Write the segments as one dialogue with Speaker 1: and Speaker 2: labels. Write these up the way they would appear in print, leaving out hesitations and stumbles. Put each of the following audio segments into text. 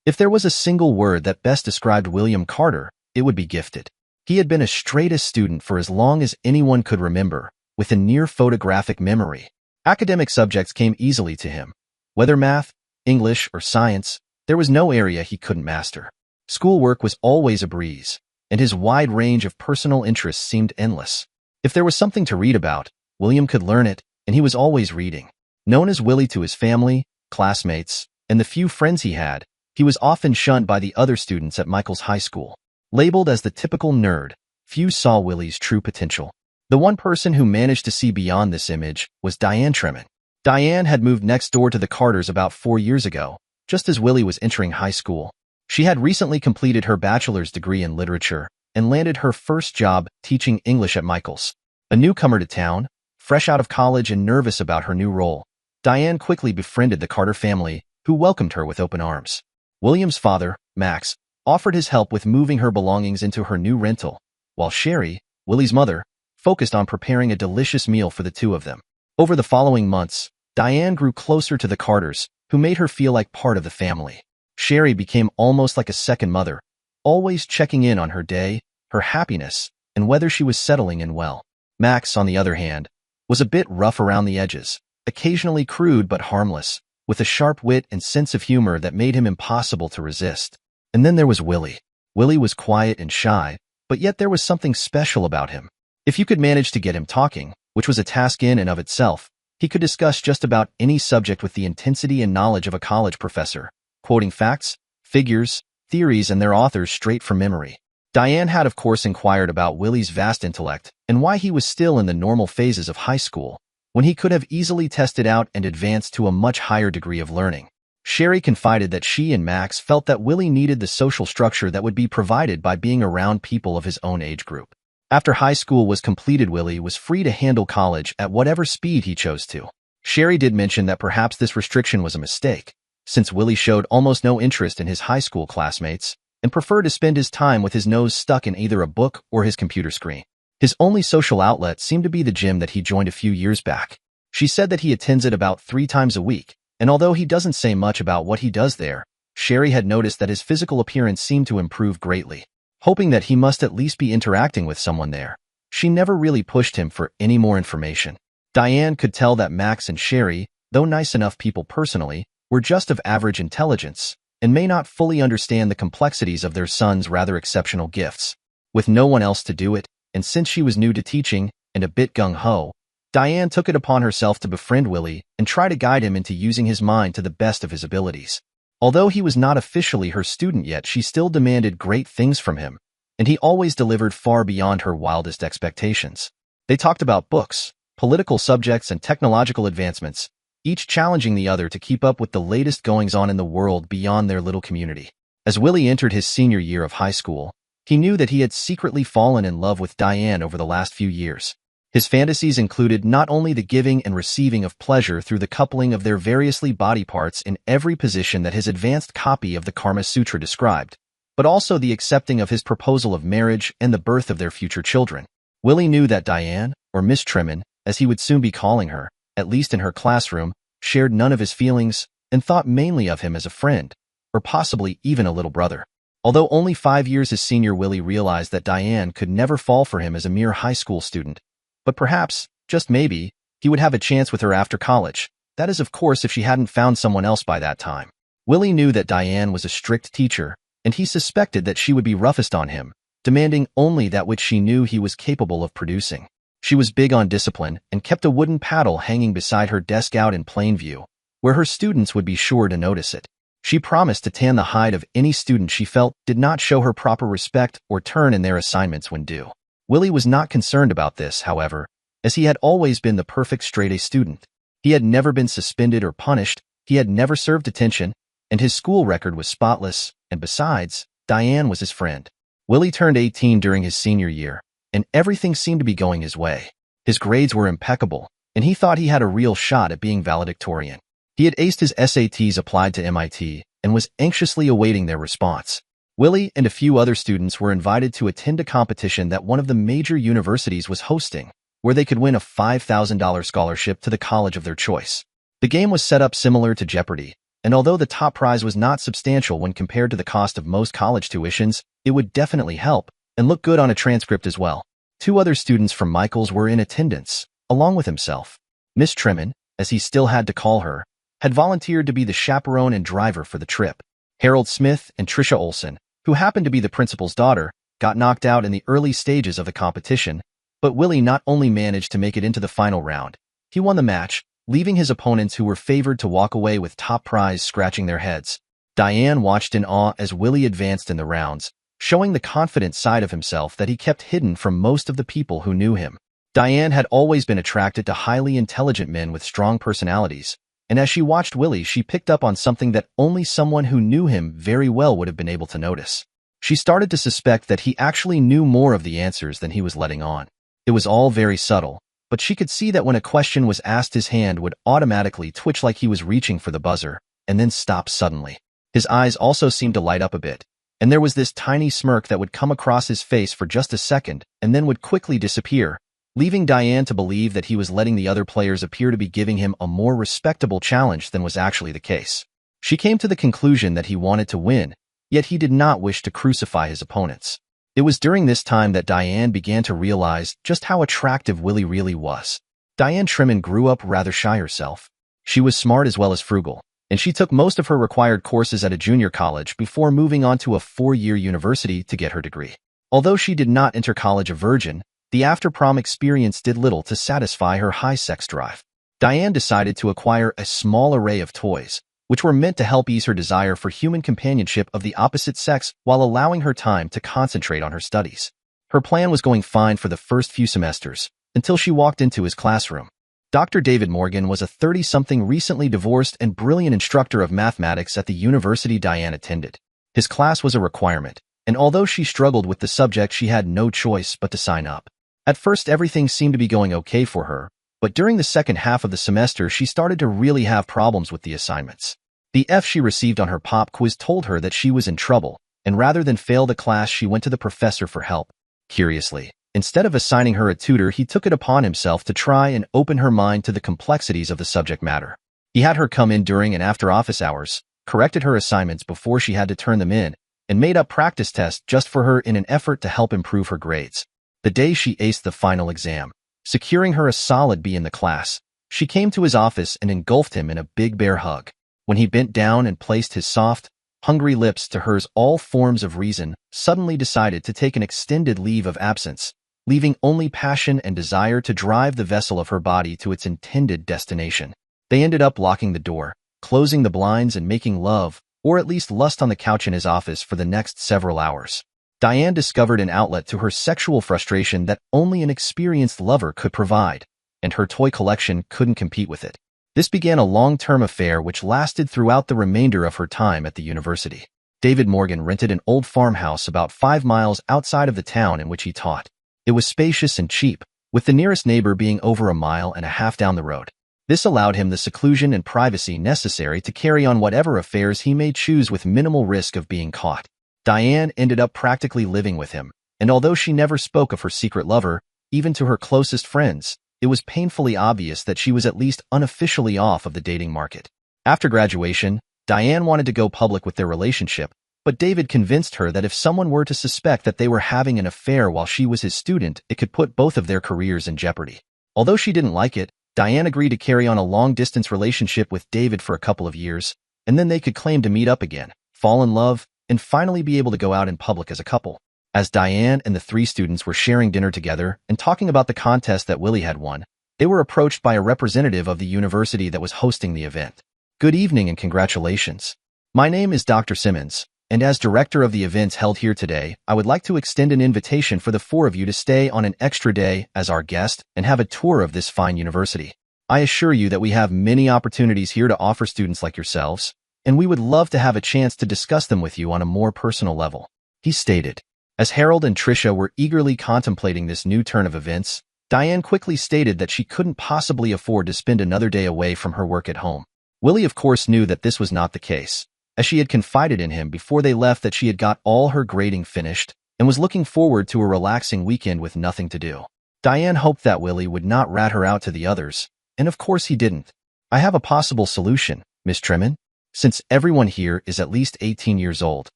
Speaker 1: If there was a single word that best described William Carter, it would be gifted. He had been a straight-A student for as long as anyone could remember, with a near-photographic memory. Academic subjects came easily to him. Whether math, English, or science, there was no area he couldn't master. Schoolwork was always a breeze, and his wide range of personal interests seemed endless. If there was something to read about, William could learn it, and he was always reading. Known as Willie to his family, classmates, and the few friends he had, he was often shunned by the other students at Michael's high school. Labeled as the typical nerd, few saw Willie's true potential. The one person who managed to see beyond this image was Diane Tremont. Diane had moved next door to the Carters about 4 years ago, just as Willie was entering high school. She had recently completed her bachelor's degree in literature and landed her first job teaching English at Michael's. A newcomer to town, fresh out of college and nervous about her new role, Diane quickly befriended the Carter family, who welcomed her with open arms. William's father, Max, offered his help with moving her belongings into her new rental, while Sherry, Willie's mother, focused on preparing a delicious meal for the two of them. Over the following months, Diane grew closer to the Carters, who made her feel like part of the family. Sherry became almost like a second mother, always checking in on her day, her happiness, and whether she was settling in well. Max, on the other hand, was a bit rough around the edges, occasionally crude but harmless, with a sharp wit and sense of humor that made him impossible to resist. And then there was Willie. Willie was quiet and shy, but yet there was something special about him. If you could manage to get him talking, which was a task in and of itself, he could discuss just about any subject with the intensity and knowledge of a college professor, quoting facts, figures, theories, and their authors straight from memory. Diane had of course inquired about Willie's vast intellect and why he was still in the normal phases of high school, when he could have easily tested out and advanced to a much higher degree of learning. Sherry confided that she and Max felt that Willie needed the social structure that would be provided by being around people of his own age group. After high school was completed, Willie was free to handle college at whatever speed he chose to. Sherry did mention that perhaps this restriction was a mistake, since Willie showed almost no interest in his high school classmates and preferred to spend his time with his nose stuck in either a book or his computer screen. His only social outlet seemed to be the gym that he joined a few years back. She said that he attends it about 3 times a week, and although he doesn't say much about what he does there, Sherry had noticed that his physical appearance seemed to improve greatly. Hoping that he must at least be interacting with someone there, she never really pushed him for any more information. Diane could tell that Max and Sherry, though nice enough people personally, were just of average intelligence and may not fully understand the complexities of their son's rather exceptional gifts. With no one else to do it, and since she was new to teaching and a bit gung-ho, Diane took it upon herself to befriend Willie and try to guide him into using his mind to the best of his abilities. Although he was not officially her student yet, she still demanded great things from him, and he always delivered far beyond her wildest expectations. They talked about books, political subjects, and technological advancements, each challenging the other to keep up with the latest goings-on in the world beyond their little community. As Willie entered his senior year of high school, he knew that he had secretly fallen in love with Diane over the last few years. His fantasies included not only the giving and receiving of pleasure through the coupling of their variously body parts in every position that his advanced copy of the Kama Sutra described, but also the accepting of his proposal of marriage and the birth of their future children. Willie knew that Diane, or Miss Tremont, as he would soon be calling her, at least in her classroom, shared none of his feelings and thought mainly of him as a friend, or possibly even a little brother. Although only 5 years his senior, Willie realized that Diane could never fall for him as a mere high school student, but perhaps, just maybe, he would have a chance with her after college. That is, of course, if she hadn't found someone else by that time. Willie knew that Diane was a strict teacher, and he suspected that she would be roughest on him, demanding only that which she knew he was capable of producing. She was big on discipline and kept a wooden paddle hanging beside her desk out in plain view, where her students would be sure to notice it. She promised to tan the hide of any student she felt did not show her proper respect or turn in their assignments when due. Willie was not concerned about this, however, as he had always been the perfect straight-A student. He had never been suspended or punished, he had never served detention, and his school record was spotless, and besides, Diane was his friend. Willie turned 18 during his senior year, and everything seemed to be going his way. His grades were impeccable, and he thought he had a real shot at being valedictorian. He had aced his SATs, applied to MIT, and was anxiously awaiting their response. Willie and a few other students were invited to attend a competition that one of the major universities was hosting, where they could win a $5,000 scholarship to the college of their choice. The game was set up similar to Jeopardy, and although the top prize was not substantial when compared to the cost of most college tuitions, it would definitely help and look good on a transcript as well. 2 other students from Michael's were in attendance, along with himself. Miss Trimmin, as he still had to call her, had volunteered to be the chaperone and driver for the trip. Harold Smith and Tricia Olson, who happened to be the principal's daughter, got knocked out in the early stages of the competition, but Willie not only managed to make it into the final round, he won the match, leaving his opponents who were favored to walk away with top prize scratching their heads. Diane watched in awe as Willie advanced in the rounds, showing the confident side of himself that he kept hidden from most of the people who knew him. Diane had always been attracted to highly intelligent men with strong personalities, and as she watched Willie, she picked up on something that only someone who knew him very well would have been able to notice. She started to suspect that he actually knew more of the answers than he was letting on. It was all very subtle, but she could see that when a question was asked, his hand would automatically twitch like he was reaching for the buzzer, and then stop suddenly. His eyes also seemed to light up a bit, and there was this tiny smirk that would come across his face for just a second and then would quickly disappear, leaving Diane to believe that he was letting the other players appear to be giving him a more respectable challenge than was actually the case. She came to the conclusion that he wanted to win, yet he did not wish to crucify his opponents. It was during this time that Diane began to realize just how attractive Willie really was. Diane Trimmin grew up rather shy herself. She was smart as well as frugal, and she took most of her required courses at a junior college before moving on to a 4-year university to get her degree. Although she did not enter college a virgin, the after-prom experience did little to satisfy her high sex drive. Diane decided to acquire a small array of toys, which were meant to help ease her desire for human companionship of the opposite sex while allowing her time to concentrate on her studies. Her plan was going fine for the first few semesters, until she walked into his classroom. Dr. David Morgan was a 30-something recently divorced and brilliant instructor of mathematics at the university Diane attended. His class was a requirement, and although she struggled with the subject, she had no choice but to sign up. At first, everything seemed to be going okay for her, but during the second half of the semester, she started to really have problems with the assignments. The F she received on her pop quiz told her that she was in trouble, and rather than fail the class, she went to the professor for help. Curiously, instead of assigning her a tutor, he took it upon himself to try and open her mind to the complexities of the subject matter. He had her come in during and after office hours, corrected her assignments before she had to turn them in, and made up practice tests just for her in an effort to help improve her grades. The day she aced the final exam, securing her a solid B in the class, she came to his office and engulfed him in a big bear hug. When he bent down and placed his soft, hungry lips to hers, all forms of reason suddenly decided to take an extended leave of absence, leaving only passion and desire to drive the vessel of her body to its intended destination. They ended up locking the door, closing the blinds, and making love, or at least lust, on the couch in his office for the next several hours. Diane discovered an outlet to her sexual frustration that only an experienced lover could provide, and her toy collection couldn't compete with it. This began a long-term affair which lasted throughout the remainder of her time at the university. David Morgan rented an old farmhouse about 5 miles outside of the town in which he taught. It was spacious and cheap, with the nearest neighbor being over 1.5 miles down the road. This allowed him the seclusion and privacy necessary to carry on whatever affairs he may choose with minimal risk of being caught. Diane ended up practically living with him, and although she never spoke of her secret lover, even to her closest friends, it was painfully obvious that she was at least unofficially off of the dating market. After graduation, Diane wanted to go public with their relationship, but David convinced her that if someone were to suspect that they were having an affair while she was his student, it could put both of their careers in jeopardy. Although she didn't like it, Diane agreed to carry on a long-distance relationship with David for a couple of years, and then they could claim to meet up again, fall in love, and finally be able to go out in public as a couple. As Diane and the 3 students were sharing dinner together and talking about the contest that Willie had won, they were approached by a representative of the university that was hosting the event. "Good evening and congratulations. My name is Dr. Simmons, and as director of the events held here today, I would like to extend an invitation for the 4 of you to stay on an extra day as our guest and have a tour of this fine university. I assure you that we have many opportunities here to offer students like yourselves, and we would love to have a chance to discuss them with you on a more personal level," he stated. As Harold and Tricia were eagerly contemplating this new turn of events, Diane quickly stated that she couldn't possibly afford to spend another day away from her work at home. Willie, of course, knew that this was not the case, as she had confided in him before they left that she had got all her grading finished and was looking forward to a relaxing weekend with nothing to do. Diane hoped that Willie would not rat her out to the others, and of course he didn't. "I have a possible solution, Miss Trimmin," Since everyone here is at least 18 years old,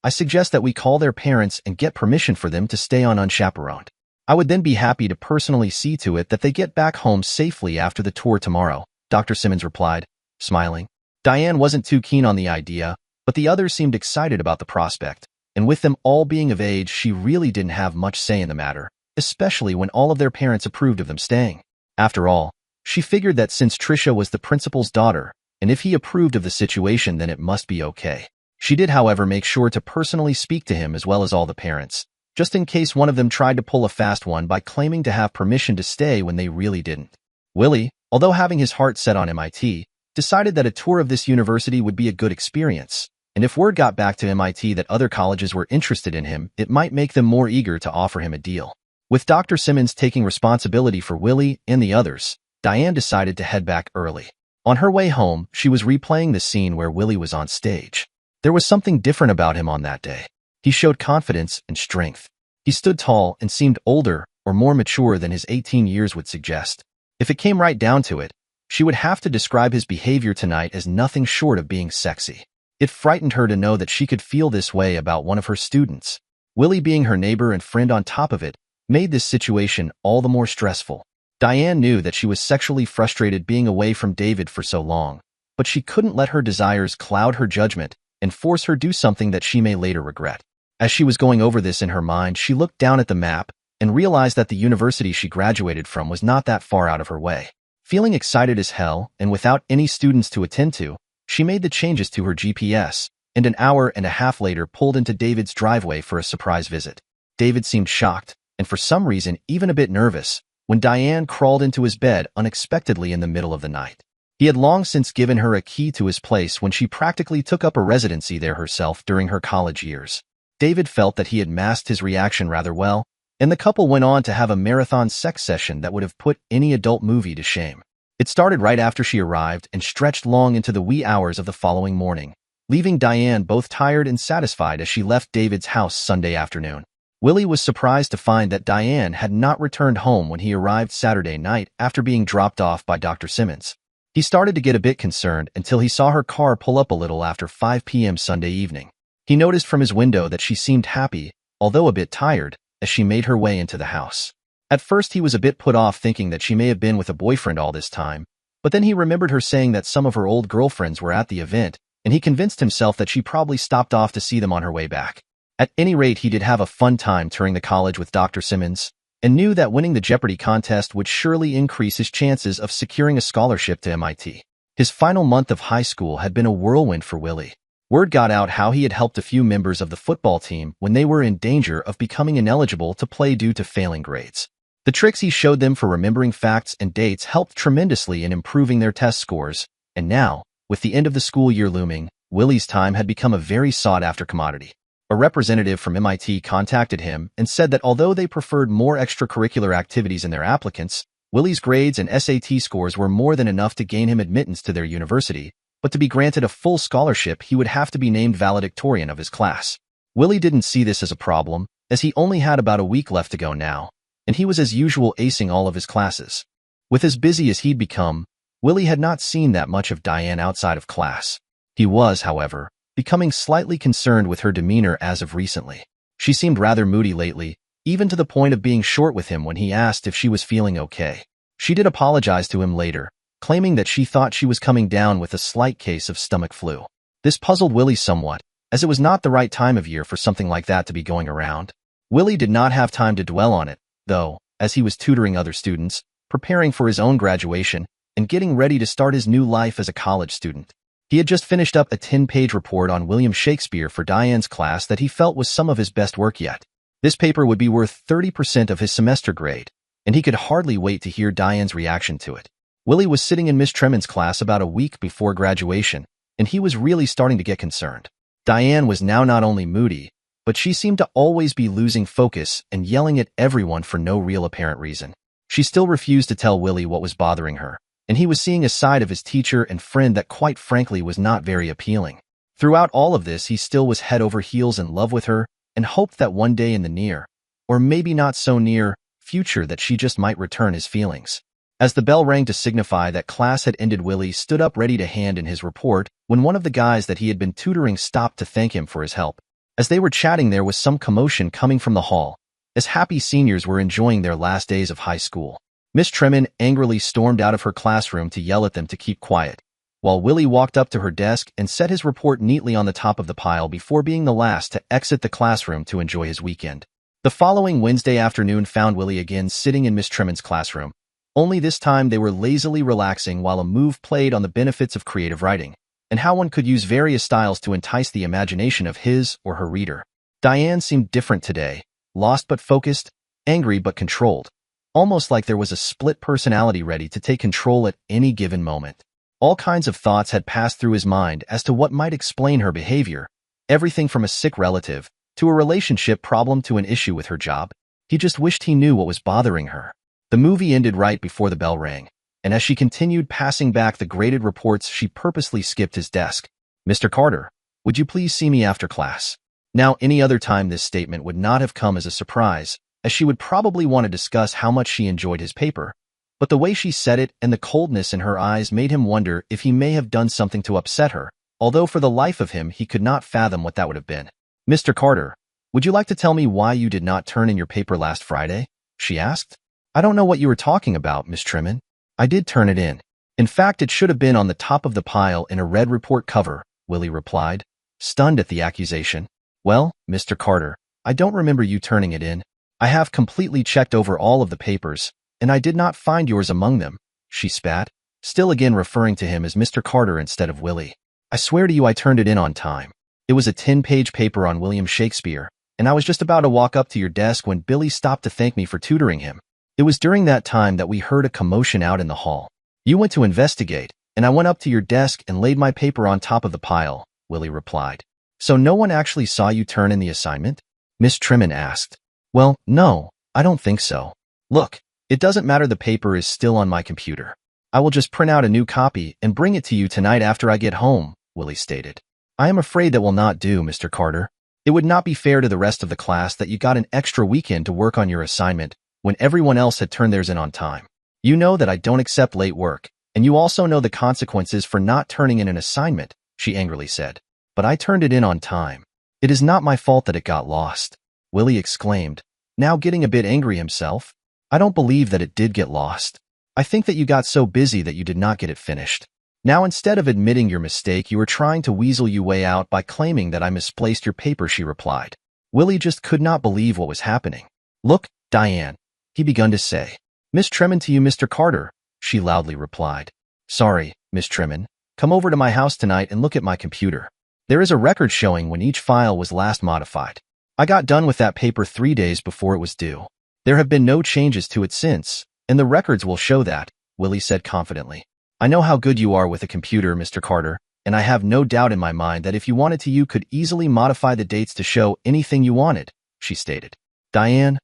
Speaker 1: I suggest that we call their parents and get permission for them to stay on unchaperoned. I would then be happy to personally see to it that they get back home safely after the tour tomorrow, Dr. Simmons replied, smiling. Diane wasn't too keen on the idea, but the others seemed excited about the prospect, and with them all being of age, she really didn't have much say in the matter, especially when all of their parents approved of them staying. After all, she figured that since Trisha was the principal's daughter, and if he approved of the situation, then it must be okay. She did, however, make sure to personally speak to him as well as all the parents, just in case one of them tried to pull a fast one by claiming to have permission to stay when they really didn't. Willie, although having his heart set on MIT, decided that a tour of this university would be a good experience, and if word got back to MIT that other colleges were interested in him, it might make them more eager to offer him a deal. With Dr. Simmons taking responsibility for Willie and the others, Diane decided to head back early. On her way home, she was replaying the scene where Willie was on stage. There was something different about him on that day. He showed confidence and strength. He stood tall and seemed older or more mature than his 18 years would suggest. If it came right down to it, she would have to describe his behavior tonight as nothing short of being sexy. It frightened her to know that she could feel this way about one of her students. Willie, being her neighbor and friend on top of it, made this situation all the more stressful. Diane knew that she was sexually frustrated being away from David for so long, but she couldn't let her desires cloud her judgment and force her do something that she may later regret. As she was going over this in her mind, she looked down at the map and realized that the university she graduated from was not that far out of her way. Feeling excited as hell and without any students to attend to, she made the changes to her GPS, and an hour and a half later pulled into David's driveway for a surprise visit. David seemed shocked, and for some reason even a bit nervous, when Diane crawled into his bed unexpectedly in the middle of the night. He had long since given her a key to his place when she practically took up a residency there herself during her college years. David felt that he had masked his reaction rather well, and the couple went on to have a marathon sex session that would have put any adult movie to shame. It started right after she arrived and stretched long into the wee hours of the following morning, leaving Diane both tired and satisfied as she left David's house Sunday afternoon. Willie was surprised to find that Diane had not returned home when he arrived Saturday night after being dropped off by Dr. Simmons. He started to get a bit concerned until he saw her car pull up a little after 5 p.m. Sunday evening. He noticed from his window that she seemed happy, although a bit tired, as she made her way into the house. At first he was a bit put off, thinking that she may have been with a boyfriend all this time, but then he remembered her saying that some of her old girlfriends were at the event, and he convinced himself that she probably stopped off to see them on her way back. At any rate, he did have a fun time touring the college with Dr. Simmons, and knew that winning the Jeopardy contest would surely increase his chances of securing a scholarship to MIT. His final month of high school had been a whirlwind for Willie. Word got out how he had helped a few members of the football team when they were in danger of becoming ineligible to play due to failing grades. The tricks he showed them for remembering facts and dates helped tremendously in improving their test scores, and now, with the end of the school year looming, Willie's time had become a very sought-after commodity. A representative from MIT contacted him and said that although they preferred more extracurricular activities in their applicants, Willie's grades and SAT scores were more than enough to gain him admittance to their university, but to be granted a full scholarship he would have to be named valedictorian of his class. Willie didn't see this as a problem, as he only had about a week left to go now, and he was as usual acing all of his classes. With as busy as he'd become, Willie had not seen that much of Diane outside of class. He was, however, becoming slightly concerned with her demeanor as of recently. She seemed rather moody lately, even to the point of being short with him when he asked if she was feeling okay. She did apologize to him later, claiming that she thought she was coming down with a slight case of stomach flu. This puzzled Willie somewhat, as it was not the right time of year for something like that to be going around. Willie did not have time to dwell on it, though, as he was tutoring other students, preparing for his own graduation, and getting ready to start his new life as a college student. He had just finished up a 10-page report on William Shakespeare for Diane's class that he felt was some of his best work yet. This paper would be worth 30% of his semester grade, and he could hardly wait to hear Diane's reaction to it. Willie was sitting in Miss Tremond's class about a week before graduation, and he was really starting to get concerned. Diane was now not only moody, but she seemed to always be losing focus and yelling at everyone for no real apparent reason. She still refused to tell Willie what was bothering her, and he was seeing a side of his teacher and friend that quite frankly was not very appealing. Throughout all of this, he still was head over heels in love with her and hoped that one day in the near, or maybe not so near, future that she just might return his feelings. As the bell rang to signify that class had ended, Willie stood up ready to hand in his report when one of the guys that he had been tutoring stopped to thank him for his help. As they were chatting, there was some commotion coming from the hall, as happy seniors were enjoying their last days of high school. Miss Tremon angrily stormed out of her classroom to yell at them to keep quiet, while Willie walked up to her desk and set his report neatly on the top of the pile before being the last to exit the classroom to enjoy his weekend. The following Wednesday afternoon found Willie again sitting in Miss Tremon's classroom. Only this time they were lazily relaxing while a move played on the benefits of creative writing, and how one could use various styles to entice the imagination of his or her reader. Diane seemed different today, lost but focused, angry but controlled, almost like there was a split personality ready to take control at any given moment. All kinds of thoughts had passed through his mind as to what might explain her behavior, everything from a sick relative, to a relationship problem to an issue with her job. He just wished he knew what was bothering her. The movie ended right before the bell rang, and as she continued passing back the graded reports, she purposely skipped his desk. "Mr. Carter, would you please see me after class?" Now, any other time this statement would not have come as a surprise, as she would probably want to discuss how much she enjoyed his paper. But the way she said it and the coldness in her eyes made him wonder if he may have done something to upset her, although for the life of him he could not fathom what that would have been. "Mr. Carter, would you like to tell me why you did not turn in your paper last Friday?" she asked. "I don't know what you were talking about, Miss Tremon. I did turn it in. In fact, it should have been on the top of the pile in a red report cover," Willie replied, stunned at the accusation. "Well, Mr. Carter, I don't remember you turning it in. I have completely checked over all of the papers, and I did not find yours among them," she spat, still again referring to him as Mr. Carter instead of Willie. "I swear to you I turned it in on time. It was a 10-page paper on William Shakespeare, and I was just about to walk up to your desk when Billy stopped to thank me for tutoring him. It was during that time that we heard a commotion out in the hall. You went to investigate, and I went up to your desk and laid my paper on top of the pile," Willie replied. "So no one actually saw you turn in the assignment?" Miss Tremon asked. "Well, no, I don't think so. Look, it doesn't matter, the paper is still on my computer. I will just print out a new copy and bring it to you tonight after I get home," Willie stated. "I am afraid that will not do, Mr. Carter. It would not be fair to the rest of the class that you got an extra weekend to work on your assignment when everyone else had turned theirs in on time. You know that I don't accept late work, and you also know the consequences for not turning in an assignment," she angrily said. "But I turned it in on time. It is not my fault that it got lost," Willie exclaimed, now getting a bit angry himself. "I don't believe that it did get lost. I think that you got so busy that you did not get it finished. Now, instead of admitting your mistake, you were trying to weasel your way out by claiming that I misplaced your paper," she replied. Willie just could not believe what was happening. "Look, Diane," he began to say. "Miss Tremon to you, Mr. Carter," she loudly replied. "Sorry, Miss Tremon. Come over to my house tonight and look at my computer. There is a record showing when each file was last modified. I got done with that paper 3 days before it was due. There have been no changes to it since, and the records will show that," Willie said confidently. "I know how good you are with a computer, Mr. Carter, and I have no doubt in my mind that if you wanted to, you could easily modify the dates to show anything you wanted," she stated. "Diane,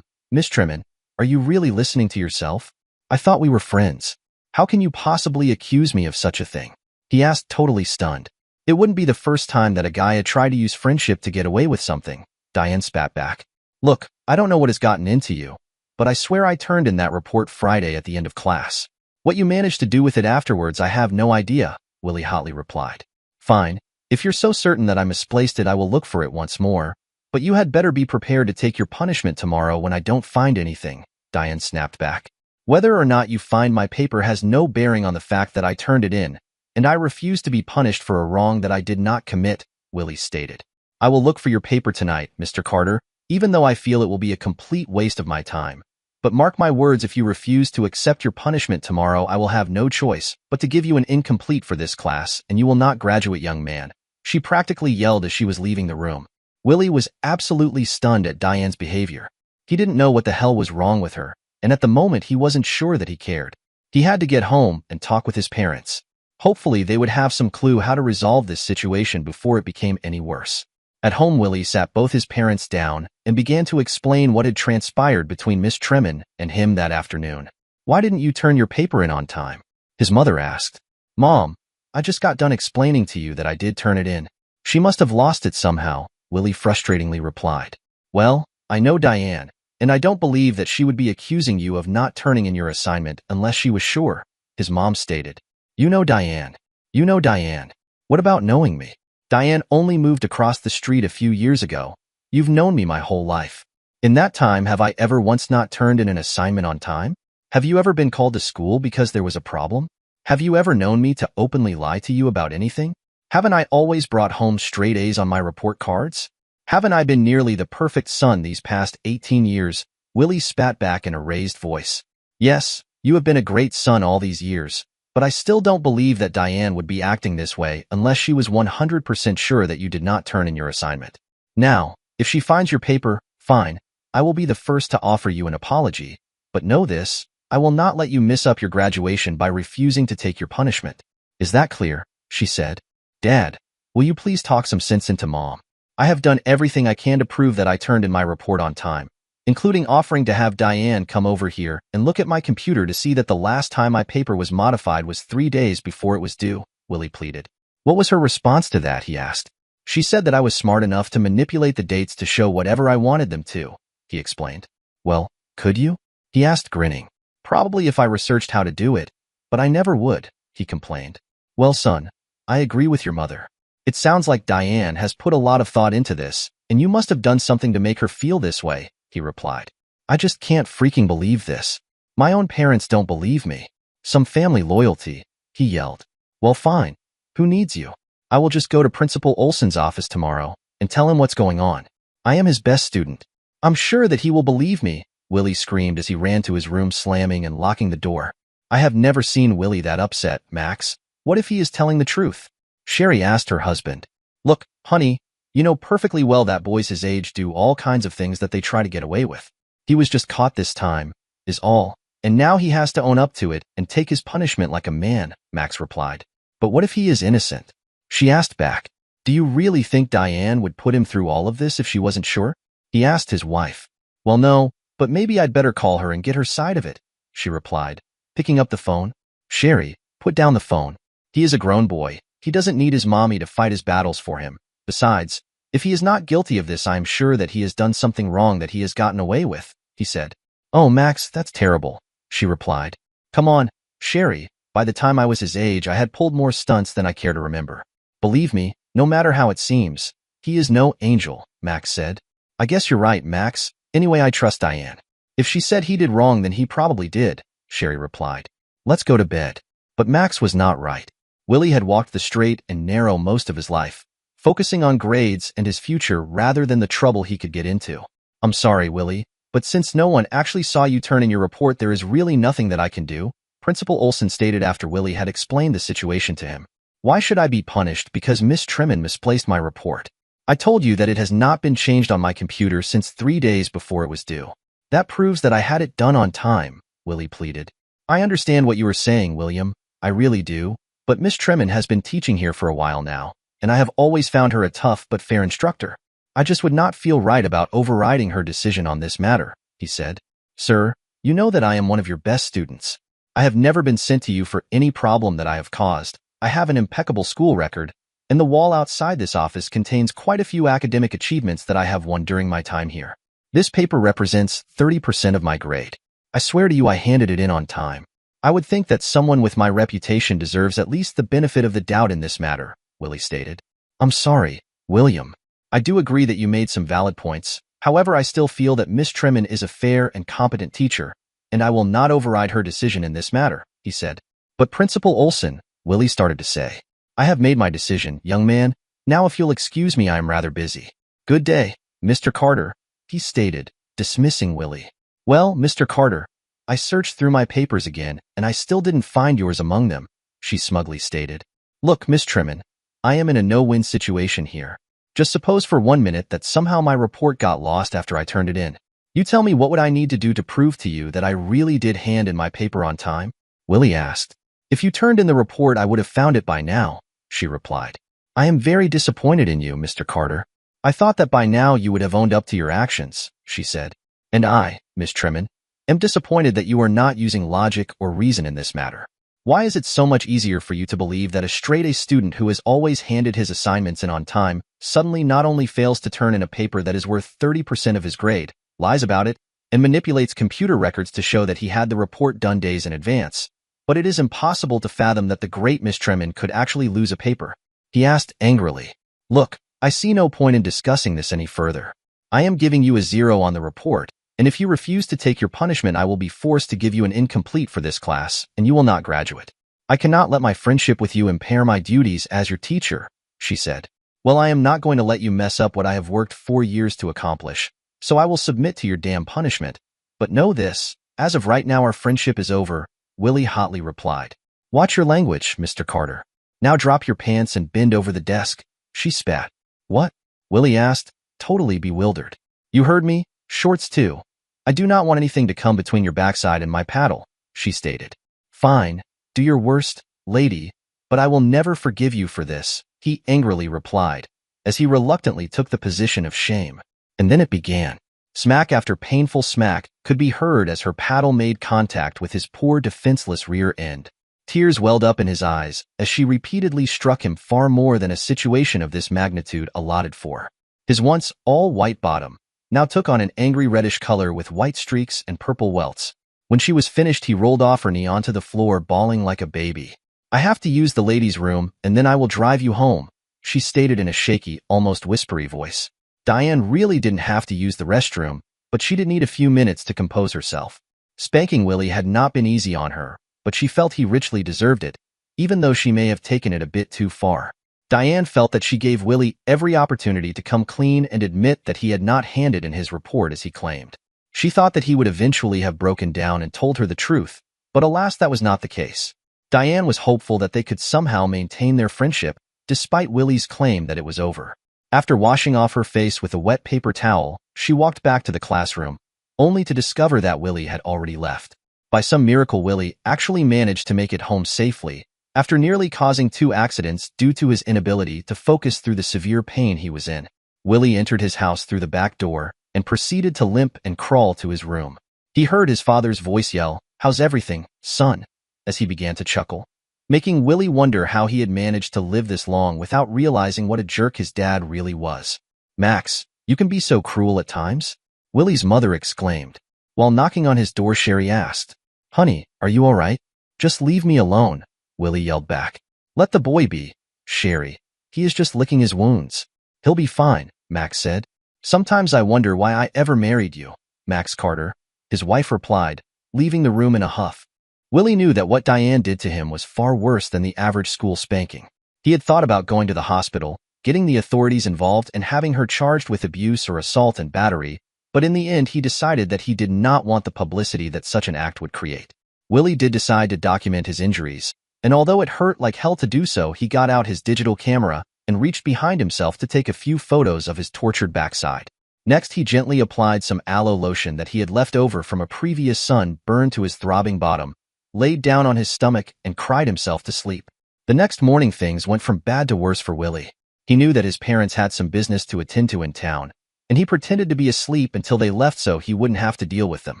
Speaker 1: Miss Tremon, are you really listening to yourself? I thought we were friends. How can you possibly accuse me of such a thing?" he asked, totally stunned. "It wouldn't be the first time that a guy had tried to use friendship to get away with something," Diane spat back. "Look, I don't know what has gotten into you, but I swear I turned in that report Friday at the end of class. What you managed to do with it afterwards, I have no idea," Willie hotly replied. "Fine, if you're so certain that I misplaced it, I will look for it once more, but you had better be prepared to take your punishment tomorrow when I don't find anything," Diane snapped back. "Whether or not you find my paper has no bearing on the fact that I turned it in, and I refuse to be punished for a wrong that I did not commit," Willie stated. "I will look for your paper tonight, Mr. Carter, even though I feel it will be a complete waste of my time. But mark my words, if you refuse to accept your punishment tomorrow, I will have no choice but to give you an incomplete for this class, and you will not graduate, young man," she practically yelled as she was leaving the room. Willie was absolutely stunned at Diane's behavior. He didn't know what the hell was wrong with her, and at the moment he wasn't sure that he cared. He had to get home and talk with his parents. Hopefully they would have some clue how to resolve this situation before it became any worse. At home, Willie sat both his parents down and began to explain what had transpired between Miss Tremon and him that afternoon. "Why didn't you turn your paper in on time?" his mother asked. "Mom, I just got done explaining to you that I did turn it in. She must have lost it somehow," Willie frustratingly replied. "Well, I know, Diane. And I don't believe that she would be accusing you of not turning in your assignment unless she was sure, his mom stated. You know Diane. You know Diane. What about knowing me? Diane only moved across the street a few years ago. You've known me my whole life. In that time, have I ever once not turned in an assignment on time? Have you ever been called to school because there was a problem? Have you ever known me to openly lie to you about anything? Haven't I always brought home straight A's on my report cards? Haven't I been nearly the perfect son these past 18 years? Willie spat back in a raised voice. Yes, you have been a great son all these years, but I still don't believe that Diane would be acting this way unless she was 100% sure that you did not turn in your assignment. Now, if she finds your paper, fine, I will be the first to offer you an apology, but know this, I will not let you miss up your graduation by refusing to take your punishment. Is that clear? She said. Dad, will you please talk some sense into Mom? I have done everything I can to prove that I turned in my report on time, including offering to have Diane come over here and look at my computer to see that the last time my paper was modified was 3 days before it was due, Willie pleaded. What was her response to that, he asked. She said that I was smart enough to manipulate the dates to show whatever I wanted them to, he explained. Well, could you? He asked, grinning. Probably if I researched how to do it, but I never would, he complained. Well, son, I agree with your mother. It sounds like Diane has put a lot of thought into this, and you must have done something to make her feel this way, he replied. I just can't freaking believe this. My own parents don't believe me. Some family loyalty, he yelled. Well, fine. Who needs you? I will just go to Principal Olson's office tomorrow and tell him what's going on. I am his best student. I'm sure that he will believe me, Willie screamed as he ran to his room, slamming and locking the door. I have never seen Willie that upset, Max. What if he is telling the truth? Sherry asked her husband. Look, honey, you know perfectly well that boys his age do all kinds of things that they try to get away with. He was just caught this time, is all, and now he has to own up to it and take his punishment like a man, Max replied. But what if he is innocent? She asked back. Do you really think Diane would put him through all of this if she wasn't sure? He asked his wife. Well, no, but maybe I'd better call her and get her side of it, she replied, picking up the phone. Sherry, put down the phone. He is a grown boy. He doesn't need his mommy to fight his battles for him. Besides, if he is not guilty of this, I am sure that he has done something wrong that he has gotten away with, he said. Oh, Max, that's terrible, she replied. Come on, Sherry, by the time I was his age, I had pulled more stunts than I care to remember. Believe me, no matter how it seems, he is no angel, Max said. I guess you're right, Max. Anyway, I trust Diane. If she said he did wrong, then he probably did, Sherry replied. Let's go to bed. But Max was not right. Willie had walked the straight and narrow most of his life, focusing on grades and his future rather than the trouble he could get into. I'm sorry, Willie, but since no one actually saw you turn in your report, there is really nothing that I can do, Principal Olson stated after Willie had explained the situation to him. Why should I be punished because Miss Trimmin misplaced my report? I told you that it has not been changed on my computer since 3 days before it was due. That proves that I had it done on time, Willie pleaded. I understand what you are saying, William. I really do. But Miss Trimmin has been teaching here for a while now, and I have always found her a tough but fair instructor. I just would not feel right about overriding her decision on this matter, he said. Sir, you know that I am one of your best students. I have never been sent to you for any problem that I have caused. I have an impeccable school record, and the wall outside this office contains quite a few academic achievements that I have won during my time here. This paper represents 30% of my grade. I swear to you I handed it in on time. I would think that someone with my reputation deserves at least the benefit of the doubt in this matter, Willie stated. I'm sorry, William. I do agree that you made some valid points. However, I still feel that Miss Trimmin is a fair and competent teacher, and I will not override her decision in this matter, he said. But Principal Olson, Willie started to say. I have made my decision, young man. Now if you'll excuse me, I am rather busy. Good day, Mr. Carter, he stated, dismissing Willie. Well, Mr. Carter, I searched through my papers again, and I still didn't find yours among them, she smugly stated. Look, Miss Trimmin, I am in a no-win situation here. Just suppose for 1 minute that somehow my report got lost after I turned it in. You tell me what would I need to do to prove to you that I really did hand in my paper on time? Willie asked. If you turned in the report, I would have found it by now, she replied. I am very disappointed in you, Mr. Carter. I thought that by now you would have owned up to your actions, she said. And I, Miss Trimmin, am disappointed that you are not using logic or reason in this matter. Why is it so much easier for you to believe that a straight-A student who has always handed his assignments in on time suddenly not only fails to turn in a paper that is worth 30% of his grade, lies about it, and manipulates computer records to show that he had the report done days in advance. But it is impossible to fathom that the great Miss Tremond could actually lose a paper. He asked angrily. Look, I see no point in discussing this any further. I am giving you a 0 on the report, and if you refuse to take your punishment, I will be forced to give you an incomplete for this class, and you will not graduate. I cannot let my friendship with you impair my duties as your teacher, she said. Well, I am not going to let you mess up what I have worked 4 years to accomplish, so I will submit to your damn punishment. But know this, as of right now our friendship is over, Willie hotly replied. Watch your language, Mr. Carter. Now drop your pants and bend over the desk, she spat. What? Willie asked, totally bewildered. You heard me, shorts too. I do not want anything to come between your backside and my paddle, she stated. Fine, do your worst, lady, but I will never forgive you for this, he angrily replied, as he reluctantly took the position of shame. And then it began. Smack after painful smack could be heard as her paddle made contact with his poor defenseless rear end. Tears welled up in his eyes as she repeatedly struck him far more than a situation of this magnitude allotted for. His once all-white bottom now took on an angry reddish color with white streaks and purple welts. When she was finished, he rolled off her knee onto the floor, bawling like a baby. I have to use the ladies' room, and then I will drive you home, she stated in a shaky, almost whispery voice. Diane really didn't have to use the restroom, but she did need a few minutes to compose herself. Spanking Willie had not been easy on her, but she felt he richly deserved it, even though she may have taken it a bit too far. Diane felt that she gave Willie every opportunity to come clean and admit that he had not handed in his report as he claimed. She thought that he would eventually have broken down and told her the truth, but alas, that was not the case. Diane was hopeful that they could somehow maintain their friendship, despite Willie's claim that it was over. After washing off her face with a wet paper towel, she walked back to the classroom, only to discover that Willie had already left. By some miracle, Willie actually managed to make it home safely, after nearly causing 2 accidents due to his inability to focus through the severe pain he was in. Willie entered his house through the back door and proceeded to limp and crawl to his room. He heard his father's voice yell, "How's everything, son?" as he began to chuckle, making Willie wonder how he had managed to live this long without realizing what a jerk his dad really was. "Max, you can be so cruel at times?" Willie's mother exclaimed. While knocking on his door, Sherry asked, "Honey, are you all right?" "Just leave me alone," Willie yelled back. "Let the boy be, Sherry. He is just licking his wounds." "He'll be fine," Max said. "Sometimes I wonder why I ever married you, Max Carter," his wife replied, leaving the room in a huff. Willie knew that what Diane did to him was far worse than the average school spanking. He had thought about going to the hospital, getting the authorities involved, and having her charged with abuse or assault and battery, but in the end he decided that he did not want the publicity that such an act would create. Willie did decide to document his injuries, and although it hurt like hell to do so, he got out his digital camera and reached behind himself to take a few photos of his tortured backside. Next, he gently applied some aloe lotion that he had left over from a previous sun burned to his throbbing bottom, laid down on his stomach, and cried himself to sleep. The next morning, things went from bad to worse for Willie. He knew that his parents had some business to attend to in town, and he pretended to be asleep until they left so he wouldn't have to deal with them.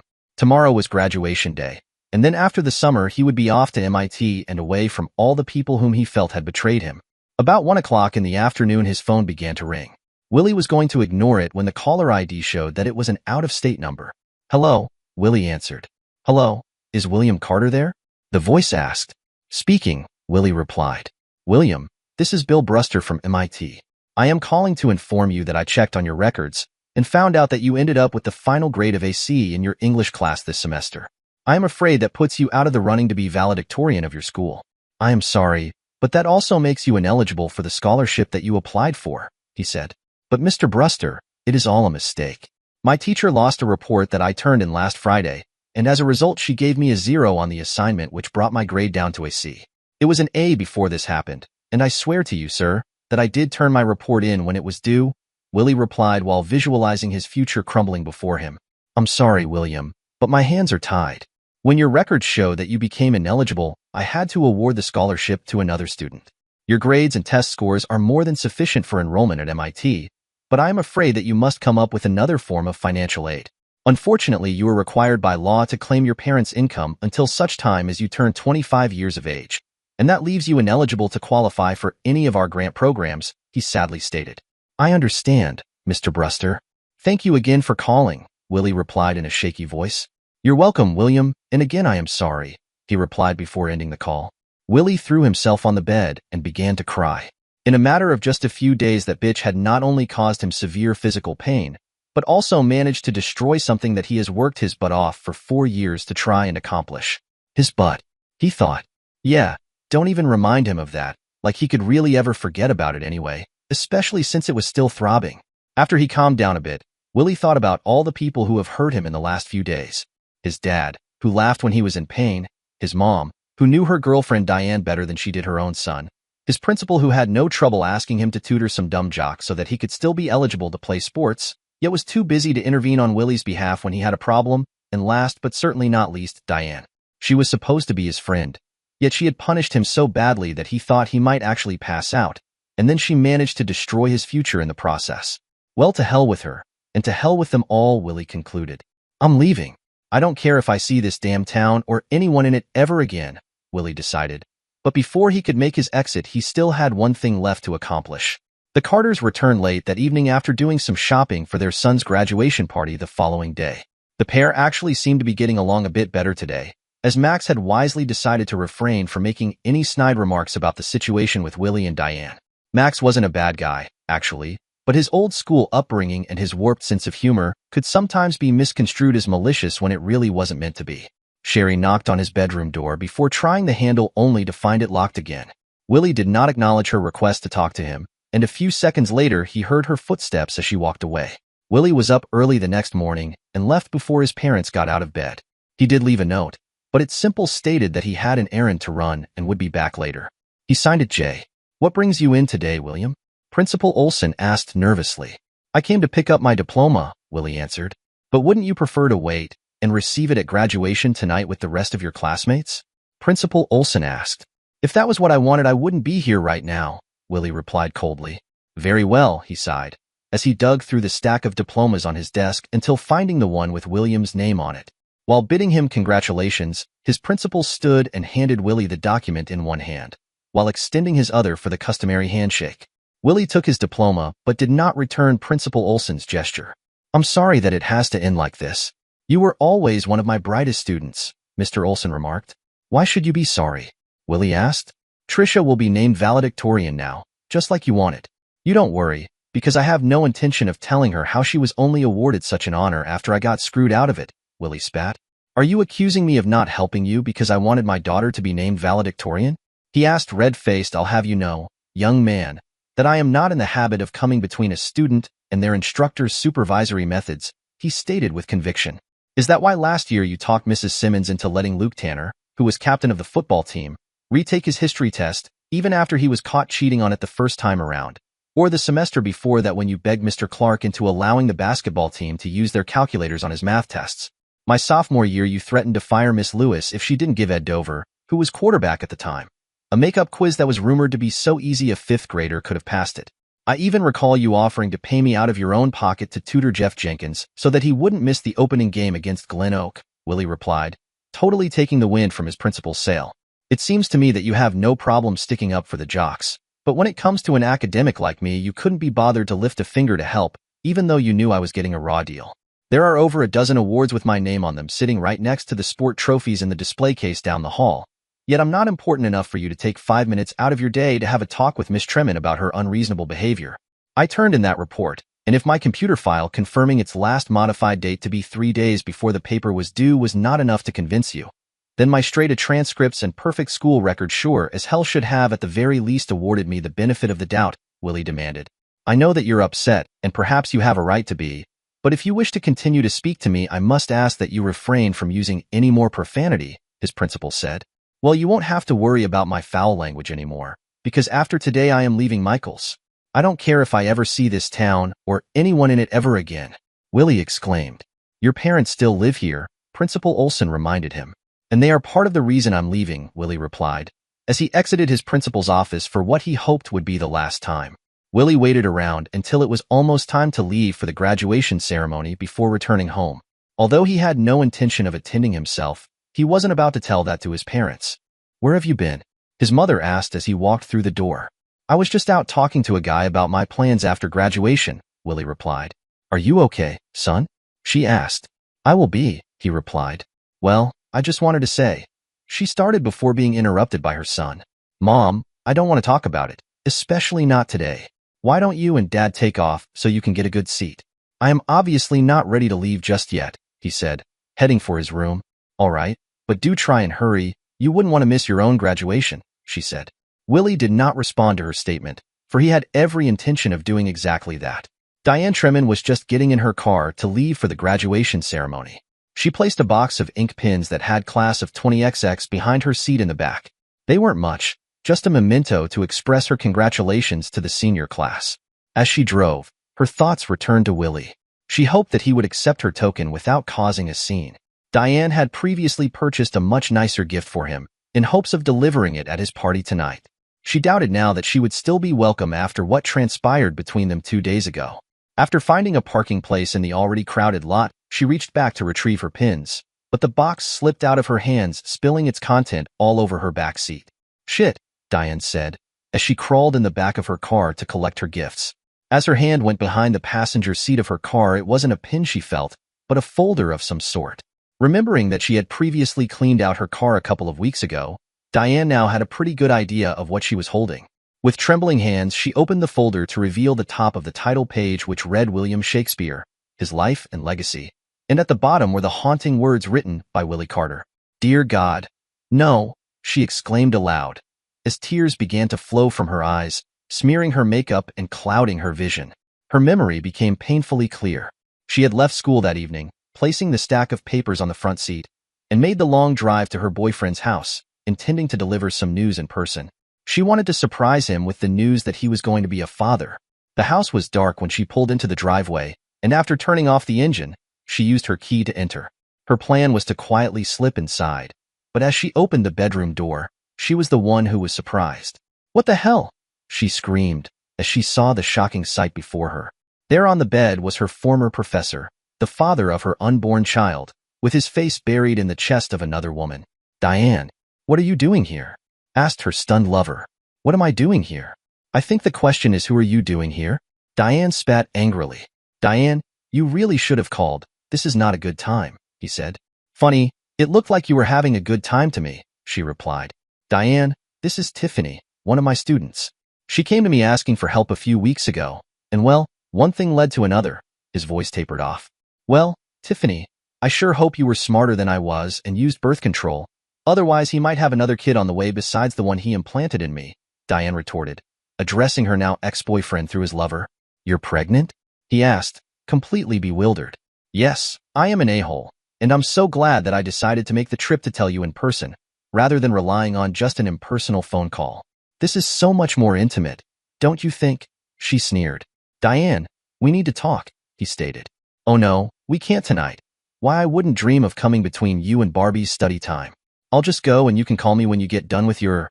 Speaker 1: Tomorrow was graduation day, and then after the summer he would be off to MIT and away from all the people whom he felt had betrayed him. About 1 o'clock in the afternoon, his phone began to ring. Willie was going to ignore it when the caller ID showed that it was an out-of-state number. "Hello," Willie answered. "Hello, is William Carter there?" the voice asked. "Speaking," Willie replied. "William, this is Bill Bruster from MIT. I am calling to inform you that I checked on your records and found out that you ended up with the final grade of AC in your English class this semester. I am afraid that puts you out of the running to be valedictorian of your school. I am sorry, but that also makes you ineligible for the scholarship that you applied for," he said. "But Mr. Bruster, it is all a mistake. My teacher lost a report that I turned in last Friday, and as a result she gave me a 0 on the assignment, which brought my grade down to a C. It was an A before this happened, and I swear to you, sir, that I did turn my report in when it was due," Willie replied while visualizing his future crumbling before him. "I'm sorry, William, but my hands are tied. When your records show that you became ineligible, I had to award the scholarship to another student. Your grades and test scores are more than sufficient for enrollment at MIT, but I am afraid that you must come up with another form of financial aid. Unfortunately, you are required by law to claim your parents' income until such time as you turn 25 years of age, and that leaves you ineligible to qualify for any of our grant programs," he sadly stated. "I understand, Mr. Bruster. Thank you again for calling," Willie replied in a shaky voice. You're welcome, William, and again I am sorry, he replied before ending the call. Willie threw himself on the bed and began to cry. In a matter of just a few days, that bitch had not only caused him severe physical pain, but also managed to destroy something that he has worked his butt off for 4 years to try and accomplish. His butt, he thought. Yeah, don't even remind him of that, like he could really ever forget about it anyway, especially since it was still throbbing. After he calmed down a bit, Willie thought about all the people who have hurt him in the last few days. His dad, who laughed when he was in pain, his mom, who knew her girlfriend Diane better than she did her own son, his principal who had no trouble asking him to tutor some dumb jock so that he could still be eligible to play sports, yet was too busy to intervene on Willie's behalf when he had a problem, and last but certainly not least, Diane. She was supposed to be his friend, yet she had punished him so badly that he thought he might actually pass out, and then she managed to destroy his future in the process. Well, to hell with her, and to hell with them all, Willie concluded. I'm leaving. I don't care if I see this damn town or anyone in it ever again, Willie decided. But before he could make his exit, he still had one thing left to accomplish. The Carters returned late that evening after doing some shopping for their son's graduation party the following day. The pair actually seemed to be getting along a bit better today, as Max had wisely decided to refrain from making any snide remarks about the situation with Willie and Diane. Max wasn't a bad guy, actually, but his old school upbringing and his warped sense of humor could sometimes be misconstrued as malicious when it really wasn't meant to be. Sherry knocked on his bedroom door before trying the handle only to find it locked again. Willie did not acknowledge her request to talk to him, and a few seconds later he heard her footsteps as she walked away. Willie was up early the next morning and left before his parents got out of bed. He did leave a note, but it simply stated that he had an errand to run and would be back later. He signed it J. What brings you in today, William? Principal Olson asked nervously. I came to pick up my diploma, Willie answered. But wouldn't you prefer to wait and receive it at graduation tonight with the rest of your classmates? Principal Olson asked. If that was what I wanted, I wouldn't be here right now, Willie replied coldly. Very well, he sighed, as he dug through the stack of diplomas on his desk until finding the one with William's name on it. While bidding him congratulations, his principal stood and handed Willie the document in one hand, while extending his other for the customary handshake. Willie took his diploma but did not return Principal Olson's gesture. I'm sorry that it has to end like this. You were always one of my brightest students, Mr. Olson remarked. Why should you be sorry? Willie asked. Tricia will be named valedictorian now, just like you wanted. You don't worry, because I have no intention of telling her how she was only awarded such an honor after I got screwed out of it, Willie spat. Are you accusing me of not helping you because I wanted my daughter to be named valedictorian? He asked, red-faced. I'll have you know, young man, that I am not in the habit of coming between a student and their instructor's supervisory methods, he stated with conviction. Is that why last year you talked Mrs. Simmons into letting Luke Tanner, who was captain of the football team, retake his history test, even after he was caught cheating on it the first time around? Or the semester before that when you begged Mr. Clark into allowing the basketball team to use their calculators on his math tests? My sophomore year you threatened to fire Miss Lewis if she didn't give Ed Dover, who was quarterback at the time, a makeup quiz that was rumored to be so easy a fifth grader could have passed it. I even recall you offering to pay me out of your own pocket to tutor Jeff Jenkins so that he wouldn't miss the opening game against Glen Oak, Willie replied, totally taking the wind from his principal's sail. It seems to me that you have no problem sticking up for the jocks, but when it comes to an academic like me, you couldn't be bothered to lift a finger to help, even though you knew I was getting a raw deal. There are over a dozen awards with my name on them sitting right next to the sport trophies in the display case down the hall. Yet I'm not important enough for you to take 5 minutes out of your day to have a talk with Miss Tremont about her unreasonable behavior. I turned in that report, and if my computer file confirming its last modified date to be 3 days before the paper was due was not enough to convince you, then my straight-A transcripts and perfect school record sure as hell should have at the very least awarded me the benefit of the doubt, Willie demanded. I know that you're upset, and perhaps you have a right to be, but if you wish to continue to speak to me, I must ask that you refrain from using any more profanity, his principal said. Well, you won't have to worry about my foul language anymore, because after today I am leaving Michael's. I don't care if I ever see this town or anyone in it ever again, Willie exclaimed. Your parents still live here, Principal Olson reminded him. And they are part of the reason I'm leaving, Willie replied, as he exited his principal's office for what he hoped would be the last time. Willie waited around until it was almost time to leave for the graduation ceremony before returning home. Although he had no intention of attending himself, he wasn't about to tell that to his parents. Where have you been? His mother asked as he walked through the door. I was just out talking to a guy about my plans after graduation, Willie replied. Are you okay, son? she asked. I will be, he replied. Well, I just wanted to say. She started before being interrupted by her son. Mom, I don't want to talk about it, especially not today. Why don't you and Dad take off so you can get a good seat? I am obviously not ready to leave just yet, he said, heading for his room. All right, but do try and hurry. You wouldn't want to miss your own graduation, she said. Willie did not respond to her statement, for he had every intention of doing exactly that. Diane Tremon was just getting in her car to leave for the graduation ceremony. She placed a box of ink pens that had class of 20XX behind her seat in the back. They weren't much, just a memento to express her congratulations to the senior class. As she drove, her thoughts returned to Willie. She hoped that he would accept her token without causing a scene. Diane had previously purchased a much nicer gift for him, in hopes of delivering it at his party tonight. She doubted now that she would still be welcome after what transpired between them 2 days ago. After finding a parking place in the already crowded lot, she reached back to retrieve her pins, but the box slipped out of her hands, spilling its content all over her back seat. Shit, Diane said, as she crawled in the back of her car to collect her gifts. As her hand went behind the passenger seat of her car, it wasn't a pin she felt, but a folder of some sort. Remembering that she had previously cleaned out her car a couple of weeks ago, Diane now had a pretty good idea of what she was holding. With trembling hands, she opened the folder to reveal the top of the title page, which read William Shakespeare, His Life and Legacy, and at the bottom were the haunting words written by Willie Carter. Dear God. No, she exclaimed aloud, as tears began to flow from her eyes, smearing her makeup and clouding her vision. Her memory became painfully clear. She had left school that evening, placing the stack of papers on the front seat, and made the long drive to her boyfriend's house, intending to deliver some news in person. She wanted to surprise him with the news that he was going to be a father. The house was dark when she pulled into the driveway, and after turning off the engine, she used her key to enter. Her plan was to quietly slip inside, but as she opened the bedroom door, she was the one who was surprised. What the hell? She screamed as she saw the shocking sight before her. There on the bed was her former professor, the father of her unborn child, with his face buried in the chest of another woman. Diane, what are you doing here? Asked her stunned lover. What am I doing here? I think the question is, who are you doing here? Diane spat angrily. Diane, you really should have called. This is not a good time, he said. Funny, it looked like you were having a good time to me, she replied. Diane, this is Tiffany, one of my students. She came to me asking for help a few weeks ago, and well, one thing led to another. His voice tapered off. Well, Tiffany, I sure hope you were smarter than I was and used birth control. Otherwise, he might have another kid on the way besides the one he implanted in me, Diane retorted, addressing her now ex-boyfriend through his lover. You're pregnant? He asked, completely bewildered. Yes, I am an a-hole, and I'm so glad that I decided to make the trip to tell you in person, rather than relying on just an impersonal phone call. This is so much more intimate, don't you think? She sneered. Diane, we need to talk, he stated. Oh no, we can't tonight. Why, I wouldn't dream of coming between you and Barbie's study time. I'll just go and you can call me when you get done with your,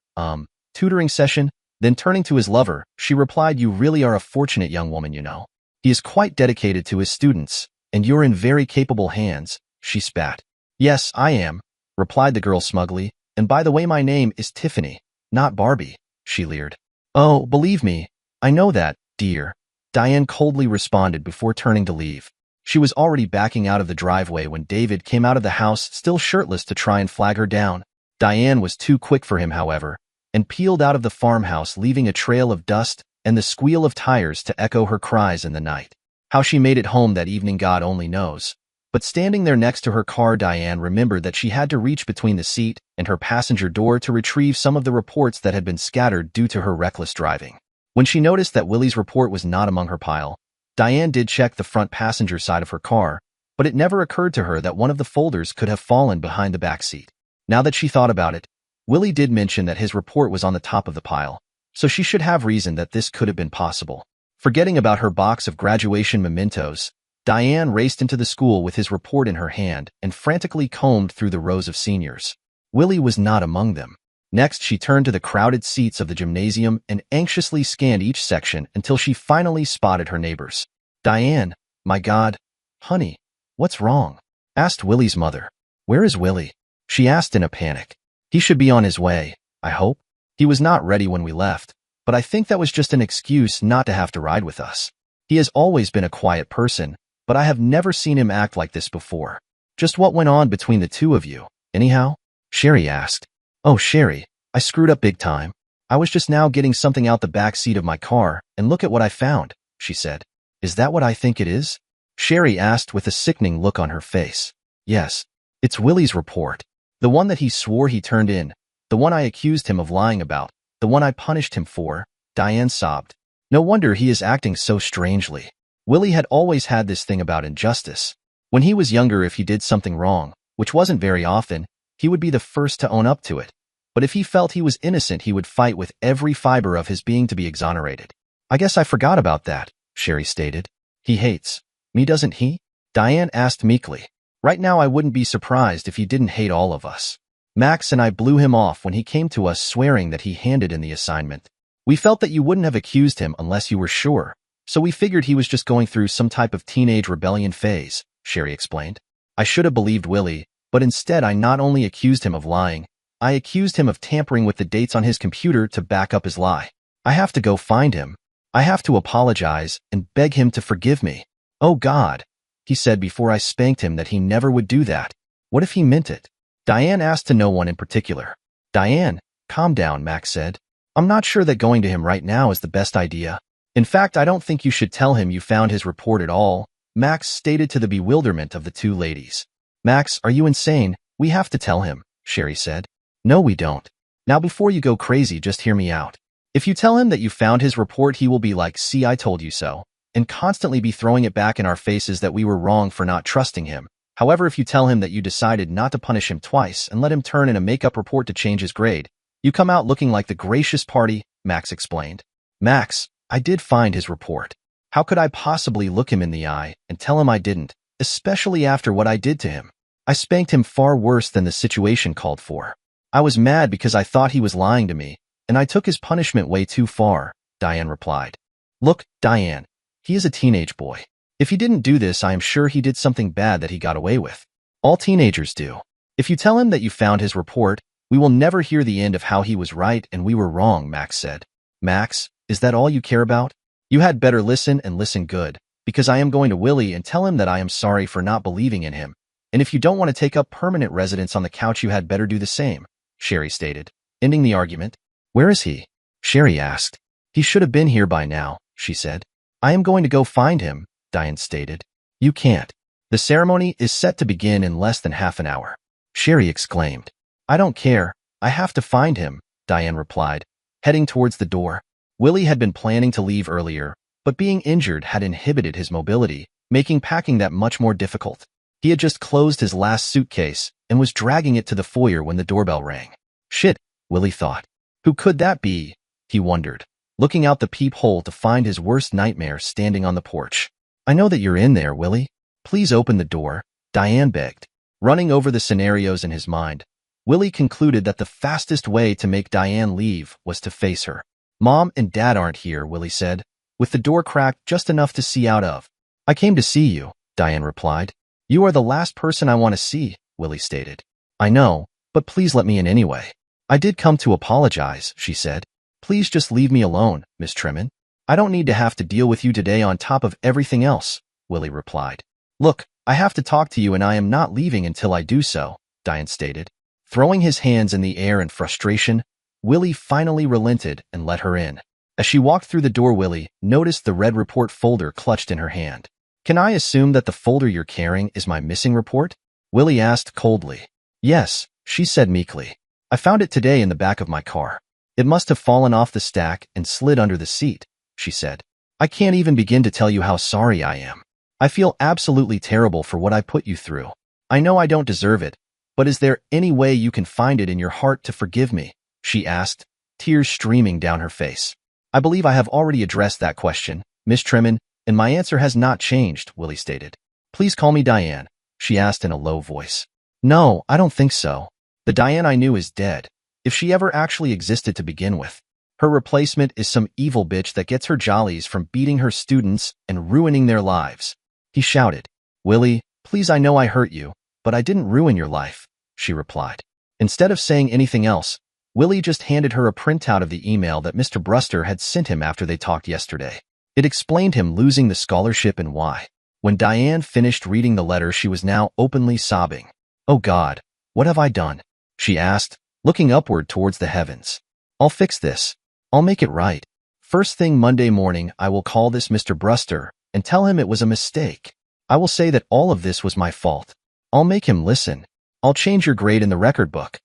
Speaker 1: tutoring session. Then turning to his lover, she replied, you really are a fortunate young woman, you know. He is quite dedicated to his students, and you're in very capable hands, she spat. Yes, I am, replied the girl smugly, and by the way, my name is Tiffany, not Barbie, she leered. Oh, believe me, I know that, dear, Diane coldly responded before turning to leave. She was already backing out of the driveway when David came out of the house still shirtless to try and flag her down. Diane was too quick for him, however, and peeled out of the farmhouse, leaving a trail of dust and the squeal of tires to echo her cries in the night. How she made it home that evening, God only knows. But standing there next to her car, Diane remembered that she had to reach between the seat and her passenger door to retrieve some of the reports that had been scattered due to her reckless driving. When she noticed that Willie's report was not among her pile, Diane did check the front passenger side of her car, but it never occurred to her that one of the folders could have fallen behind the back seat. Now that she thought about it, Willie did mention that his report was on the top of the pile, so she should have reason that this could have been possible. Forgetting about her box of graduation mementos, Diane raced into the school with his report in her hand and frantically combed through the rows of seniors. Willie was not among them. Next, she turned to the crowded seats of the gymnasium and anxiously scanned each section until she finally spotted her neighbors. Diane, my God, honey, what's wrong? Asked Willie's mother. Where is Willie? She asked in a panic. He should be on his way, I hope. He was not ready when we left, but I think that was just an excuse not to have to ride with us. He has always been a quiet person, but I have never seen him act like this before. Just what went on between the two of you, anyhow? Sherry asked. Oh, Sherry, I screwed up big time. I was just now getting something out the back seat of my car, and look at what I found, she said. Is that what I think it is? Sherry asked with a sickening look on her face. Yes, it's Willie's report. The one that he swore he turned in. The one I accused him of lying about. The one I punished him for, Diane sobbed. No wonder he is acting so strangely. Willie had always had this thing about injustice. When he was younger, if he did something wrong, which wasn't very often, he would be the first to own up to it. But if he felt he was innocent, he would fight with every fiber of his being to be exonerated. I guess I forgot about that, Sherry stated. He hates me, doesn't he? Diane asked meekly. Right now, I wouldn't be surprised if he didn't hate all of us. Max and I blew him off when he came to us swearing that he handed in the assignment. We felt that you wouldn't have accused him unless you were sure, so we figured he was just going through some type of teenage rebellion phase, Sherry explained. I should have believed Willie, but instead I not only accused him of lying, I accused him of tampering with the dates on his computer to back up his lie. I have to go find him. I have to apologize and beg him to forgive me. Oh God, he said before I spanked him that he never would do that. What if he meant it? Diane asked to no one in particular. Diane, calm down, Max said. I'm not sure that going to him right now is the best idea. In fact, I don't think you should tell him you found his report at all, Max stated to the bewilderment of the two ladies. Max, are you insane? We have to tell him, Sherry said. No, we don't. Now before you go crazy, just hear me out. If you tell him that you found his report, he will be like, see, I told you so, and constantly be throwing it back in our faces that we were wrong for not trusting him. However, if you tell him that you decided not to punish him twice and let him turn in a makeup report to change his grade, you come out looking like the gracious party, Max explained. Max, I did find his report. How could I possibly look him in the eye and tell him I didn't, especially after what I did to him? I spanked him far worse than the situation called for. I was mad because I thought he was lying to me, and I took his punishment way too far, Diane replied. Look, Diane, he is a teenage boy. If he didn't do this, I am sure he did something bad that he got away with. All teenagers do. If you tell him that you found his report, we will never hear the end of how he was right and we were wrong, Max said. Max, is that all you care about? You had better listen and listen good, because I am going to Willie and tell him that I am sorry for not believing in him. And if you don't want to take up permanent residence on the couch, you had better do the same, Sherry stated, ending the argument. Where is he? Sherry asked. He should have been here by now, she said. I am going to go find him, Diane stated. You can't. The ceremony is set to begin in less than half an hour, Sherry exclaimed. I don't care. I have to find him, Diane replied, heading towards the door. Willie had been planning to leave earlier, but being injured had inhibited his mobility, making packing that much more difficult. He had just closed his last suitcase and was dragging it to the foyer when the doorbell rang. Shit, Willie thought. Who could that be? He wondered, looking out the peephole to find his worst nightmare standing on the porch. I know that you're in there, Willie. Please open the door, Diane begged. Running over the scenarios in his mind, Willie concluded that the fastest way to make Diane leave was to face her. Mom and Dad aren't here, Willie said, with the door cracked just enough to see out of. I came to see you, Diane replied. You are the last person I want to see, Willie stated. I know, but please let me in anyway. I did come to apologize, she said. Please just leave me alone, Miss Tremon. I don't need to have to deal with you today on top of everything else, Willie replied. Look, I have to talk to you and I am not leaving until I do so, Diane stated. Throwing his hands in the air in frustration, Willie finally relented and let her in. As she walked through the door, Willie noticed the red report folder clutched in her hand. Can I assume that the folder you're carrying is my missing report? Willie asked coldly. Yes, she said meekly. I found it today in the back of my car. It must have fallen off the stack and slid under the seat, she said. I can't even begin to tell you how sorry I am. I feel absolutely terrible for what I put you through. I know I don't deserve it, but is there any way you can find it in your heart to forgive me? She asked, tears streaming down her face. I believe I have already addressed that question, Miss Tremon, and my answer has not changed, Willie stated. Please call me Diane, she asked in a low voice. No, I don't think so. The Diane I knew is dead, if she ever actually existed to begin with. Her replacement is some evil bitch that gets her jollies from beating her students and ruining their lives. He shouted. Willie, please, I know I hurt you, but I didn't ruin your life, she replied. Instead of saying anything else, Willie just handed her a printout of the email that Mr. Bruster had sent him after they talked yesterday. It explained him losing the scholarship and why. When Diane finished reading the letter, she was now openly sobbing. "Oh God, what have I done?" she asked, looking upward towards the heavens. "I'll fix this. I'll make it right. First thing Monday morning, I will call this Mr. Bruster and tell him it was a mistake. I will say that all of this was my fault. I'll make him listen. I'll change your grade in the record book.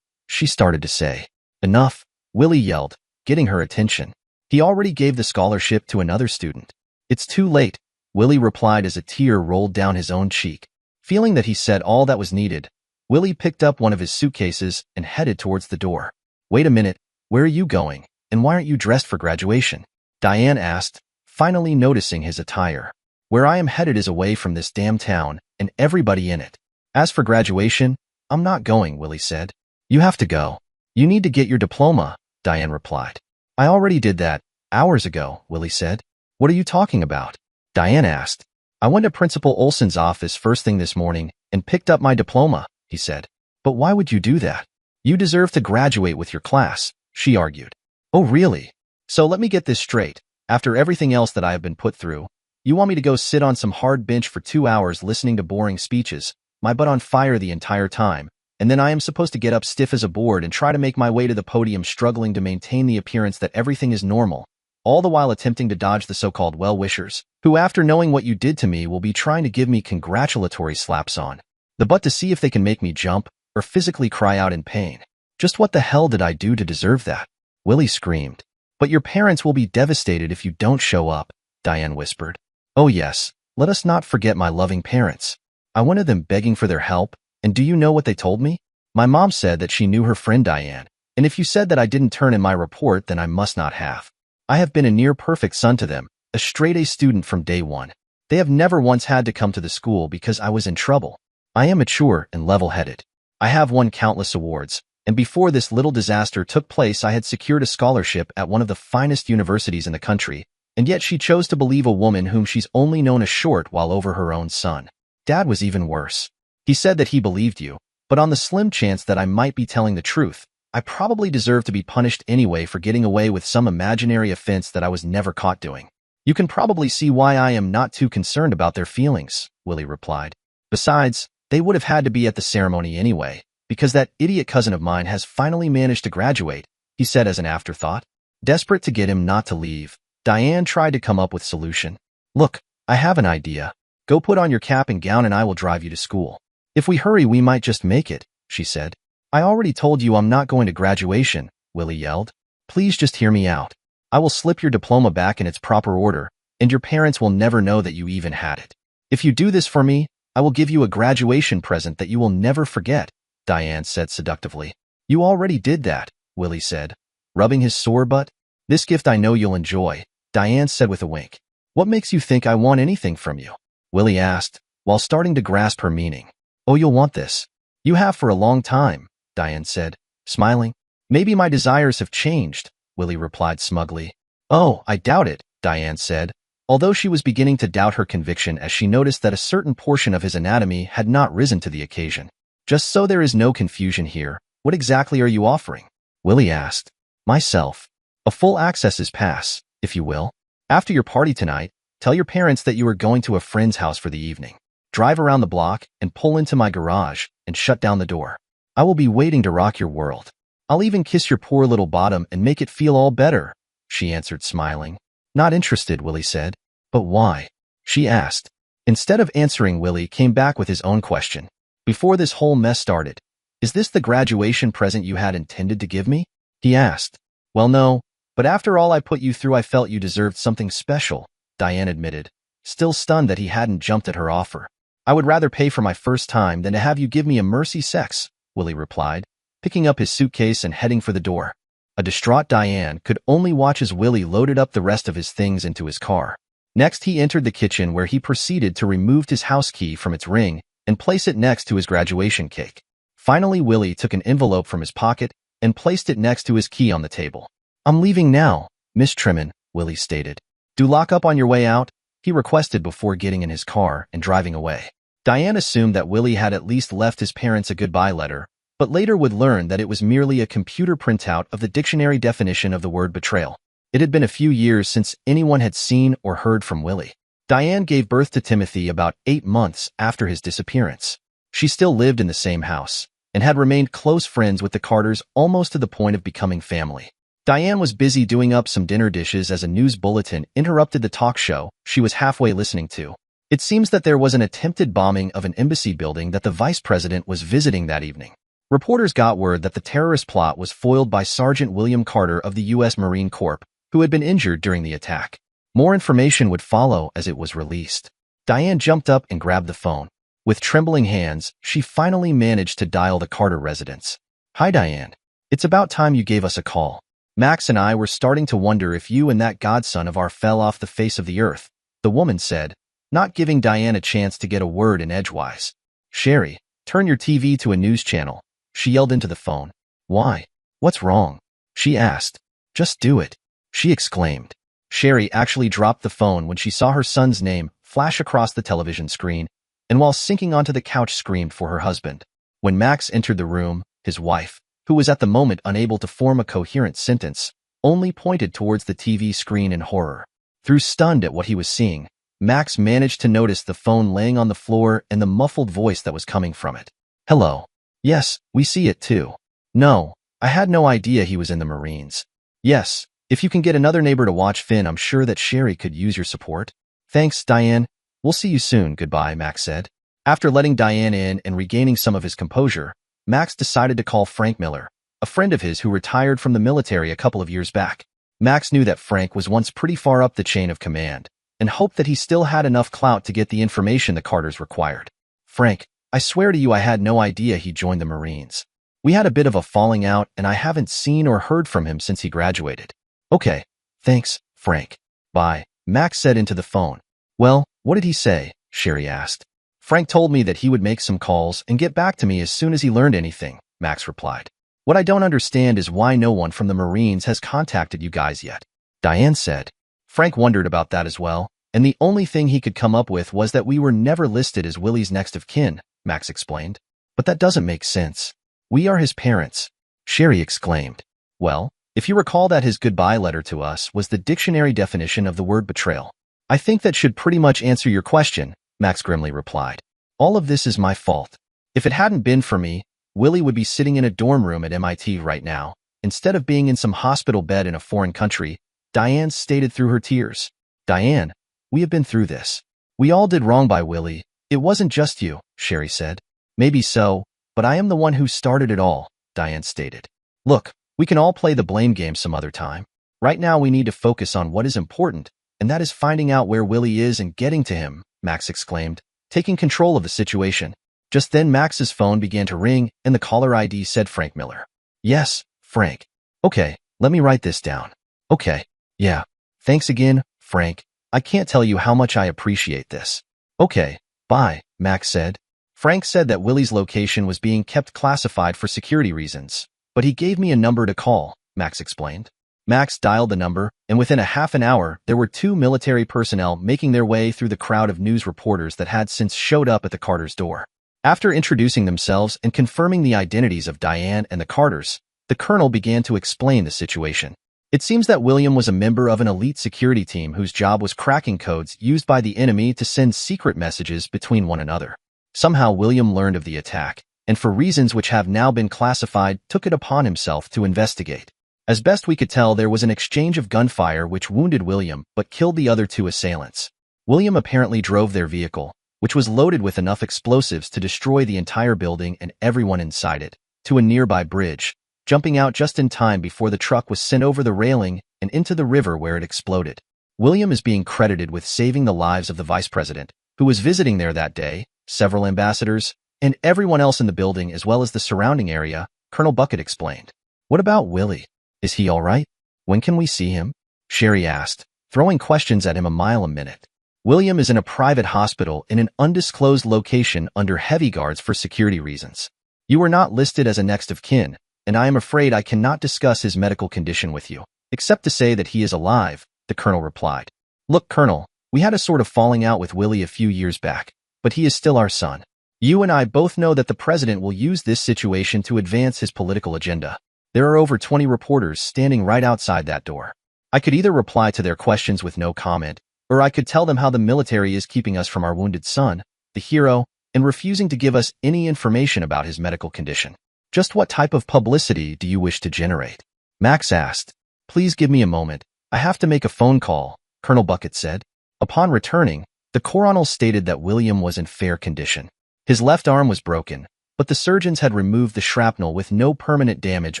Speaker 1: She started to say. "Enough," Willie yelled, getting her attention. He already gave the scholarship to another student. "It's too late," Willie replied as a tear rolled down his own cheek. Feeling that he said all that was needed, Willie picked up one of his suitcases and headed towards the door. "Wait a minute, where are you going, and why aren't you dressed for graduation?" Diane asked, finally noticing his attire. "Where I am headed is away from this damn town and everybody in it. As for graduation, I'm not going," Willie said. "You have to go. You need to get your diploma," Diane replied. "I already did that hours ago," Willie said. "What are you talking about?" Diane asked. "I went to Principal Olson's office first thing this morning and picked up my diploma," he said. "But why would you do that? You deserve to graduate with your class," she argued. "Oh, really? So let me get this straight. After everything else that I have been put through, you want me to go sit on some hard bench for 2 hours listening to boring speeches, my butt on fire the entire time, and then I am supposed to get up stiff as a board and try to make my way to the podium struggling to maintain the appearance that everything is normal, all the while attempting to dodge the so-called well-wishers, who after knowing what you did to me will be trying to give me congratulatory slaps on the butt to see if they can make me jump or physically cry out in pain. Just what the hell did I do to deserve that?" Willie screamed. "But your parents will be devastated if you don't show up," Diane whispered. "Oh yes, let us not forget my loving parents. I went to them begging for their help, and do you know what they told me? My mom said that she knew her friend Diane, and if you said that I didn't turn in my report, then I must not have. I have been a near-perfect son to them, a straight-A student from day one. They have never once had to come to the school because I was in trouble. I am mature and level-headed. I have won countless awards, and before this little disaster took place, I had secured a scholarship at one of the finest universities in the country, and yet she chose to believe a woman whom she's only known a short while over her own son. Dad was even worse. He said that he believed you, but on the slim chance that I might be telling the truth, I probably deserve to be punished anyway for getting away with some imaginary offense that I was never caught doing. You can probably see why I am not too concerned about their feelings," Willie replied. "Besides, they would have had to be at the ceremony anyway, because that idiot cousin of mine has finally managed to graduate," he said as an afterthought. Desperate to get him not to leave, Diane tried to come up with a solution. "Look, I have an idea. Go put on your cap and gown and I will drive you to school. If we hurry, we might just make it," she said. "I already told you I'm not going to graduation," Willie yelled. "Please just hear me out. I will slip your diploma back in its proper order, and your parents will never know that you even had it. If you do this for me, I will give you a graduation present that you will never forget," Diane said seductively. "You already did that," Willie said, rubbing his sore butt. "This gift I know you'll enjoy," Diane said with a wink. "What makes you think I want anything from you?" Willie asked, while starting to grasp her meaning. "Oh, you'll want this. You have for a long time," Diane said, smiling. "Maybe my desires have changed," Willie replied smugly. "Oh, I doubt it," Diane said, although she was beginning to doubt her conviction as she noticed that a certain portion of his anatomy had not risen to the occasion. "Just so there is no confusion here, what exactly are you offering?" Willie asked. "Myself. A full accesses pass, if you will. After your party tonight, tell your parents that you are going to a friend's house for the evening. Drive around the block and pull into my garage and shut down the door. I will be waiting to rock your world. I'll even kiss your poor little bottom and make it feel all better," she answered, smiling. "Not interested," Willie said. "But why?" she asked. Instead of answering, Willie came back with his own question. "Before this whole mess started, is this the graduation present you had intended to give me?" he asked. "Well, no, but after all I put you through, I felt you deserved something special," Diane admitted, still stunned that he hadn't jumped at her offer. "I would rather pay for my first time than to have you give me a mercy sex," Willie replied, picking up his suitcase and heading for the door. A distraught Diane could only watch as Willie loaded up the rest of his things into his car. Next, he entered the kitchen where he proceeded to remove his house key from its ring and place it next to his graduation cake. Finally, Willie took an envelope from his pocket and placed it next to his key on the table. "I'm leaving now, Miss Trimmin," Willie stated. "Do lock up on your way out," he requested before getting in his car and driving away. Diane assumed that Willie had at least left his parents a goodbye letter, but later would learn that it was merely a computer printout of the dictionary definition of the word betrayal. It had been a few years since anyone had seen or heard from Willie. Diane gave birth to Timothy about 8 months after his disappearance. She still lived in the same house and had remained close friends with the Carters almost to the point of becoming family. Diane was busy doing up some dinner dishes as a news bulletin interrupted the talk show she was halfway listening to. It seems that there was an attempted bombing of an embassy building that the vice president was visiting that evening. Reporters got word that the terrorist plot was foiled by Sergeant William Carter of the U.S. Marine Corps, who had been injured during the attack. More information would follow as it was released. Diane jumped up and grabbed the phone. With trembling hands, she finally managed to dial the Carter residence. "Hi, Diane. It's about time you gave us a call. Max and I were starting to wonder if you and that godson of ours fell off the face of the earth," the woman said, not giving Diane a chance to get a word in edgewise. "Sherry, turn your TV to a news channel," she yelled into the phone. "Why? What's wrong?" she asked. "Just do it," she exclaimed. Sherry actually dropped the phone when she saw her son's name flash across the television screen, and while sinking onto the couch screamed for her husband. When Max entered the room, his wife, who was at the moment unable to form a coherent sentence, only pointed towards the TV screen in horror. Through stunned at what he was seeing, Max managed to notice the phone laying on the floor and the muffled voice that was coming from it. "Hello. Yes, we see it too. No, I had no idea he was in the Marines. Yes, if you can get another neighbor to watch Finn, I'm sure that Sherry could use your support." "Thanks, Diane. We'll see you soon, goodbye," Max said. After letting Diane in and regaining some of his composure, Max decided to call Frank Miller, a friend of his who retired from the military a couple of years back. Max knew that Frank was once pretty far up the chain of command, and hoped that he still had enough clout to get the information the Carters required. "Frank, I swear to you I had no idea he joined the Marines. We had a bit of a falling out and I haven't seen or heard from him since he graduated." "Okay, thanks, Frank. Bye," Max said into the phone. "Well, what did he say?" Sherry asked. "Frank told me that he would make some calls and get back to me as soon as he learned anything," Max replied. "What I don't understand is why no one from the Marines has contacted you guys yet," Diane said. Frank wondered about that as well, and the only thing he could come up with was that we were never listed as Willie's next of kin, Max explained. "But that doesn't make sense. We are his parents," Sherry exclaimed. "Well, if you recall that his goodbye letter to us was the dictionary definition of the word betrayal. I think that should pretty much answer your question," Max grimly replied. "All of this is my fault. If it hadn't been for me, Willie would be sitting in a dorm room at MIT right now, instead of being in some hospital bed in a foreign country," Diane stated through her tears. "Diane, we have been through this. We all did wrong by Willie. It wasn't just you," Sherry said. "Maybe so, but I am the one who started it all," Diane stated. "Look, we can all play the blame game some other time. Right now we need to focus on what is important, and that is finding out where Willie is and getting to him," Max exclaimed, taking control of the situation. Just then Max's phone began to ring, and the caller ID said Frank Miller. "Yes, Frank. Okay, let me write this down. Okay, yeah. Thanks again, Frank. I can't tell you how much I appreciate this." "Okay, bye," Max said. Frank said that Willie's location was being kept classified for security reasons, but he gave me a number to call, Max explained. Max dialed the number, and within a half an hour, there were 2 military personnel making their way through the crowd of news reporters that had since showed up at the Carters' door. After introducing themselves and confirming the identities of Diane and the Carters, the colonel began to explain the situation. It seems that William was a member of an elite security team whose job was cracking codes used by the enemy to send secret messages between one another. Somehow William learned of the attack, and for reasons which have now been classified, took it upon himself to investigate. As best we could tell, there was an exchange of gunfire which wounded William but killed the other 2 assailants. William apparently drove their vehicle, which was loaded with enough explosives to destroy the entire building and everyone inside it, to a nearby bridge, jumping out just in time before the truck was sent over the railing and into the river where it exploded. William is being credited with saving the lives of the vice president, who was visiting there that day, several ambassadors, and everyone else in the building as well as the surrounding area, Colonel Bucket explained. "What about Willie? Is he all right? When can we see him?" Sherry asked, throwing questions at him a mile a minute. "William is in a private hospital in an undisclosed location under heavy guards for security reasons. You are not listed as a next of kin, and I am afraid I cannot discuss his medical condition with you, except to say that he is alive," the colonel replied. "Look, Colonel, we had a sort of falling out with Willie a few years back, but he is still our son. You and I both know that the president will use this situation to advance his political agenda. There are over 20 reporters standing right outside that door. I could either reply to their questions with no comment, Or I could tell them how the military is keeping us from our wounded son, the hero, and refusing to give us any information about his medical condition. Just what type of publicity do you wish to generate? Max asked. Please give me a moment. I have to make a phone call, Colonel Bucket said. Upon returning, the colonel stated that William was in fair condition. His left arm was broken, but the surgeons had removed the shrapnel with no permanent damage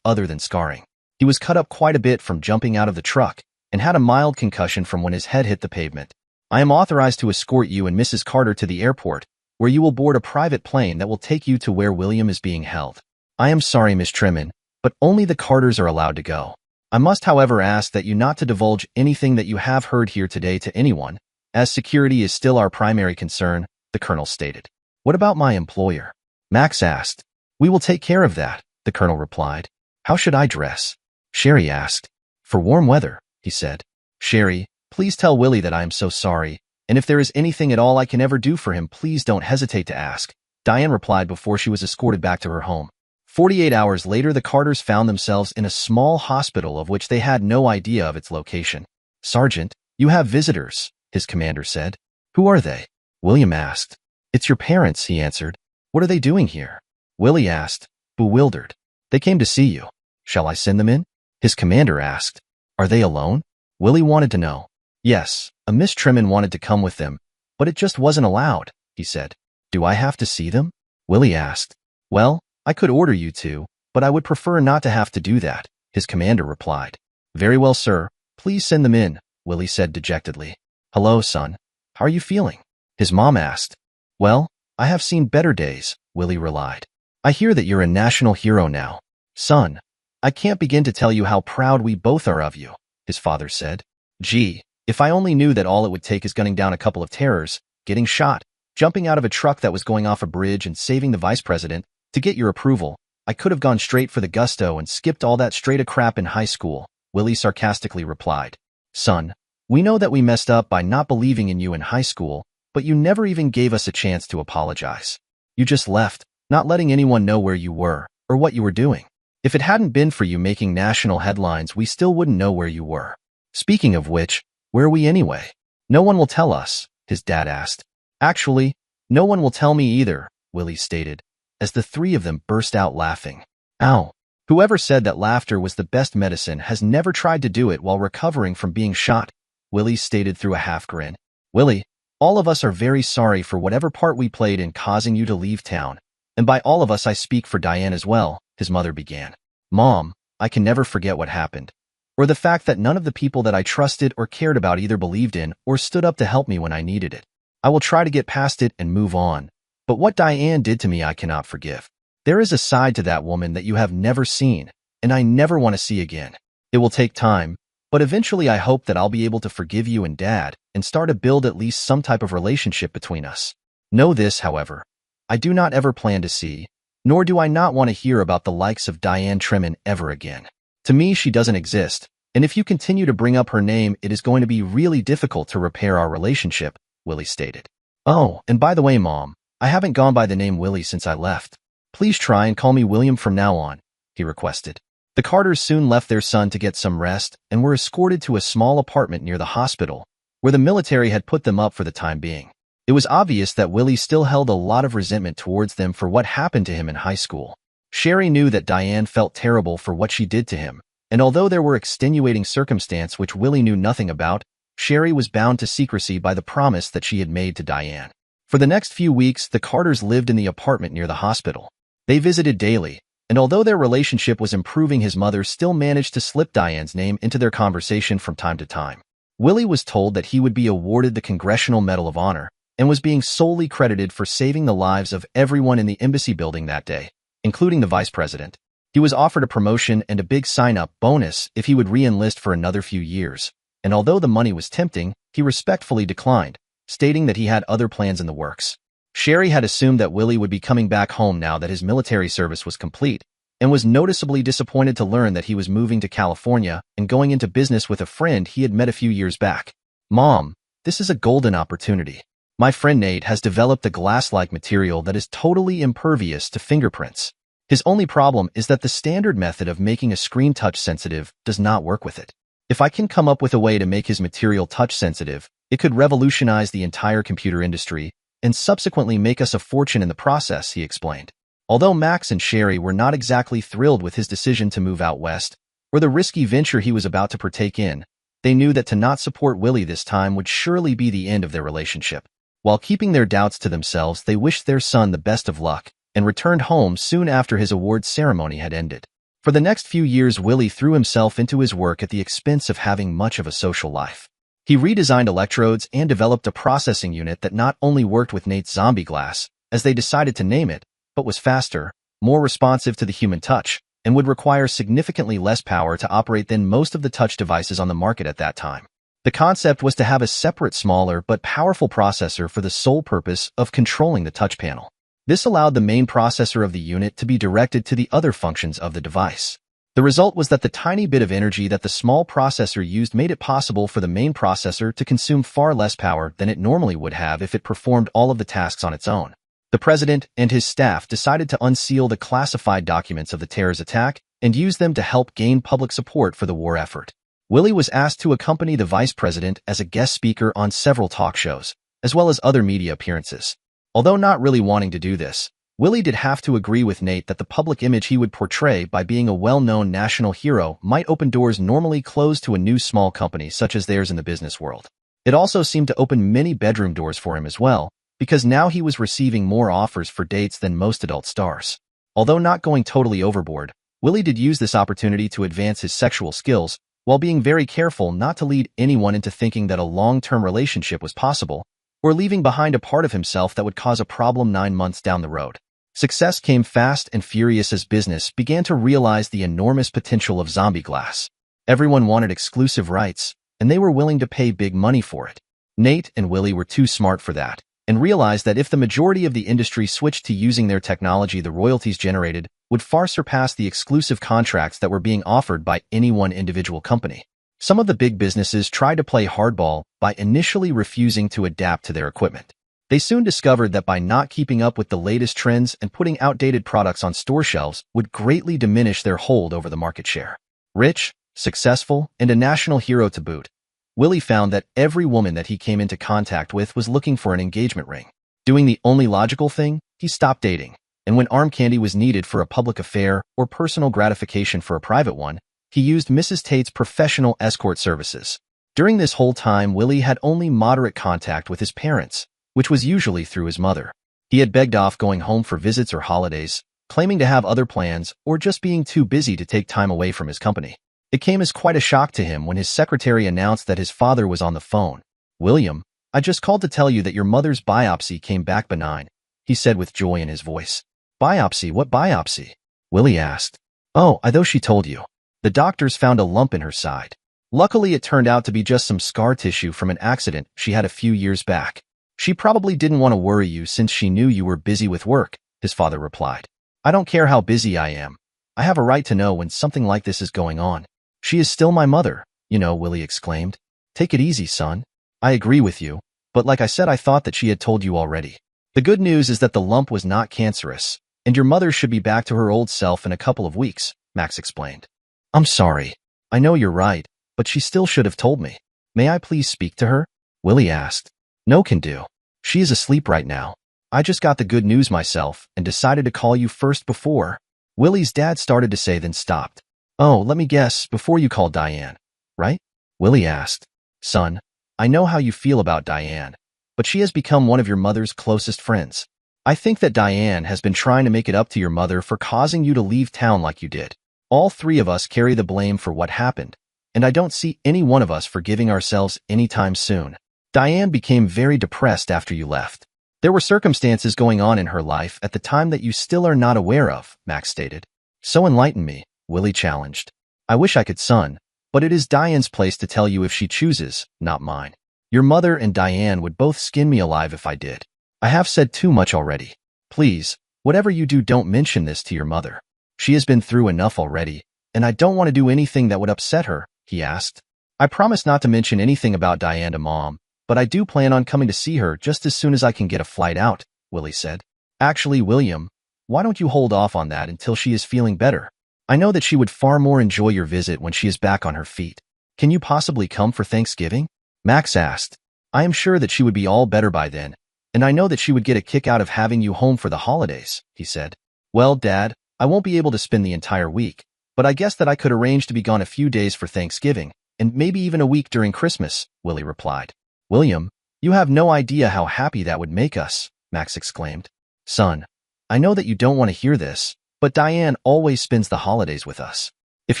Speaker 1: other than scarring. He was cut up quite a bit from jumping out of the truck and had a mild concussion from when his head hit the pavement. I am authorized to escort you and Mrs. Carter to the airport, where you will board a private plane that will take you to where William is being held. I am sorry, Miss Trimmin, but only the Carters are allowed to go. I must, however, ask that you not to divulge anything that you have heard here today to anyone, as security is still our primary concern, the colonel stated. What about my employer? Max asked. We will take care of that, the colonel replied. How should I dress? Sherry asked. For warm weather, he said. Sherry, please tell Willie that I am so sorry, and if there is anything at all I can ever do for him, please don't hesitate to ask, Diane replied before she was escorted back to her home. 48 hours later, the Carters found themselves in a small hospital of which they had no idea of its location. Sergeant, you have visitors, his commander said. Who are they? William asked. It's your parents, he answered. What are they doing here? Willie asked, bewildered. They came to see you. Shall I send them in? His commander asked. Are they alone? Willie wanted to know. Yes, a Miss Trimmin wanted to come with them, but it just wasn't allowed, he said. Do I have to see them? Willie asked. Well, I could order you to, but I would prefer not to have to do that, his commander replied. Very well, sir. Please send them in, Willie said dejectedly. Hello, son. How are you feeling? His mom asked. Well, I have seen better days, Willie relied. I hear that you're a national hero now. Son, I can't begin to tell you how proud we both are of you, his father said. Gee, if I only knew that all it would take is gunning down a couple of terrors, getting shot, jumping out of a truck that was going off a bridge and saving the vice president, to get your approval, I could have gone straight for the gusto and skipped all that straight-a crap in high school, Willie sarcastically replied. Son, we know that we messed up by not believing in you in high school, but you never even gave us a chance to apologize. You just left, not letting anyone know where you were, or what you were doing. If it hadn't been for you making national headlines, we still wouldn't know where you were. Speaking of which, where are we anyway? No one will tell us, his dad asked. Actually, no one will tell me either, Willie stated, as the three of them burst out laughing. Ow. Whoever said that laughter was the best medicine has never tried to do it while recovering from being shot, Willie stated through a half grin. Willie, all of us are very sorry for whatever part we played in causing you to leave town. And by all of us I speak for Diane as well, his mother began. Mom, I can never forget what happened. Or the fact that none of the people that I trusted or cared about either believed in or stood up to help me when I needed it. I will try to get past it and move on. But what Diane did to me I cannot forgive. There is a side to that woman that you have never seen, and I never want to see again. It will take time, but eventually I hope that I'll be able to forgive you and Dad and start to build at least some type of relationship between us. Know this, however. I do not ever plan to see, nor do I not want to hear about the likes of Diane Trimmin ever again. To me, she doesn't exist, and if you continue to bring up her name, it is going to be really difficult to repair our relationship, Willie stated. Oh, and by the way, Mom, I haven't gone by the name Willie since I left. Please try and call me William from now on, he requested. The Carters soon left their son to get some rest and were escorted to a small apartment near the hospital, where the military had put them up for the time being. It was obvious that Willie still held a lot of resentment towards them for what happened to him in high school. Sherry knew that Diane felt terrible for what she did to him, and although there were extenuating circumstances which Willie knew nothing about, Sherry was bound to secrecy by the promise that she had made to Diane. For the next few weeks, the Carters lived in the apartment near the hospital. They visited daily, and although their relationship was improving, his mother still managed to slip Diane's name into their conversation from time to time. Willie was told that he would be awarded the Congressional Medal of Honor and was being solely credited for saving the lives of everyone in the embassy building that day, including the vice president. He was offered a promotion and a big sign-up bonus if he would re-enlist for another few years, and although the money was tempting, he respectfully declined, stating that he had other plans in the works. Sherry had assumed that Willie would be coming back home now that his military service was complete, and was noticeably disappointed to learn that he was moving to California and going into business with a friend he had met a few years back. Mom, this is a golden opportunity. My friend Nate has developed a glass-like material that is totally impervious to fingerprints. His only problem is that the standard method of making a screen touch-sensitive does not work with it. If I can come up with a way to make his material touch-sensitive, It could revolutionize the entire computer industry and subsequently make us a fortune in the process, he explained. Although Max and Sherry were not exactly thrilled with his decision to move out west, or the risky venture he was about to partake in, they knew that to not support Willie this time would surely be the end of their relationship. While keeping their doubts to themselves, they wished their son the best of luck and returned home soon after his awards ceremony had ended. For the next few years, Willie threw himself into his work at the expense of having much of a social life. He redesigned electrodes and developed a processing unit that not only worked with Nate's zombie glass, as they decided to name it, but was faster, more responsive to the human touch, and would require significantly less power to operate than most of the touch devices on the market at that time. The concept was to have a separate, smaller but powerful processor for the sole purpose of controlling the touch panel. This allowed the main processor of the unit to be directed to the other functions of the device. The result was that the tiny bit of energy that the small processor used made it possible for the main processor to consume far less power than it normally would have if it performed all of the tasks on its own. The president and his staff decided to unseal the classified documents of the terrorist attack and use them to help gain public support for the war effort. Willie was asked to accompany the vice president as a guest speaker on several talk shows, as well as other media appearances. Although not really wanting to do this, Willie did have to agree with Nate that the public image he would portray by being a well-known national hero might open doors normally closed to a new small company such as theirs in the business world. It also seemed to open many bedroom doors for him as well, because now he was receiving more offers for dates than most adult stars. Although not going totally overboard, Willie did use this opportunity to advance his sexual skills, while being very careful not to lead anyone into thinking that a long-term relationship was possible, or leaving behind a part of himself that would cause a problem 9 months down the road. Success came fast and furious as business began to realize the enormous potential of zombie glass. Everyone wanted exclusive rights, and they were willing to pay big money for it. Nate and Willie were too smart for that, and realized that if the majority of the industry switched to using their technology, the royalties generated would far surpass the exclusive contracts that were being offered by any one individual company. Some of the big businesses tried to play hardball by initially refusing to adapt to their equipment. They soon discovered that by not keeping up with the latest trends and putting outdated products on store shelves would greatly diminish their hold over the market share. Rich, successful, and a national hero to boot, Willie found that every woman that he came into contact with was looking for an engagement ring. Doing the only logical thing, he stopped dating, and when arm candy was needed for a public affair or personal gratification for a private one, he used Mrs. Tate's professional escort services. During this whole time, Willie had only moderate contact with his parents, which was usually through his mother. He had begged off going home for visits or holidays, claiming to have other plans or just being too busy to take time away from his company. It came as quite a shock to him when his secretary announced that his father was on the phone. "William, I just called to tell you that your mother's biopsy came back benign," he said with joy in his voice. "Biopsy? What biopsy?" Willie asked. "Oh, I thought she told you. The doctors found a lump in her side. Luckily, it turned out to be just some scar tissue from an accident she had a few years back. She probably didn't want to worry you since she knew you were busy with work," his father replied. "I don't care how busy I am. I have a right to know when something like this is going on. She is still my mother, you know," Willie exclaimed. "Take it easy, son. I agree with you, but like I said, I thought that she had told you already. The good news is that the lump was not cancerous, and your mother should be back to her old self in a couple of weeks," Max explained. "I'm sorry. I know you're right, but she still should have told me. May I please speak to her?" Willie asked. "No can do. She is asleep right now. I just got the good news myself and decided to call you first before." Willie's dad started to say, then stopped. "Oh, let me guess, before you called Diane, right?" Willie asked. "Son, I know how you feel about Diane, but she has become one of your mother's closest friends. I think that Diane has been trying to make it up to your mother for causing you to leave town like you did. All three of us carry the blame for what happened, and I don't see any one of us forgiving ourselves anytime soon. Diane became very depressed after you left. There were circumstances going on in her life at the time that you still are not aware of," Max stated. "So enlighten me," Willie challenged. "I wish I could, son, but it is Diane's place to tell you if she chooses, not mine. Your mother and Diane would both skin me alive if I did. I have said too much already. Please, whatever you do, don't mention this to your mother. She has been through enough already, and I don't want to do anything that would upset her," he asked. "I promise not to mention anything about Diane to Mom, but I do plan on coming to see her just as soon as I can get a flight out," Willie said. "Actually, William, why don't you hold off on that until she is feeling better? I know that she would far more enjoy your visit when she is back on her feet. Can you possibly come for Thanksgiving?" Max asked. I am sure that she would be all better by then, and I know that she would get a kick out of having you home for the holidays, he said. Well, Dad, I won't be able to spend the entire week, but I guess that I could arrange to be gone a few days for Thanksgiving, and maybe even a week during Christmas, Willie replied. William, you have no idea how happy that would make us, Max exclaimed. Son, I know that you don't want to hear this, but Diane always spends the holidays with us. If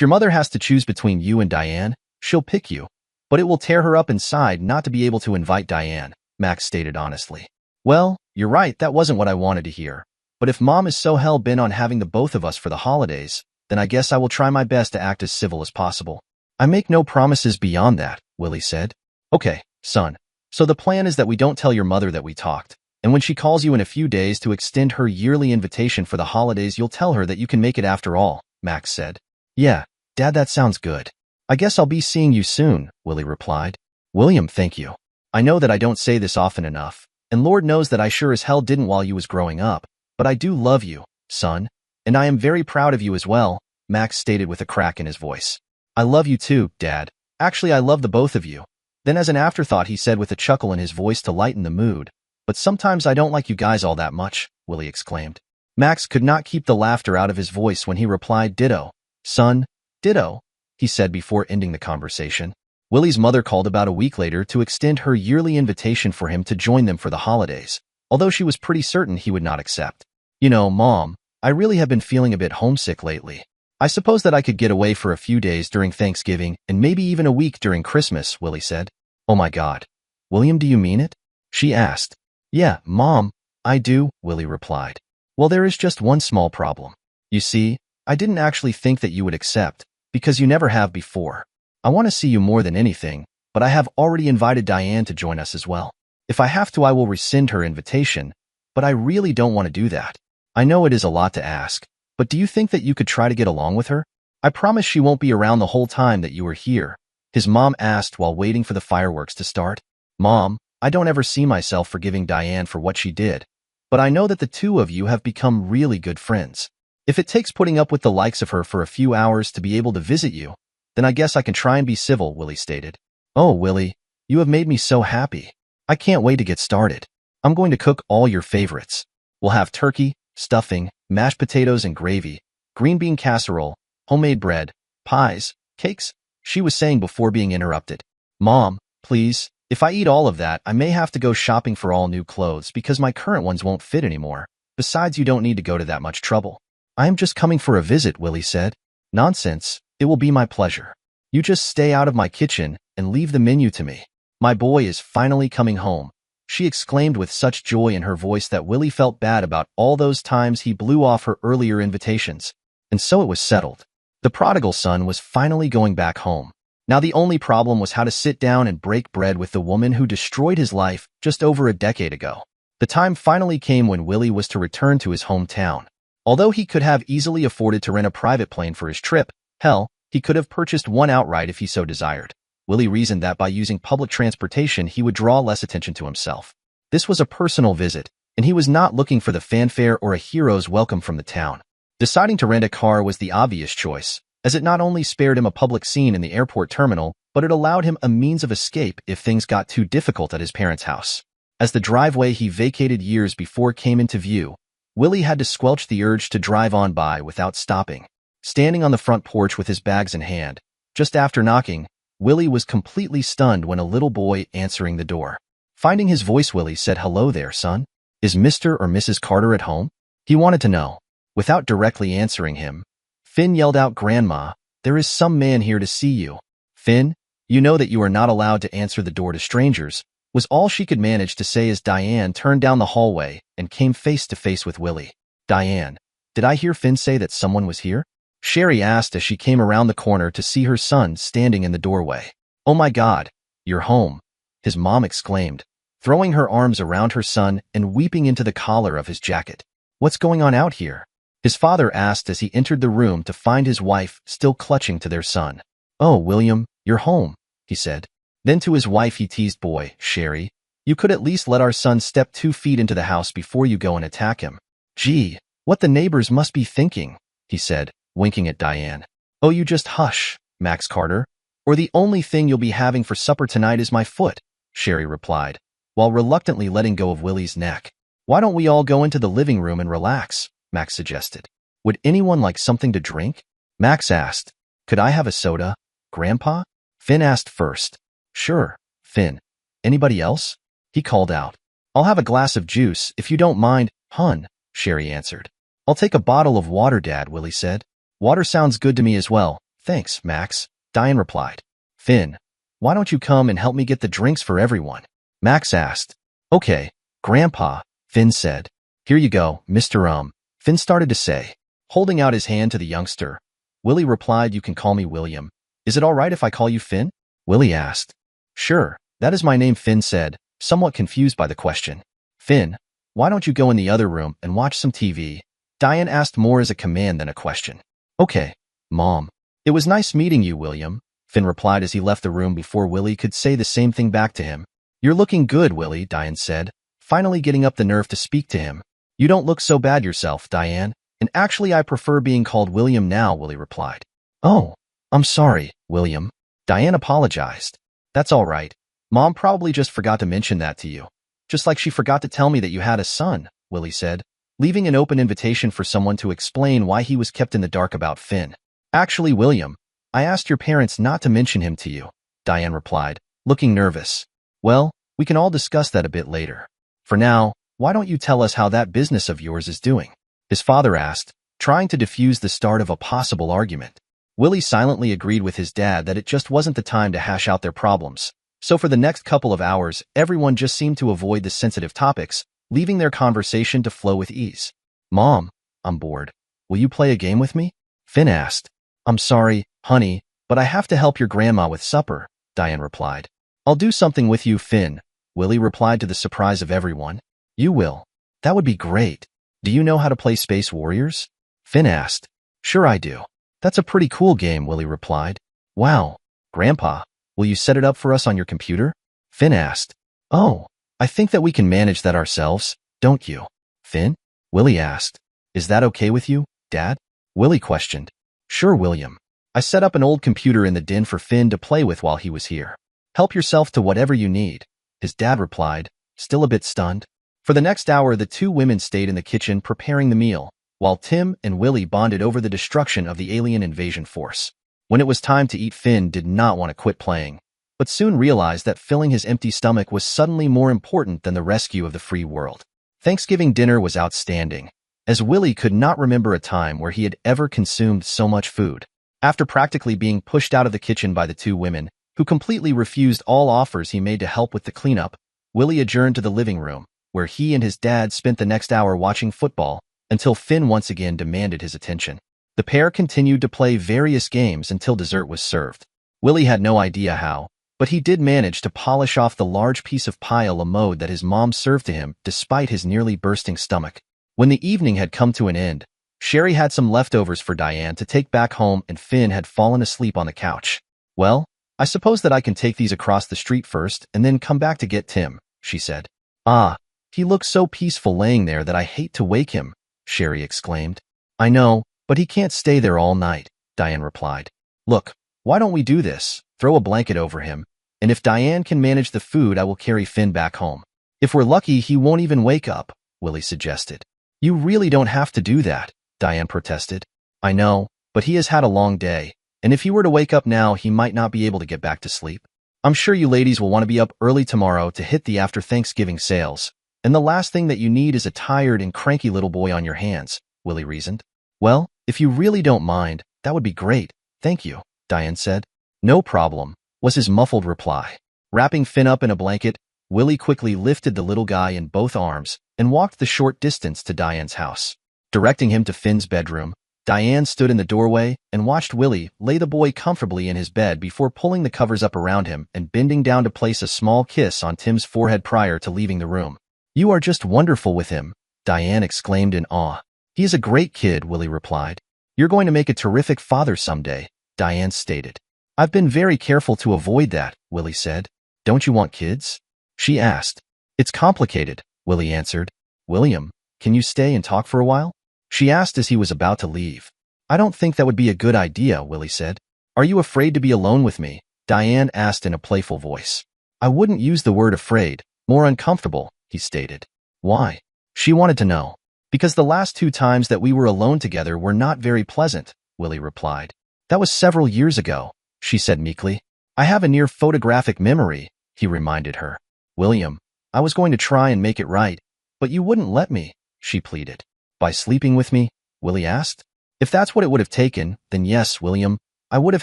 Speaker 1: your mother has to choose between you and Diane, she'll pick you, but it will tear her up inside not to be able to invite Diane, Max stated honestly. Well, you're right, that wasn't what I wanted to hear. But if Mom is so hell-bent on having the both of us for the holidays, then I guess I will try my best to act as civil as possible. I make no promises beyond that, Willie said. Okay, son. So the plan is that we don't tell your mother that we talked, and when she calls you in a few days to extend her yearly invitation for the holidays, you'll tell her that you can make it after all, Max said. Yeah, Dad, that sounds good. I guess I'll be seeing you soon, Willie replied. William, thank you. I know that I don't say this often enough, and Lord knows that I sure as hell didn't while you was growing up, but I do love you, son, and I am very proud of you as well, Max stated with a crack in his voice. I love you too, Dad. Actually, I love the both of you. Then as an afterthought, he said with a chuckle in his voice to lighten the mood, but sometimes I don't like you guys all that much, Willie exclaimed. Max could not keep the laughter out of his voice when he replied, ditto. Son, ditto, he said before ending the conversation. Willie's mother called about a week later to extend her yearly invitation for him to join them for the holidays, although she was pretty certain he would not accept. You know, Mom, I really have been feeling a bit homesick lately. I suppose that I could get away for a few days during Thanksgiving and maybe even a week during Christmas, Willie said. Oh my God. William, do you mean it? She asked. Yeah, Mom, I do, Willie replied. Well, there is just one small problem. You see, I didn't actually think that you would accept, because you never have before. I want to see you more than anything, but I have already invited Diane to join us as well. If I have to, I will rescind her invitation, but I really don't want to do that. I know it is a lot to ask, but do you think that you could try to get along with her? I promise she won't be around the whole time that you are here, his mom asked while waiting for the fireworks to start. Mom, I don't ever see myself forgiving Diane for what she did, but I know that the two of you have become really good friends. If it takes putting up with the likes of her for a few hours to be able to visit you, then I guess I can try and be civil, Willie stated. Oh, Willie, you have made me so happy. I can't wait to get started. I'm going to cook all your favorites. We'll have turkey, stuffing, mashed potatoes and gravy, green bean casserole, homemade bread, pies, cakes, she was saying before being interrupted. Mom, please, if I eat all of that, I may have to go shopping for all new clothes because my current ones won't fit anymore. Besides, you don't need to go to that much trouble. I am just coming for a visit, Willie said. Nonsense, it will be my pleasure. You just stay out of my kitchen and leave the menu to me. My boy is finally coming home, she exclaimed with such joy in her voice that Willie felt bad about all those times he blew off her earlier invitations. And so it was settled. The prodigal son was finally going back home. Now the only problem was how to sit down and break bread with the woman who destroyed his life just over a decade ago. The time finally came when Willie was to return to his hometown. Although he could have easily afforded to rent a private plane for his trip, hell, he could have purchased one outright if he so desired. Willie reasoned that by using public transportation he would draw less attention to himself. This was a personal visit, and he was not looking for the fanfare or a hero's welcome from the town. Deciding to rent a car was the obvious choice, as it not only spared him a public scene in the airport terminal, but it allowed him a means of escape if things got too difficult at his parents' house. As the driveway he vacated years before came into view, Willie had to squelch the urge to drive on by without stopping. Standing on the front porch with his bags in hand, just after knocking, Willie was completely stunned when a little boy answering the door. Finding his voice, Willie said, "Hello there, son. Is Mr. or Mrs. Carter at home?" He wanted to know. Without directly answering him, Finn yelled out, "Grandma, there is some man here to see you." "Finn, you know that you are not allowed to answer the door to strangers," was all she could manage to say as Diane turned down the hallway and came face to face with Willie. "Diane, did I hear Finn say that someone was here?" Sherry asked as she came around the corner to see her son standing in the doorway. "Oh my God, you're home," his mom exclaimed, throwing her arms around her son and weeping into the collar of his jacket. "What's going on out here?" his father asked as he entered the room to find his wife still clutching to their son. "Oh, William, you're home," he said. Then to his wife he teased, "Boy, Sherry, you could at least let our son step 2 feet into the house before you go and attack him." "Gee, what the neighbors must be thinking," he said, winking at Diane. "Oh, you just hush, Max Carter, or the only thing you'll be having for supper tonight is my foot," Sherry replied, while reluctantly letting go of Willie's neck. Why don't we all go into the living room and relax? Max suggested. Would anyone like something to drink? Max asked. Could I have a soda, Grandpa? Finn asked first. Sure, Finn. Anybody else? He called out. I'll have a glass of juice, if you don't mind, hun, Sherry answered. I'll take a bottle of water, Dad, Willie said. Water sounds good to me as well. Thanks, Max, Diane replied. Finn, why don't you come and help me get the drinks for everyone? Max asked. Okay, Grandpa, Finn said. Here you go, Mr. Finn started to say, holding out his hand to the youngster. Willie replied, you can call me William. Is it all right if I call you Finn? Willie asked. Sure, that is my name, Finn said, somewhat confused by the question. Finn, why don't you go in the other room and watch some TV? Diane asked more as a command than a question. Okay, Mom. It was nice meeting you, William, Finn replied as he left the room before Willie could say the same thing back to him. You're looking good, Willie, Diane said, finally getting up the nerve to speak to him. You don't look so bad yourself, Diane, and actually I prefer being called William now, Willie replied. Oh, I'm sorry, William. Diane apologized. That's all right. Mom probably just forgot to mention that to you. Just like she forgot to tell me that you had a son, Willie said, leaving an open invitation for someone to explain why he was kept in the dark about Finn. Actually, William, I asked your parents not to mention him to you, Diane replied, looking nervous. Well, we can all discuss that a bit later. For now, why don't you tell us how that business of yours is doing? His father asked, trying to defuse the start of a possible argument. Willie silently agreed with his dad that it just wasn't the time to hash out their problems. So for the next couple of hours, everyone just seemed to avoid the sensitive topics, leaving their conversation to flow with ease. Mom, I'm bored. Will you play a game with me? Finn asked. I'm sorry, honey, but I have to help your grandma with supper, Diane replied. I'll do something with you, Finn, Willie replied to the surprise of everyone. You will. That would be great. Do you know how to play Space Warriors? Finn asked. Sure I do. That's a pretty cool game, Willie replied. Wow. Grandpa, will you set it up for us on your computer? Finn asked. Oh, I think that we can manage that ourselves, don't you? Finn? Willie asked. Is that okay with you, Dad? Willie questioned. Sure, William. I set up an old computer in the den for Finn to play with while he was here. Help yourself to whatever you need, his dad replied, still a bit stunned. For the next hour, the two women stayed in the kitchen preparing the meal, while Tim and Willie bonded over the destruction of the alien invasion force. When it was time to eat, Finn did not want to quit playing, but soon realized that filling his empty stomach was suddenly more important than the rescue of the free world. Thanksgiving dinner was outstanding, as Willie could not remember a time where he had ever consumed so much food. After practically being pushed out of the kitchen by the two women, who completely refused all offers he made to help with the cleanup, Willie adjourned to the living room, where he and his dad spent the next hour watching football until Finn once again demanded his attention. The pair continued to play various games until dessert was served. Willie had no idea how, but he did manage to polish off the large piece of pie a la mode that his mom served to him despite his nearly bursting stomach. When the evening had come to an end, Sherry had some leftovers for Diane to take back home and Finn had fallen asleep on the couch. Well, I suppose that I can take these across the street first and then come back to get Tim, she said. Ah, he looks so peaceful laying there that I hate to wake him, Sherry exclaimed. I know, but he can't stay there all night, Diane replied. Look, why don't we do this? Throw a blanket over him, and if Diane can manage the food, I will carry Finn back home. If we're lucky, he won't even wake up, Willie suggested. You really don't have to do that, Diane protested. I know, but he has had a long day, and if he were to wake up now, he might not be able to get back to sleep. I'm sure you ladies will want to be up early tomorrow to hit the after Thanksgiving sales, and the last thing that you need is a tired and cranky little boy on your hands, Willie reasoned. Well, if you really don't mind, that would be great, thank you, Diane said. No problem, was his muffled reply. Wrapping Finn up in a blanket, Willie quickly lifted the little guy in both arms and walked the short distance to Diane's house. Directing him to Finn's bedroom, Diane stood in the doorway and watched Willie lay the boy comfortably in his bed before pulling the covers up around him and bending down to place a small kiss on Tim's forehead prior to leaving the room. You are just wonderful with him, Diane exclaimed in awe. He is a great kid, Willie replied. You're going to make a terrific father someday, Diane stated. I've been very careful to avoid that, Willie said. Don't you want kids? She asked. It's complicated, Willie answered. William, can you stay and talk for a while? She asked as he was about to leave. I don't think that would be a good idea, Willie said. Are you afraid to be alone with me? Diane asked in a playful voice. I wouldn't use the word afraid, more uncomfortable, he stated. Why? She wanted to know. Because the last 2 times that we were alone together were not very pleasant, Willie replied. That was several years ago, she said meekly. I have a near photographic memory, he reminded her. William, I was going to try and make it right, but you wouldn't let me, she pleaded. By sleeping with me? Willie asked. If that's what it would have taken, then yes, William, I would have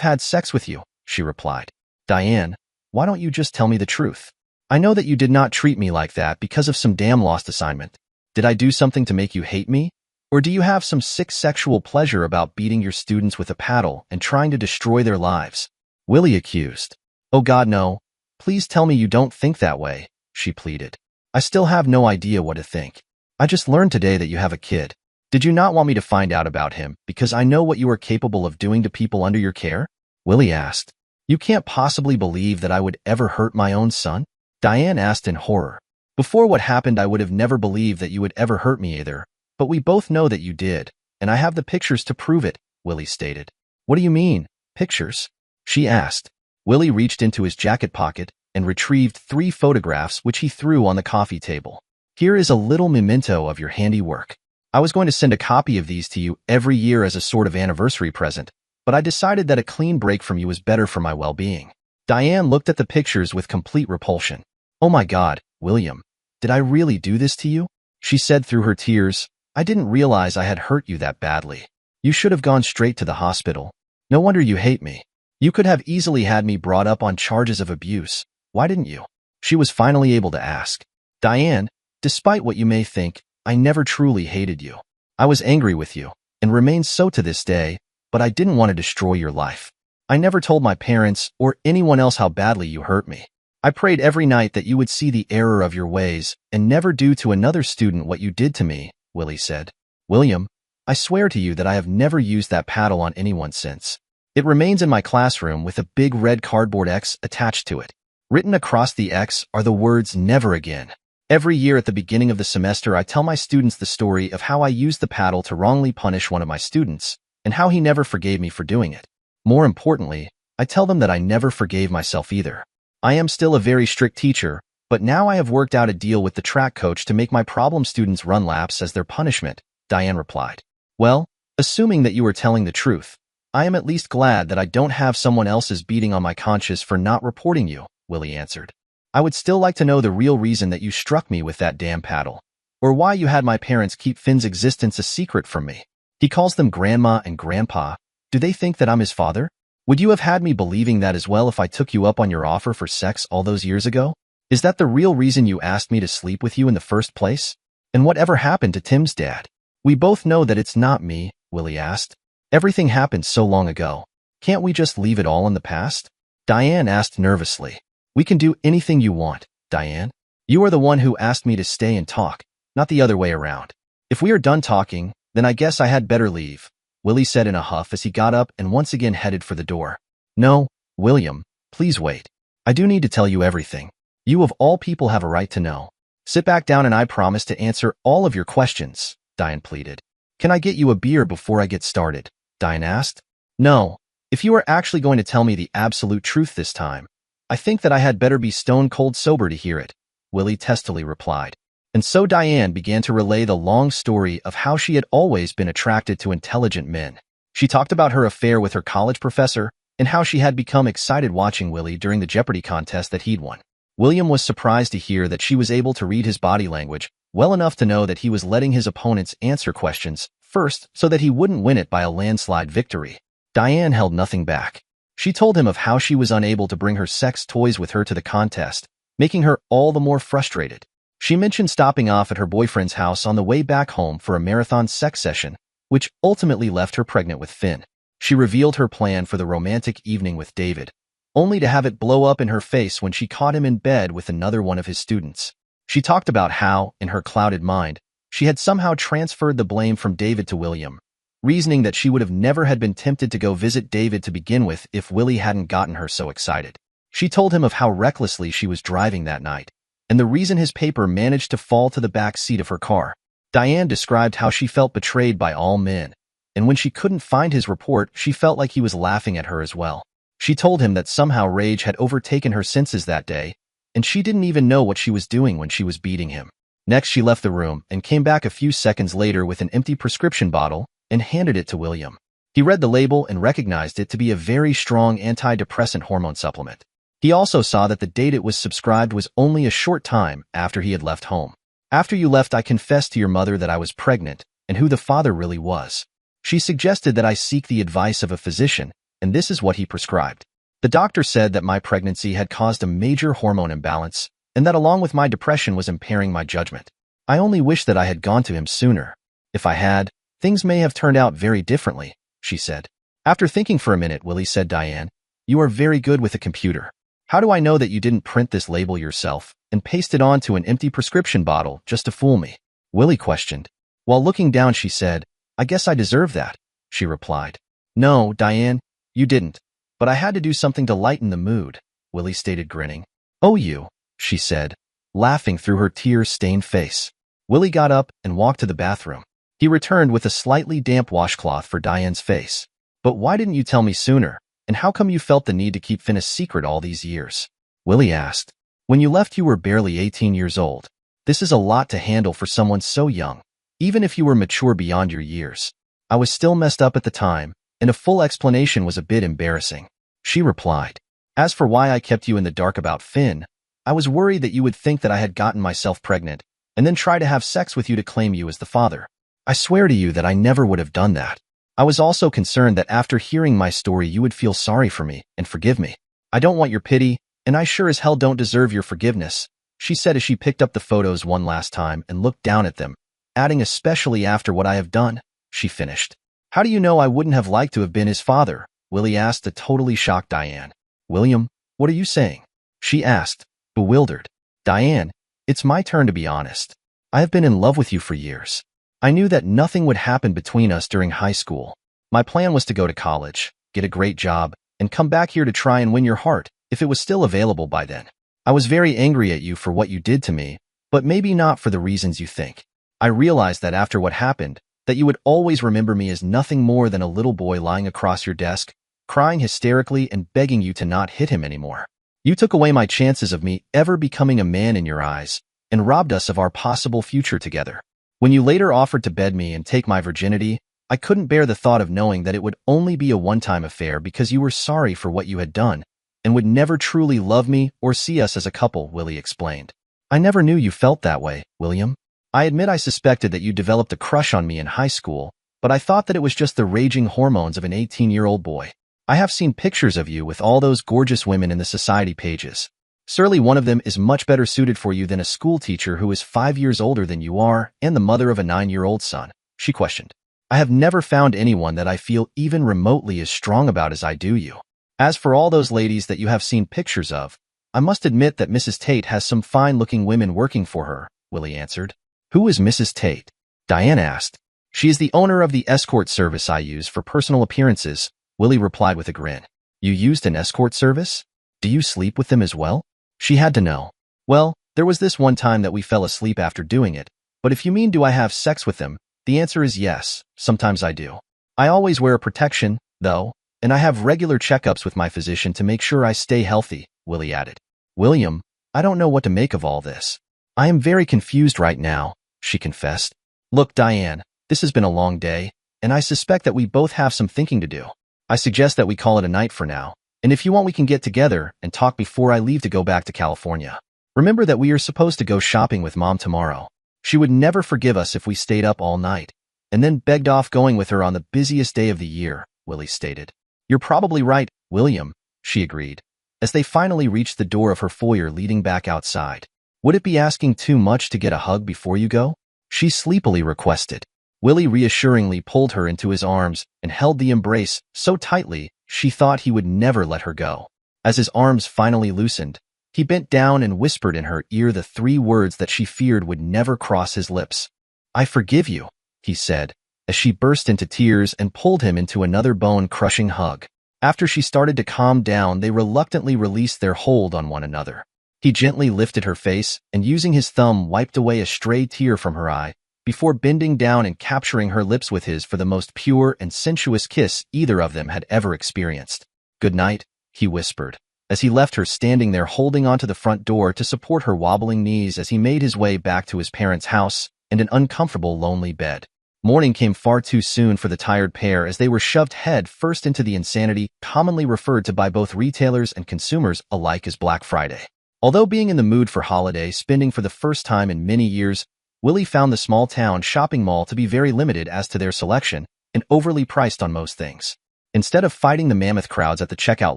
Speaker 1: had sex with you, she replied. Diane, why don't you just tell me the truth? I know that you did not treat me like that because of some damn lost assignment. Did I do something to make you hate me? Or do you have some sick sexual pleasure about beating your students with a paddle and trying to destroy their lives? Willie accused. Oh God, no. Please tell me you don't think that way, she pleaded. I still have no idea what to think. I just learned today that you have a kid. Did you not want me to find out about him because I know what you are capable of doing to people under your care? Willie asked. You can't possibly believe that I would ever hurt my own son? Diane asked in horror. Before what happened, I would have never believed that you would ever hurt me either, but we both know that you did, and I have the pictures to prove it, Willie stated. What do you mean, pictures? She asked. Willie reached into his jacket pocket and retrieved 3 photographs which he threw on the coffee table. Here is a little memento of your handiwork. I was going to send a copy of these to you every year as a sort of anniversary present, but I decided that a clean break from you was better for my well-being. Diane looked at the pictures with complete repulsion. Oh my God, William, did I really do this to you? She said through her tears. I didn't realize I had hurt you that badly. You should have gone straight to the hospital. No wonder you hate me. You could have easily had me brought up on charges of abuse. Why didn't you? She was finally able to ask. Diane, despite what you may think, I never truly hated you. I was angry with you, and remain so to this day, but I didn't want to destroy your life. I never told my parents or anyone else how badly you hurt me. I prayed every night that you would see the error of your ways and never do to another student what you did to me, Willie said. William, I swear to you that I have never used that paddle on anyone since. It remains in my classroom with a big red cardboard X attached to it. Written across the X are the words never again. Every year at the beginning of the semester, I tell my students the story of how I used the paddle to wrongly punish one of my students and how he never forgave me for doing it. More importantly, I tell them that I never forgave myself either. I am still a very strict teacher, but now I have worked out a deal with the track coach to make my problem students run laps as their punishment, Diane replied. Well, assuming that you are telling the truth, I am at least glad that I don't have someone else's beating on my conscience for not reporting you, Willie answered. I would still like to know the real reason that you struck me with that damn paddle, or why you had my parents keep Finn's existence a secret from me. He calls them Grandma and Grandpa. Do they think that I'm his father? Would you have had me believing that as well if I took you up on your offer for sex all those years ago? Is that the real reason you asked me to sleep with you in the first place? And whatever happened to Tim's dad? We both know that it's not me, Willie asked. Everything happened so long ago. Can't we just leave it all in the past? Diane asked nervously. We can do anything you want, Diane. You are the one who asked me to stay and talk, not the other way around. If we are done talking, then I guess I had better leave, Willie said in a huff as he got up and once again headed for the door. No, William, please wait. I do need to tell you everything. You of all people have a right to know. Sit back down and I promise to answer all of your questions, Diane pleaded. Can I get you a beer before I get started? Diane asked. No, if you are actually going to tell me the absolute truth this time, I think that I had better be stone cold sober to hear it, Willie testily replied. And so Diane began to relay the long story of how she had always been attracted to intelligent men. She talked about her affair with her college professor and how she had become excited watching Willie during the Jeopardy contest that he'd won. William was surprised to hear that she was able to read his body language well enough to know that he was letting his opponents answer questions first so that he wouldn't win it by a landslide victory. Diane held nothing back. She told him of how she was unable to bring her sex toys with her to the contest, making her all the more frustrated. She mentioned stopping off at her boyfriend's house on the way back home for a marathon sex session, which ultimately left her pregnant with Finn. She revealed her plan for the romantic evening with David, only to have it blow up in her face when she caught him in bed with another one of his students. She talked about how, in her clouded mind, she had somehow transferred the blame from David to William, reasoning that she would have never had been tempted to go visit David to begin with if Willie hadn't gotten her so excited. She told him of how recklessly she was driving that night, and the reason his paper managed to fall to the back seat of her car. Diane described how she felt betrayed by all men, and when she couldn't find his report, she felt like he was laughing at her as well. She told him that somehow rage had overtaken her senses that day, and she didn't even know what she was doing when she was beating him. Next, she left the room and came back a few seconds later with an empty prescription bottle and handed it to William. He read the label and recognized it to be a very strong antidepressant hormone supplement. He also saw that the date it was subscribed was only a short time after he had left home. After you left, I confessed to your mother that I was pregnant and who the father really was. She suggested that I seek the advice of a physician, and this is what he prescribed. The doctor said that my pregnancy had caused a major hormone imbalance and that along with my depression was impairing my judgment. I only wish that I had gone to him sooner. If I had, things may have turned out very differently, she said. After thinking for a minute, Willie said, Diane, you are very good with a computer. How do I know that you didn't print this label yourself and paste it onto an empty prescription bottle just to fool me? Willie questioned. While looking down, she said, I guess I deserve that, she replied. No, Diane, you didn't. But I had to do something to lighten the mood, Willie stated, grinning. Oh, you, she said, laughing through her tear-stained face. Willie got up and walked to the bathroom. He returned with a slightly damp washcloth for Diane's face. But why didn't you tell me sooner? And how come you felt the need to keep Finn a secret all these years? Willie asked. When you left, you were barely 18 years old. This is a lot to handle for someone so young, even if you were mature beyond your years. I was still messed up at the time, and a full explanation was a bit embarrassing, she replied. As for why I kept you in the dark about Finn, I was worried that you would think that I had gotten myself pregnant and then try to have sex with you to claim you as the father. I swear to you that I never would have done that. I was also concerned that after hearing my story you would feel sorry for me and forgive me. I don't want your pity, and I sure as hell don't deserve your forgiveness, she said as she picked up the photos one last time and looked down at them, adding, especially after what I have done, she finished. How do you know I wouldn't have liked to have been his father? Willie asked a totally shocked Diane. William, what are you saying? She asked, bewildered. Diane, it's my turn to be honest. I have been in love with you for years. I knew that nothing would happen between us during high school. My plan was to go to college, get a great job, and come back here to try and win your heart, if it was still available by then. I was very angry at you for what you did to me, but maybe not for the reasons you think. I realized that after what happened, that you would always remember me as nothing more than a little boy lying across your desk, crying hysterically and begging you to not hit him anymore. You took away my chances of me ever becoming a man in your eyes, and robbed us of our possible future together. When you later offered to bed me and take my virginity, I couldn't bear the thought of knowing that it would only be a one-time affair because you were sorry for what you had done and would never truly love me or see us as a couple, Willie explained. I never knew you felt that way, William. I admit I suspected that you developed a crush on me in high school, but I thought that it was just the raging hormones of an 18-year-old boy. I have seen pictures of you with all those gorgeous women in the society pages. Surely one of them is much better suited for you than a school teacher who is 5 years older than you are and the mother of a 9-year-old son, she questioned. I have never found anyone that I feel even remotely as strong about as I do you. As for all those ladies that you have seen pictures of, I must admit that Mrs. Tate has some fine-looking women working for her, Willie answered. Who is Mrs. Tate? Diane asked. She is the owner of the escort service I use for personal appearances, Willie replied with a grin. You used an escort service? Do you sleep with them as well? She had to know. Well, there was this one time that we fell asleep after doing it, but if you mean do I have sex with them, the answer is yes, sometimes I do. I always wear a protection, though, and I have regular checkups with my physician to make sure I stay healthy, Willie added. William, I don't know what to make of all this. I am very confused right now, she confessed. Look, Diane, this has been a long day, and I suspect that we both have some thinking to do. I suggest that we call it a night for now. And if you want, we can get together and talk before I leave to go back to California. Remember that we are supposed to go shopping with Mom tomorrow. She would never forgive us if we stayed up all night, and then begged off going with her on the busiest day of the year, Willie stated. You're probably right, William, she agreed, as they finally reached the door of her foyer leading back outside. Would it be asking too much to get a hug before you go? She sleepily requested. Willie reassuringly pulled her into his arms and held the embrace so tightly she thought he would never let her go. As his arms finally loosened, he bent down and whispered in her ear the 3 words that she feared would never cross his lips. I forgive you, he said, as she burst into tears and pulled him into another bone-crushing hug. After she started to calm down, they reluctantly released their hold on one another. He gently lifted her face and using his thumb wiped away a stray tear from her eye, before bending down and capturing her lips with his for the most pure and sensuous kiss either of them had ever experienced. Good night, he whispered, as he left her standing there holding onto the front door to support her wobbling knees as he made his way back to his parents' house and an uncomfortable, lonely bed. Morning came far too soon for the tired pair as they were shoved head first into the insanity commonly referred to by both retailers and consumers alike as Black Friday. Although being in the mood for holiday spending for the first time in many years, Willie found the small-town shopping mall to be very limited as to their selection and overly priced on most things. Instead of fighting the mammoth crowds at the checkout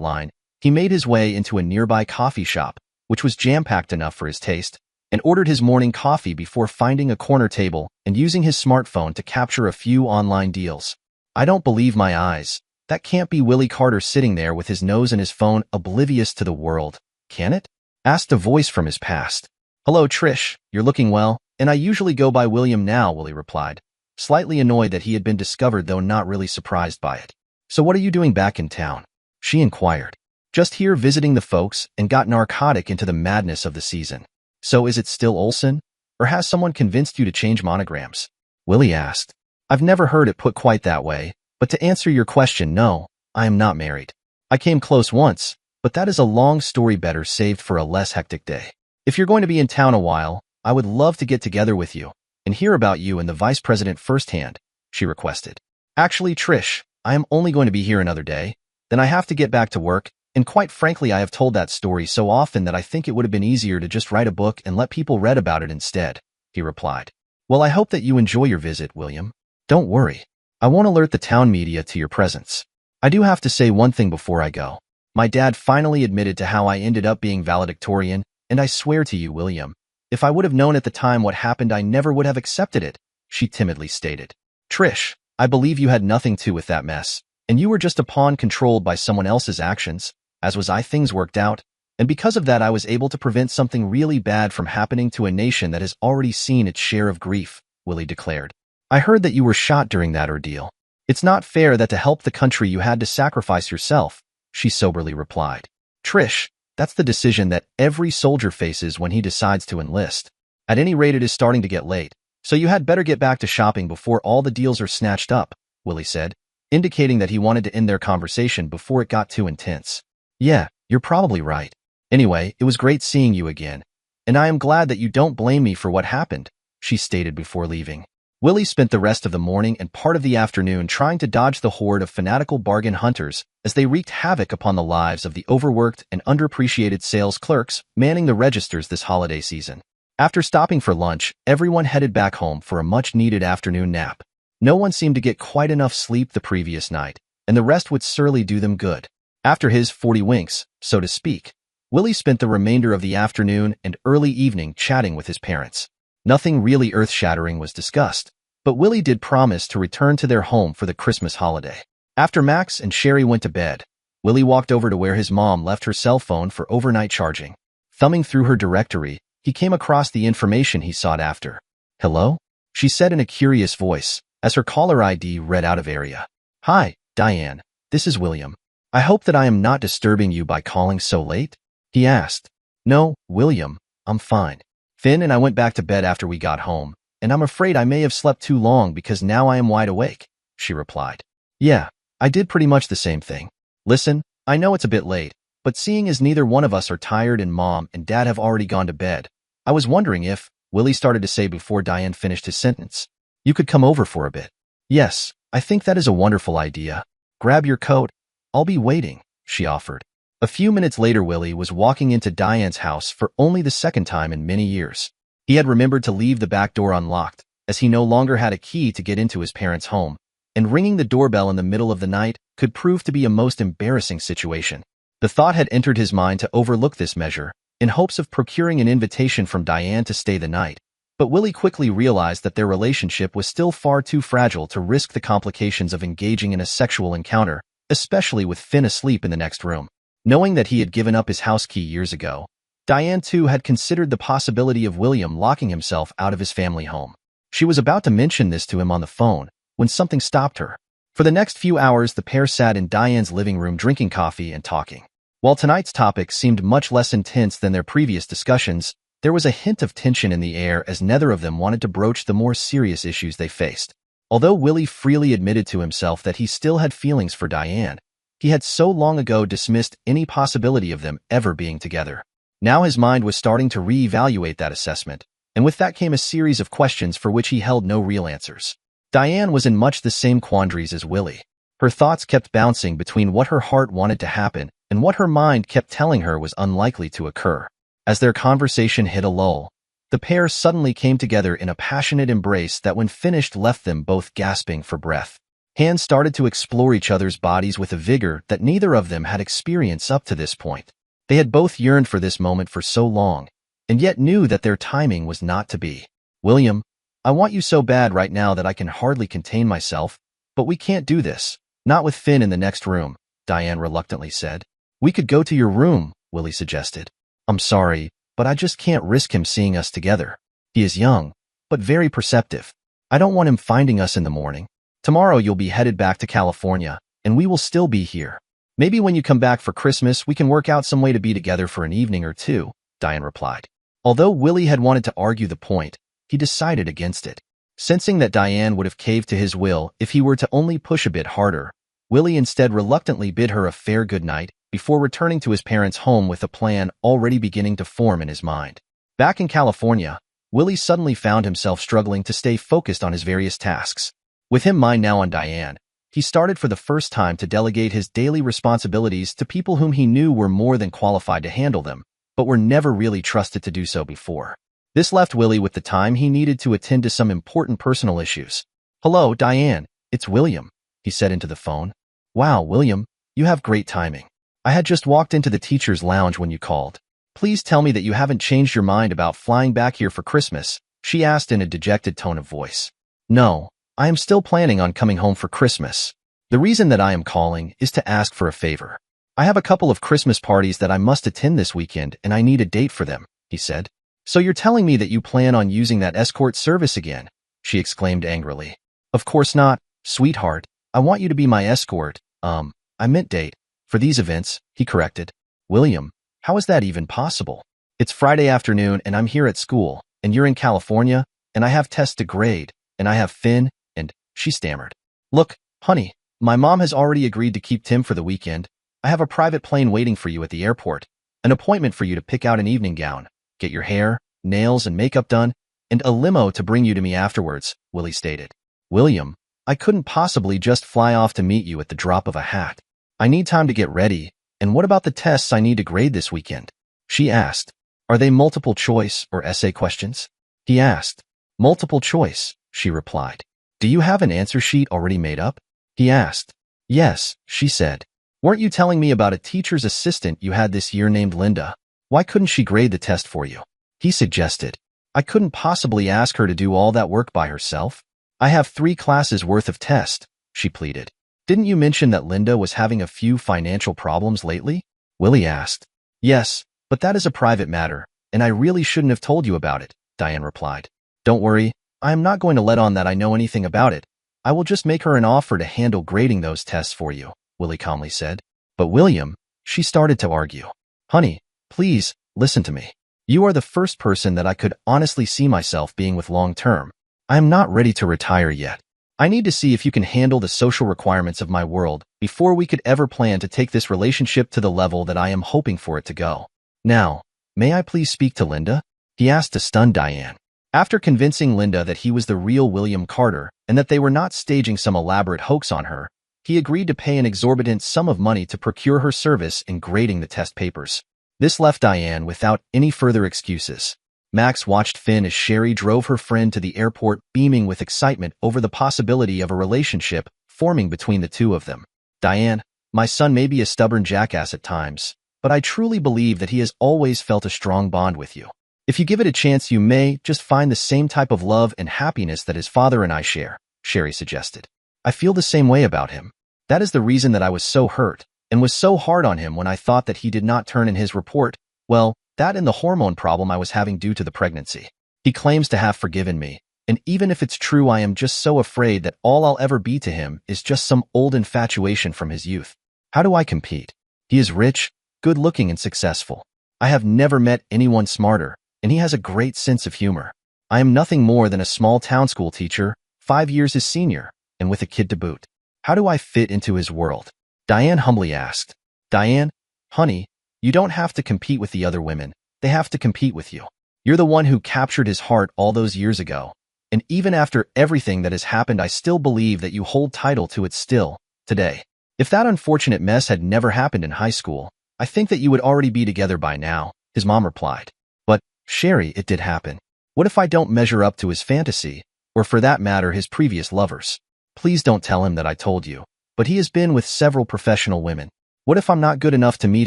Speaker 1: line, he made his way into a nearby coffee shop, which was jam-packed enough for his taste, and ordered his morning coffee before finding a corner table and using his smartphone to capture a few online deals. I don't believe my eyes. That can't be Willie Carter sitting there with his nose in his phone, oblivious to the world, can it? Asked a voice from his past. Hello, Trish, you're looking well, and I usually go by William now, Willie replied, slightly annoyed that he had been discovered though not really surprised by it. So what are you doing back in town? She inquired. Just here visiting the folks and got narcotic into the madness of the season. So is it still Olsen? Or has someone convinced you to change monograms? Willie asked. I've never heard it put quite that way, but to answer your question, no, I am not married. I came close once, but that is a long story better saved for a less hectic day. If you're going to be in town a while, I would love to get together with you and hear about you and the vice president firsthand, she requested. Actually, Trish, I am only going to be here another day, then I have to get back to work, and quite frankly I have told that story so often that I think it would have been easier to just write a book and let people read about it instead, he replied. Well, I hope that you enjoy your visit, William. Don't worry. I won't alert the town media to your presence. I do have to say one thing before I go. My dad finally admitted to how I ended up being valedictorian, and I swear to you, William, if I would have known at the time what happened, I never would have accepted it, she timidly stated. Trish, I believe you had nothing to do with that mess, and you were just a pawn controlled by someone else's actions, as was I. Things worked out, and because of that I was able to prevent something really bad from happening to a nation that has already seen its share of grief, Willie declared. I heard that you were shot during that ordeal. It's not fair that to help the country you had to sacrifice yourself, she soberly replied. Trish, that's the decision that every soldier faces when he decides to enlist. At any rate, it is starting to get late, so you had better get back to shopping before all the deals are snatched up, Willie said, indicating that he wanted to end their conversation before it got too intense. Yeah, you're probably right. Anyway, it was great seeing you again, and I am glad that you don't blame me for what happened, she stated before leaving. Willie spent the rest of the morning and part of the afternoon trying to dodge the horde of fanatical bargain hunters as they wreaked havoc upon the lives of the overworked and underappreciated sales clerks manning the registers this holiday season. After stopping for lunch, everyone headed back home for a much-needed afternoon nap. No one seemed to get quite enough sleep the previous night, and the rest would surely do them good. After his 40 winks, so to speak, Willie spent the remainder of the afternoon and early evening chatting with his parents. Nothing really earth-shattering was discussed, but Willie did promise to return to their home for the Christmas holiday. After Max and Sherry went to bed, Willie walked over to where his mom left her cell phone for overnight charging. Thumbing through her directory, he came across the information he sought after. Hello? She said in a curious voice, as her caller ID read out of area. Hi, Diane. This is William. I hope that I am not disturbing you by calling so late? He asked. No, William, I'm fine. Finn and I went back to bed after we got home, and I'm afraid I may have slept too long because now I am wide awake, she replied. Yeah, I did pretty much the same thing. Listen, I know it's a bit late, but seeing as neither one of us are tired and Mom and Dad have already gone to bed, I was wondering if, Willie started to say before Diane finished his sentence, you could come over for a bit. Yes, I think that is a wonderful idea. Grab your coat. I'll be waiting, she offered. A few minutes later, Willie was walking into Diane's house for only the second time in many years. He had remembered to leave the back door unlocked, as he no longer had a key to get into his parents' home, and ringing the doorbell in the middle of the night could prove to be a most embarrassing situation. The thought had entered his mind to overlook this measure, in hopes of procuring an invitation from Diane to stay the night, but Willie quickly realized that their relationship was still far too fragile to risk the complications of engaging in a sexual encounter, especially with Finn asleep in the next room. Knowing that he had given up his house key years ago, Diane too had considered the possibility of William locking himself out of his family home. She was about to mention this to him on the phone when something stopped her. For the next few hours, the pair sat in Diane's living room drinking coffee and talking. While tonight's topic seemed much less intense than their previous discussions, there was a hint of tension in the air as neither of them wanted to broach the more serious issues they faced. Although Willie freely admitted to himself that he still had feelings for Diane, He had so long ago dismissed any possibility of them ever being together. Now his mind was starting to reevaluate that assessment, and with that came a series of questions for which he held no real answers. Diane was in much the same quandaries as Willie. Her thoughts kept bouncing between what her heart wanted to happen and what her mind kept telling her was unlikely to occur. As their conversation hit a lull, the pair suddenly came together in a passionate embrace that when finished left them both gasping for breath. Hands started to explore each other's bodies with a vigor that neither of them had experienced up to this point. They had both yearned for this moment for so long, and yet knew that their timing was not to be. "William, I want you so bad right now that I can hardly contain myself, but we can't do this. Not with Finn in the next room," Diane reluctantly said. "We could go to your room," Willie suggested. "I'm sorry, but I just can't risk him seeing us together. He is young, but very perceptive. I don't want him finding us in the morning. Tomorrow you'll be headed back to California, and we will still be here. Maybe when you come back for Christmas, we can work out some way to be together for an evening or two," Diane replied. Although Willie had wanted to argue the point, he decided against it. Sensing that Diane would have caved to his will if he were to only push a bit harder, Willie instead reluctantly bid her a fair good night before returning to his parents' home with a plan already beginning to form in his mind. Back in California, Willie suddenly found himself struggling to stay focused on his various tasks. With his mind now on Diane, he started for the first time to delegate his daily responsibilities to people whom he knew were more than qualified to handle them, but were never really trusted to do so before. This left Willie with the time he needed to attend to some important personal issues. "Hello, Diane, it's William," he said into the phone. "Wow, William, you have great timing. I had just walked into the teacher's lounge when you called. Please tell me that you haven't changed your mind about flying back here for Christmas," she asked in a dejected tone of voice. "No, I am still planning on coming home for Christmas. The reason that I am calling is to ask for a favor. I have a couple of Christmas parties that I must attend this weekend and I need a date for them," he said. "So you're telling me that you plan on using that escort service again?" she exclaimed angrily. "Of course not, sweetheart. I want you to be my escort. I meant date. For these events," he corrected. "William, how is that even possible? It's Friday afternoon and I'm here at school, and you're in California, and I have tests to grade, and I have Finn, and," she stammered. "Look, honey, my mom has already agreed to keep Tim for the weekend. I have a private plane waiting for you at the airport, an appointment for you to pick out an evening gown, get your hair, nails, and makeup done, and a limo to bring you to me afterwards," Willie stated. "William, I couldn't possibly just fly off to meet you at the drop of a hat. I need time to get ready, and what about the tests I need to grade this weekend?" she asked. "Are they multiple choice or essay questions?" he asked. "Multiple choice," she replied. "Do you have an answer sheet already made up?" he asked. "Yes," she said. "Weren't you telling me about a teacher's assistant you had this year named Linda? Why couldn't she grade the test for you?" he suggested. "I couldn't possibly ask her to do all that work by herself. I have 3 classes worth of tests," she pleaded. "Didn't you mention that Linda was having a few financial problems lately?" Willie asked. "Yes, but that is a private matter, and I really shouldn't have told you about it," Diane replied. "Don't worry, I am not going to let on that I know anything about it. I will just make her an offer to handle grading those tests for you," Willie calmly said. "But William," she started to argue. "Honey, please, listen to me. You are the first person that I could honestly see myself being with long term. I am not ready to retire yet. I need to see if you can handle the social requirements of my world before we could ever plan to take this relationship to the level that I am hoping for it to go. Now, may I please speak to Linda?" he asked to stun Diane. After convincing Linda that he was the real William Carter and that they were not staging some elaborate hoax on her, he agreed to pay an exorbitant sum of money to procure her service in grading the test papers. This left Diane without any further excuses. Max watched Finn as Sherry drove her friend to the airport, beaming with excitement over the possibility of a relationship forming between the two of them. "Diane, my son may be a stubborn jackass at times, but I truly believe that he has always felt a strong bond with you. If you give it a chance, you may just find the same type of love and happiness that his father and I share," Sherry suggested. "I feel the same way about him. That is the reason that I was so hurt and was so hard on him when I thought that he did not turn in his report. Well, that and the hormone problem I was having due to the pregnancy. He claims to have forgiven me, and even if it's true, I am just so afraid that all I'll ever be to him is just some old infatuation from his youth. How do I compete? He is rich, good-looking, and successful. I have never met anyone smarter, and he has a great sense of humor. I am nothing more than a small-town school teacher, 5 years his senior, and with a kid to boot. How do I fit into his world? Diane humbly asked. Diane, honey, you don't have to compete with the other women. They have to compete with you. You're the one who captured his heart all those years ago. And even after everything that has happened, I still believe that you hold title to it still, today. If that unfortunate mess had never happened in high school, I think that you would already be together by now, his mom replied. But, Sherry, it did happen. What if I don't measure up to his fantasy, or for that matter, his previous lovers? Please don't tell him that I told you. But he has been with several professional women. What if I'm not good enough to meet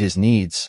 Speaker 1: his needs,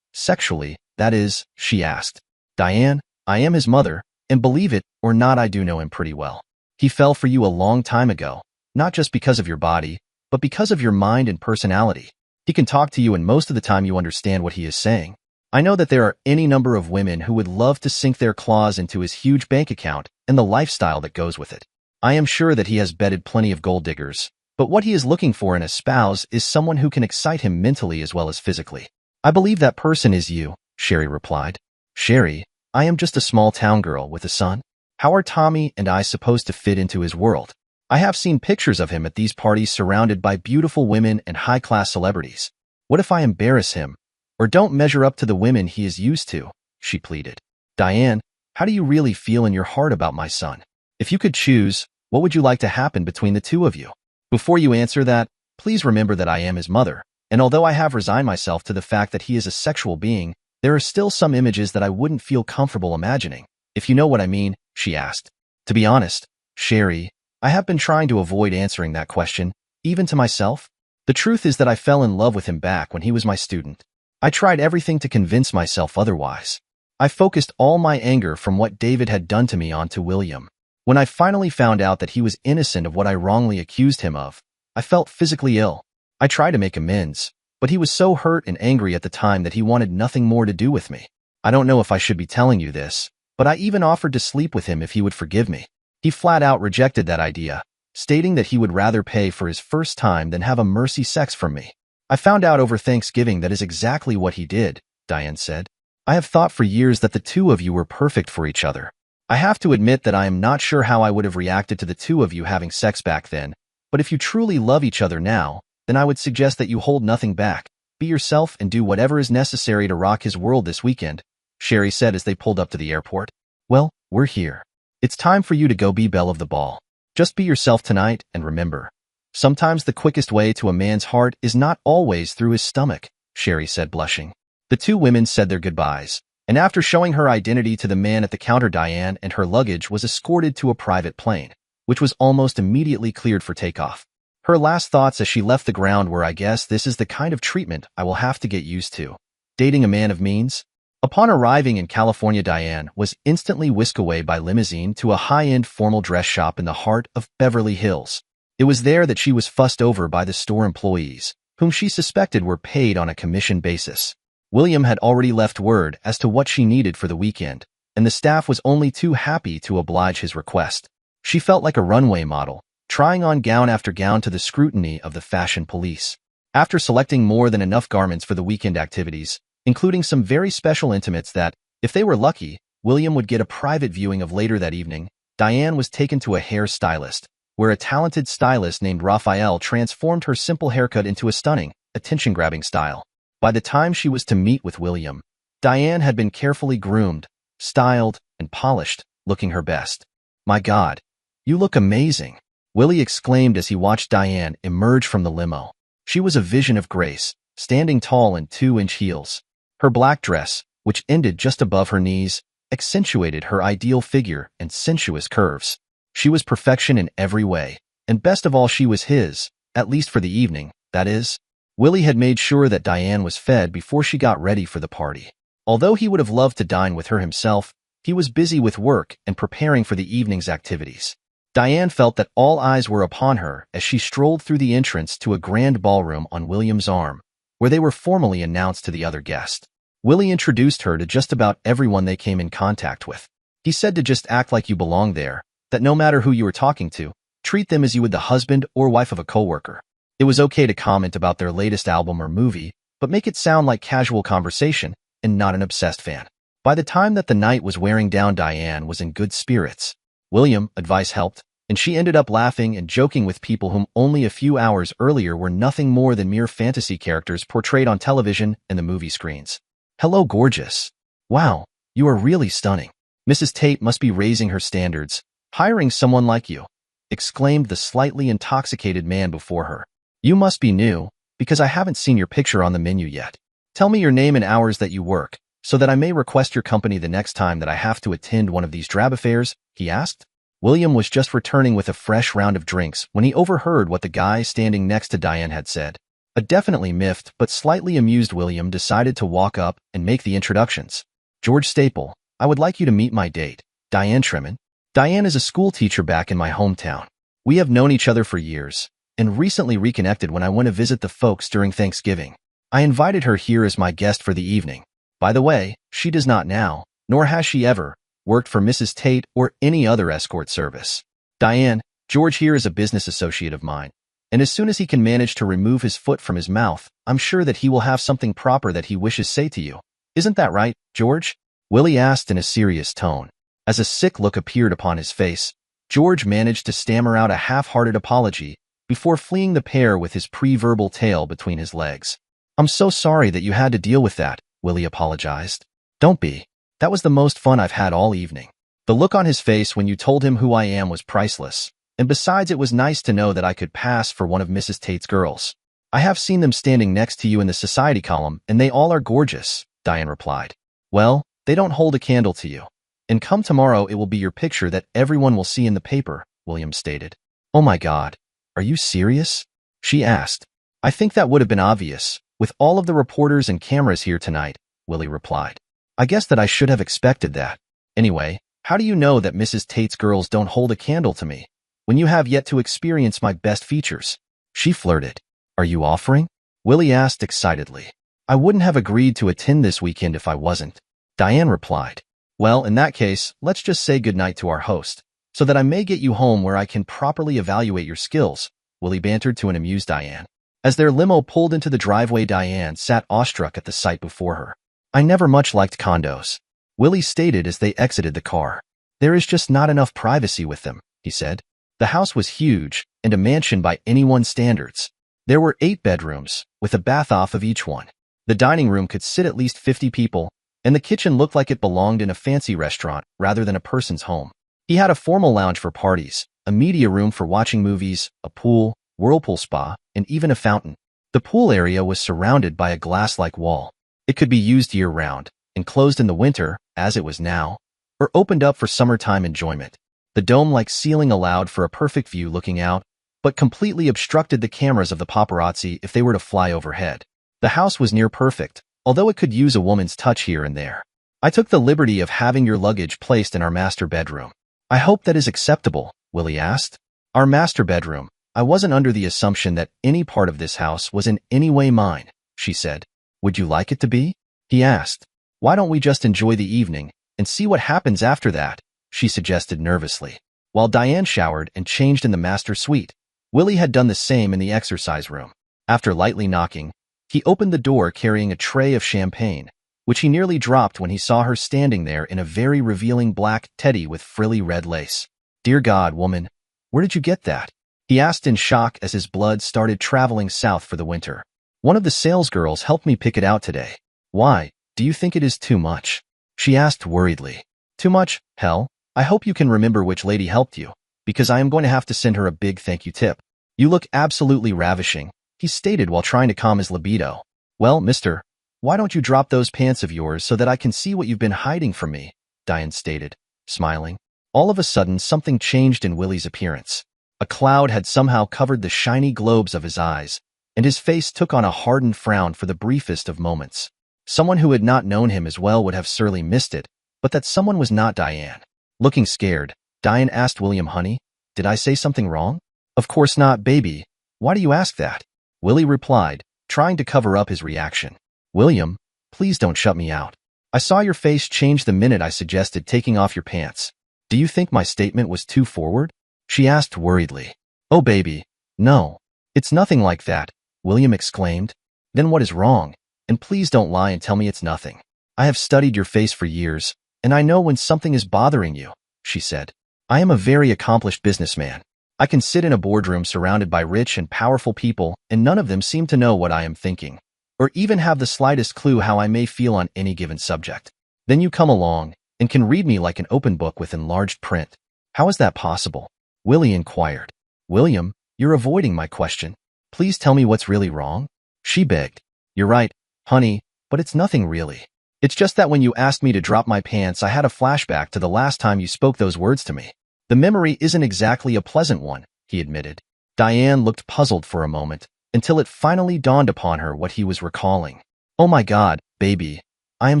Speaker 1: sexually, that is, she asked. Diane, I am his mother, and believe it or not, I do know him pretty well. He fell for you a long time ago, not just because of your body, but because of your mind and personality. He can talk to you, and most of the time you understand what he is saying. I know that there are any number of women who would love to sink their claws into his huge bank account and the lifestyle that goes with it. I am sure that he has bedded plenty of gold diggers, but what he is looking for in a spouse is someone who can excite him mentally as well as physically. I believe that person is you, Sherry replied. Sherry, I am just a small town girl with a son. How are Tommy and I supposed to fit into his world? I have seen pictures of him at these parties surrounded by beautiful women and high-class celebrities. What if I embarrass him, or don't measure up to the women he is used to? She pleaded. Diane, how do you really feel in your heart about my son? If you could choose, what would you like to happen between the two of you? Before you answer that, please remember that I am his mother, and although I have resigned myself to the fact that he is a sexual being, there are still some images that I wouldn't feel comfortable imagining, if you know what I mean, she asked. To be honest, Sherry, I have been trying to avoid answering that question, even to myself. The truth is that I fell in love with him back when he was my student. I tried everything to convince myself otherwise. I focused all my anger from what David had done to me onto William. When I finally found out that he was innocent of what I wrongly accused him of, I felt physically ill. I tried to make amends, but he was so hurt and angry at the time that he wanted nothing more to do with me. I don't know if I should be telling you this, but I even offered to sleep with him if he would forgive me. He flat out rejected that idea, stating that he would rather pay for his first time than have a mercy sex from me. I found out over Thanksgiving that is exactly what he did, Diane said. I have thought for years that the two of you were perfect for each other. I have to admit that I am not sure how I would have reacted to the two of you having sex back then, but if you truly love each other now, then I would suggest that you hold nothing back, be yourself and do whatever is necessary to rock his world this weekend, Sherry said as they pulled up to the airport. Well, we're here. It's time for you to go be belle of the ball. Just be yourself tonight, and remember, sometimes the quickest way to a man's heart is not always through his stomach, Sherry said, blushing. The two women said their goodbyes, and after showing her identity to the man at the counter, Diane and her luggage was escorted to a private plane, which was almost immediately cleared for takeoff. Her last thoughts as she left the ground were, I guess this is the kind of treatment I will have to get used to. Dating a man of means? Upon arriving in California, Diane was instantly whisked away by limousine to a high-end formal dress shop in the heart of Beverly Hills. It was there that she was fussed over by the store employees, whom she suspected were paid on a commission basis. William had already left word as to what she needed for the weekend, and the staff was only too happy to oblige his request. She felt like a runway model, trying on gown after gown to the scrutiny of the fashion police. After selecting more than enough garments for the weekend activities, including some very special intimates that, if they were lucky, William would get a private viewing of later that evening, Diane was taken to a hair stylist, where a talented stylist named Raphael transformed her simple haircut into a stunning, attention-grabbing style. By the time she was to meet with William, Diane had been carefully groomed, styled, and polished, looking her best. My God, you look amazing, Willie exclaimed as he watched Diane emerge from the limo. She was a vision of grace, standing tall in 2-inch heels. Her black dress, which ended just above her knees, accentuated her ideal figure and sensuous curves. She was perfection in every way, and best of all, she was his, at least for the evening, that is. Willie had made sure that Diane was fed before she got ready for the party. Although he would have loved to dine with her himself, he was busy with work and preparing for the evening's activities. Diane felt that all eyes were upon her as she strolled through the entrance to a grand ballroom on William's arm, where they were formally announced to the other guests. Willie introduced her to just about everyone they came in contact with. He said to just act like you belong there, that no matter who you were talking to, treat them as you would the husband or wife of a coworker. It was okay to comment about their latest album or movie, but make it sound like casual conversation and not an obsessed fan. By the time that the night was wearing down, Diane was in good spirits. William, advice helped, and she ended up laughing and joking with people whom only a few hours earlier were nothing more than mere fantasy characters portrayed on television and the movie screens. Hello, gorgeous. Wow, you are really stunning. Mrs. Tate must be raising her standards, hiring someone like you, exclaimed the slightly intoxicated man before her. You must be new, because I haven't seen your picture on the menu yet. Tell me your name and hours that you work, so that I may request your company the next time that I have to attend one of these drab affairs, he asked. William was just returning with a fresh round of drinks when he overheard what the guy standing next to Diane had said. A definitely miffed but slightly amused William decided to walk up and make the introductions. George Staple, I would like you to meet my date, Diane Trimon. Diane is a school teacher back in my hometown. We have known each other for years, and recently reconnected when I went to visit the folks during Thanksgiving. I invited her here as my guest for the evening. By the way, she does not now, nor has she ever, worked for Mrs. Tate or any other escort service. Diane, George here is a business associate of mine, and as soon as he can manage to remove his foot from his mouth, I'm sure that he will have something proper that he wishes to say to you. Isn't that right, George? Willie asked in a serious tone. As a sick look appeared upon his face, George managed to stammer out a half-hearted apology before fleeing the pair with his pre-verbal tail between his legs. I'm so sorry that you had to deal with that, Willie apologized. Don't be. That was the most fun I've had all evening. The look on his face when you told him who I am was priceless, and besides it was nice to know that I could pass for one of Mrs. Tate's girls. I have seen them standing next to you in the society column, and they all are gorgeous, Diane replied. Well, they don't hold a candle to you. And come tomorrow it will be your picture that everyone will see in the paper, William stated. Oh my God, are you serious? She asked. I think that would have been obvious, with all of the reporters and cameras here tonight, Willie replied. I guess that I should have expected that. Anyway, how do you know that Mrs. Tate's girls don't hold a candle to me, when you have yet to experience my best features? She flirted. Are you offering? Willie asked excitedly. I wouldn't have agreed to attend this weekend if I wasn't, Diane replied. Well, in that case, let's just say goodnight to our host, so that I may get you home where I can properly evaluate your skills, Willie bantered to an amused Diane. As their limo pulled into the driveway, Diane sat awestruck at the sight before her. I never much liked condos, Willie stated as they exited the car. There is just not enough privacy with them, he said. The house was huge and a mansion by anyone's standards. There were 8 bedrooms, with a bath off of each one. The dining room could sit at least 50 people, and the kitchen looked like it belonged in a fancy restaurant rather than a person's home. He had a formal lounge for parties, a media room for watching movies, a pool, whirlpool spa, and even a fountain. The pool area was surrounded by a glass-like wall. It could be used year-round, enclosed in the winter, as it was now, or opened up for summertime enjoyment. The dome-like ceiling allowed for a perfect view looking out, but completely obstructed the cameras of the paparazzi if they were to fly overhead. The house was near perfect, although it could use a woman's touch here and there. I took the liberty of having your luggage placed in our master bedroom. I hope that is acceptable, Willie asked. Our master bedroom. I wasn't under the assumption that any part of this house was in any way mine, she said. Would you like it to be? He asked. Why don't we just enjoy the evening and see what happens after that, she suggested nervously. While Diane showered and changed in the master suite, Willie had done the same in the exercise room. After lightly knocking, he opened the door carrying a tray of champagne, which he nearly dropped when he saw her standing there in a very revealing black teddy with frilly red lace. Dear God, woman, where did you get that? He asked in shock as his blood started traveling south for the winter. One of the salesgirls helped me pick it out today. Why, do you think it is too much? She asked worriedly. Too much? Hell, I hope you can remember which lady helped you, because I am going to have to send her a big thank you tip. You look absolutely ravishing, he stated while trying to calm his libido. Well, mister, why don't you drop those pants of yours so that I can see what you've been hiding from me, Diane stated, smiling. All of a sudden, something changed in Willie's appearance. A cloud had somehow covered the shiny globes of his eyes, and his face took on a hardened frown for the briefest of moments. Someone who had not known him as well would have surely missed it, but that someone was not Diane. Looking scared, Diane asked William, honey, did I say something wrong? Of course not, baby. Why do you ask that? Willie replied, trying to cover up his reaction. William, please don't shut me out. I saw your face change the minute I suggested taking off your pants. Do you think my statement was too forward? She asked worriedly. Oh, baby, no. It's nothing like that, William exclaimed. Then what is wrong? And please don't lie and tell me it's nothing. I have studied your face for years, and I know when something is bothering you, she said. I am a very accomplished businessman. I can sit in a boardroom surrounded by rich and powerful people, and none of them seem to know what I am thinking, or even have the slightest clue how I may feel on any given subject. Then you come along and can read me like an open book with enlarged print. How is that possible? Willie inquired. William, you're avoiding my question. Please tell me what's really wrong. She begged. You're right, honey, but it's nothing really. It's just that when you asked me to drop my pants, I had a flashback to the last time you spoke those words to me. The memory isn't exactly a pleasant one, he admitted. Diane looked puzzled for a moment, until it finally dawned upon her what he was recalling. Oh my God, baby. I am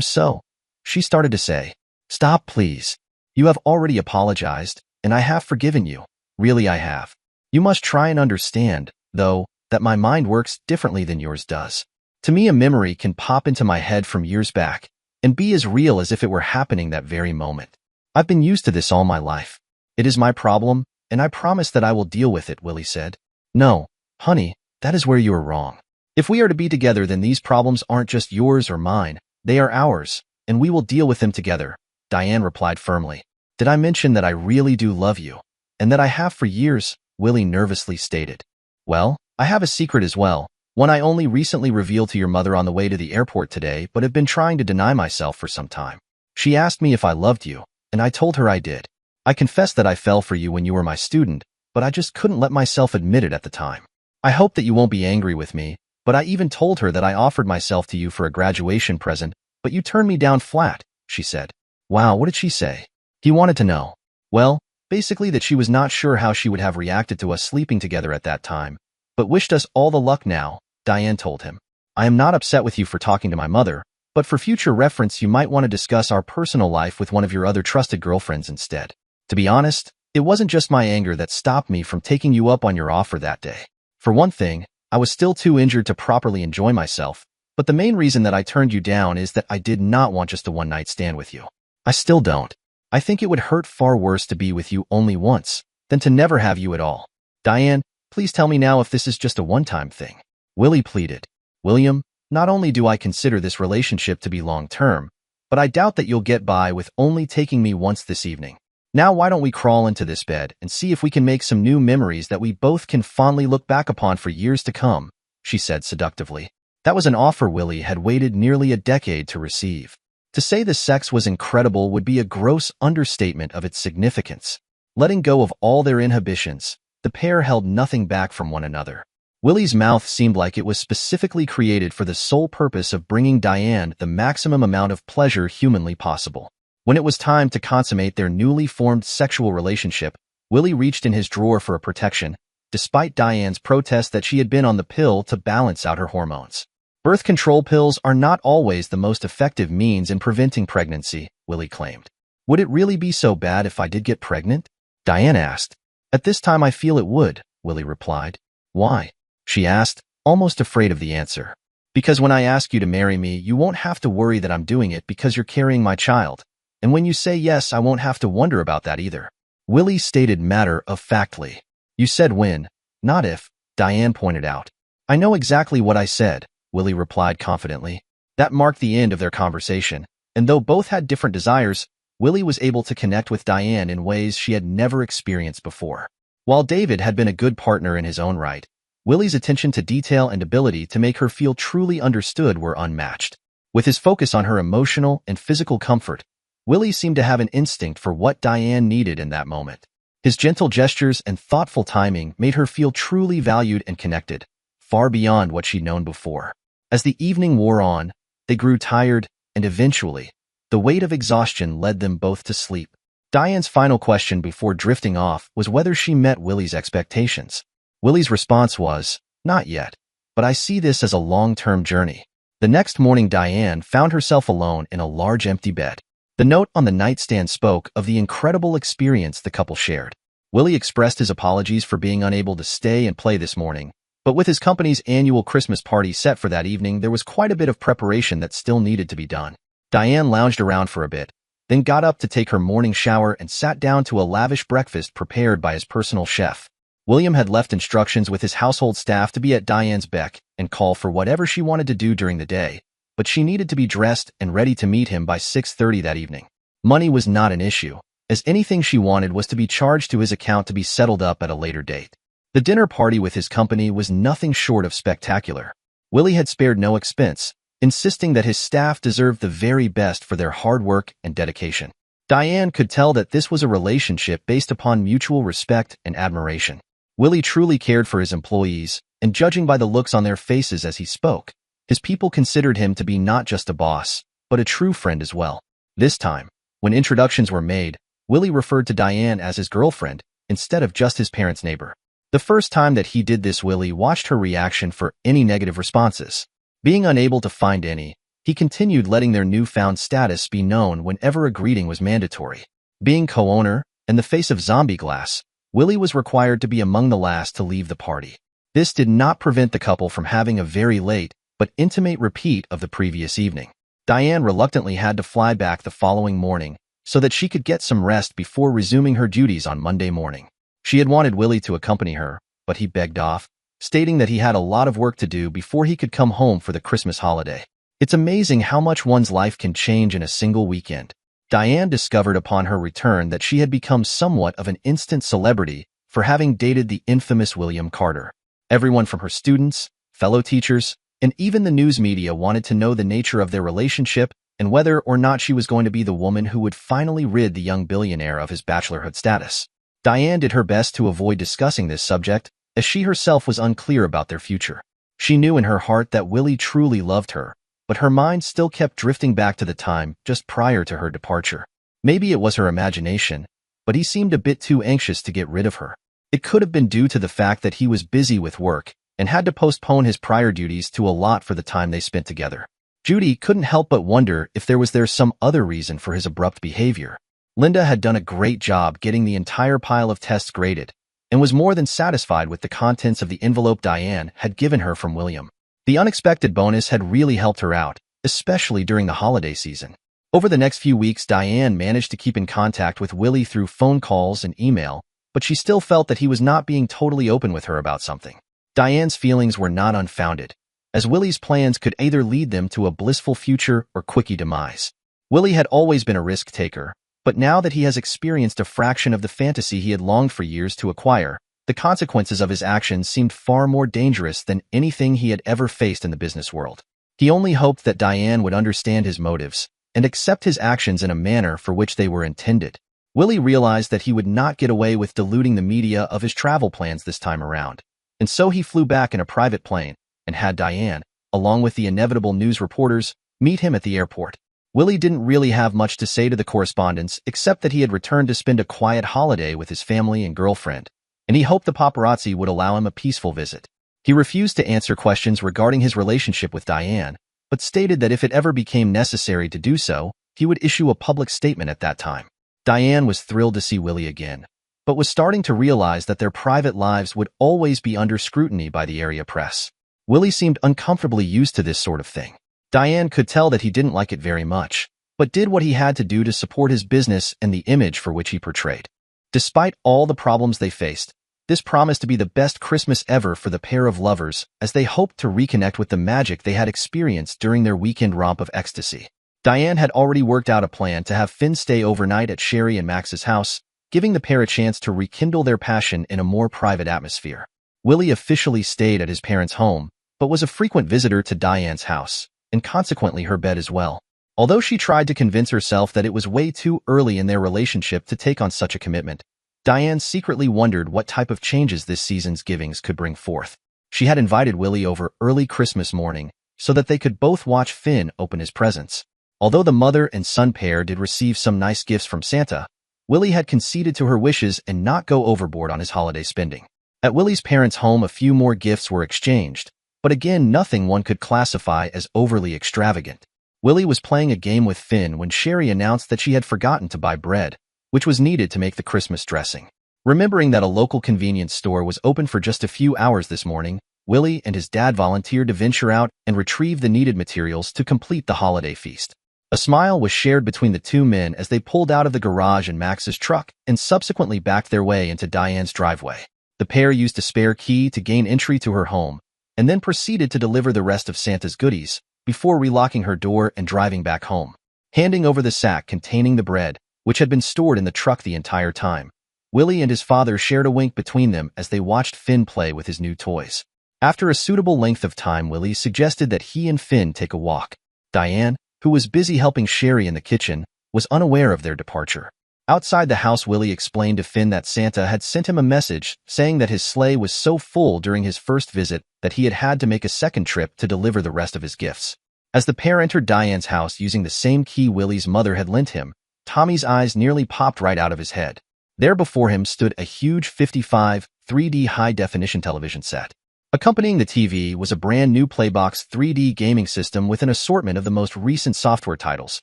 Speaker 1: so. She started to say. Stop, please. You have already apologized, and I have forgiven you. Really, I have. You must try and understand, though, that my mind works differently than yours does. To me, a memory can pop into my head from years back and be as real as if it were happening that very moment. I've been used to this all my life. It is my problem, and I promise that I will deal with it, Willie said. No, honey, that is where you are wrong. If we are to be together, then these problems aren't just yours or mine. They are ours, and we will deal with them together, Diane replied firmly. Did I mention that I really do love you, and that I have for years? Willie nervously stated. Well, I have a secret as well, one I only recently revealed to your mother on the way to the airport today, but have been trying to deny myself for some time. She asked me if I loved you, and I told her I did. I confess that I fell for you when you were my student, but I just couldn't let myself admit it at the time. I hope that you won't be angry with me, but I even told her that I offered myself to you for a graduation present, but you turned me down flat, she said. Wow, what did she say? He wanted to know. Well, basically that she was not sure how she would have reacted to us sleeping together at that time, but wished us all the luck now, Diane told him. I am not upset with you for talking to my mother, but for future reference you might want to discuss our personal life with one of your other trusted girlfriends instead. To be honest, it wasn't just my anger that stopped me from taking you up on your offer that day. For one thing, I was still too injured to properly enjoy myself, but the main reason that I turned you down is that I did not want just a one-night stand with you. I still don't. I think it would hurt far worse to be with you only once than to never have you at all. Diane, please tell me now if this is just a one-time thing. Willie pleaded. William, not only do I consider this relationship to be long-term, but I doubt that you'll get by with only taking me once this evening. Now why don't we crawl into this bed and see if we can make some new memories that we both can fondly look back upon for years to come, she said seductively. That was an offer Willie had waited nearly a decade to receive. To say the sex was incredible would be a gross understatement of its significance. Letting go of all their inhibitions, the pair held nothing back from one another. Willie's mouth seemed like it was specifically created for the sole purpose of bringing Diane the maximum amount of pleasure humanly possible. When it was time to consummate their newly formed sexual relationship, Willie reached in his drawer for a protection, despite Diane's protest that she had been on the pill to balance out her hormones. Birth control pills are not always the most effective means in preventing pregnancy, Willie claimed. Would it really be so bad if I did get pregnant? Diane asked. At this time I feel it would, Willie replied. Why? She asked, almost afraid of the answer. Because when I ask you to marry me, you won't have to worry that I'm doing it because you're carrying my child. And when you say yes, I won't have to wonder about that either. Willie stated matter-of-factly. You said when, not if, Diane pointed out. I know exactly what I said, Willie replied confidently. That marked the end of their conversation, and though both had different desires, Willie was able to connect with Diane in ways she had never experienced before. While David had been a good partner in his own right, Willie's attention to detail and ability to make her feel truly understood were unmatched. With his focus on her emotional and physical comfort, Willie seemed to have an instinct for what Diane needed in that moment. His gentle gestures and thoughtful timing made her feel truly valued and connected, far beyond what she'd known before. As the evening wore on, they grew tired, and eventually, the weight of exhaustion led them both to sleep. Diane's final question before drifting off was whether she met Willie's expectations. Willie's response was, not yet, but I see this as a long-term journey. The next morning Diane found herself alone in a large empty bed. The note on the nightstand spoke of the incredible experience the couple shared. Willie expressed his apologies for being unable to stay and play this morning, but with his company's annual Christmas party set for that evening, there was quite a bit of preparation that still needed to be done. Diane lounged around for a bit, then got up to take her morning shower and sat down to a lavish breakfast prepared by his personal chef. William had left instructions with his household staff to be at Diane's beck and call for whatever she wanted to do during the day, but she needed to be dressed and ready to meet him by 6:30 that evening. Money was not an issue, as anything she wanted was to be charged to his account to be settled up at a later date. The dinner party with his company was nothing short of spectacular. Willie had spared no expense, insisting that his staff deserved the very best for their hard work and dedication. Diane could tell that this was a relationship based upon mutual respect and admiration. Willie truly cared for his employees, and judging by the looks on their faces as he spoke, his people considered him to be not just a boss, but a true friend as well. This time, when introductions were made, Willie referred to Diane as his girlfriend, instead of just his parents' neighbor. The first time that he did this, Willie watched her reaction for any negative responses. Being unable to find any, he continued letting their newfound status be known whenever a greeting was mandatory. Being co-owner and the face of Zombie Glass, Willie was required to be among the last to leave the party. This did not prevent the couple from having a very late but intimate repeat of the previous evening. Diane reluctantly had to fly back the following morning so that she could get some rest before resuming her duties on Monday morning. She had wanted Willie to accompany her, but he begged off, stating that he had a lot of work to do before he could come home for the Christmas holiday. It's amazing how much one's life can change in a single weekend. Diane discovered upon her return that she had become somewhat of an instant celebrity for having dated the infamous William Carter. Everyone from her students, fellow teachers, and even the news media wanted to know the nature of their relationship and whether or not she was going to be the woman who would finally rid the young billionaire of his bachelorhood status. Diane did her best to avoid discussing this subject, as she herself was unclear about their future. She knew in her heart that Willie truly loved her, but her mind still kept drifting back to the time just prior to her departure. Maybe it was her imagination, but he seemed a bit too anxious to get rid of her. It could have been due to the fact that he was busy with work and had to postpone his prior duties to allot for the time they spent together. Judy couldn't help but wonder if there was some other reason for his abrupt behavior. Linda had done a great job getting the entire pile of tests graded and was more than satisfied with the contents of the envelope Diane had given her from William. The unexpected bonus had really helped her out, especially during the holiday season. Over the next few weeks, Diane managed to keep in contact with Willie through phone calls and email, but she still felt that he was not being totally open with her about something. Diane's feelings were not unfounded, as Willie's plans could either lead them to a blissful future or quickie demise. Willie had always been a risk-taker, but now that he has experienced a fraction of the fantasy he had longed for years to acquire, the consequences of his actions seemed far more dangerous than anything he had ever faced in the business world. He only hoped that Diane would understand his motives and accept his actions in a manner for which they were intended. Willie realized that he would not get away with deluding the media of his travel plans this time around, and so he flew back in a private plane and had Diane, along with the inevitable news reporters, meet him at the airport. Willie didn't really have much to say to the correspondents except that he had returned to spend a quiet holiday with his family and girlfriend, and he hoped the paparazzi would allow him a peaceful visit. He refused to answer questions regarding his relationship with Diane, but stated that if it ever became necessary to do so, he would issue a public statement at that time. Diane was thrilled to see Willie again, but was starting to realize that their private lives would always be under scrutiny by the area press. Willie seemed uncomfortably used to this sort of thing. Diane could tell that he didn't like it very much, but did what he had to do to support his business and the image for which he portrayed. Despite all the problems they faced, this promised to be the best Christmas ever for the pair of lovers as they hoped to reconnect with the magic they had experienced during their weekend romp of ecstasy. Diane had already worked out a plan to have Finn stay overnight at Sherry and Max's house, giving the pair a chance to rekindle their passion in a more private atmosphere. Willie officially stayed at his parents' home, but was a frequent visitor to Diane's house, and consequently her bed as well. Although she tried to convince herself that it was way too early in their relationship to take on such a commitment, Diane secretly wondered what type of changes this season's givings could bring forth. She had invited Willie over early Christmas morning so that they could both watch Finn open his presents. Although the mother and son pair did receive some nice gifts from Santa, Willie had conceded to her wishes and not go overboard on his holiday spending. At Willie's parents' home, a few more gifts were exchanged, but again nothing one could classify as overly extravagant. Willie was playing a game with Finn when Sherry announced that she had forgotten to buy bread, which was needed to make the Christmas dressing. Remembering that a local convenience store was open for just a few hours this morning, Willie and his dad volunteered to venture out and retrieve the needed materials to complete the holiday feast. A smile was shared between the two men as they pulled out of the garage in Max's truck and subsequently backed their way into Diane's driveway. The pair used a spare key to gain entry to her home, and then proceeded to deliver the rest of Santa's goodies before relocking her door and driving back home. Handing over the sack containing the bread, which had been stored in the truck the entire time. Willie and his father shared a wink between them as they watched Finn play with his new toys. After a suitable length of time, Willie suggested that he and Finn take a walk. Diane, who was busy helping Sherry in the kitchen, was unaware of their departure. Outside the house, Willie explained to Finn that Santa had sent him a message saying that his sleigh was so full during his first visit that he had had to make a second trip to deliver the rest of his gifts. As the pair entered Diane's house using the same key Willie's mother had lent him, Tommy's eyes nearly popped right out of his head. There before him stood a huge 55 3D high-definition television set. Accompanying the TV was a brand new Playbox 3D gaming system with an assortment of the most recent software titles,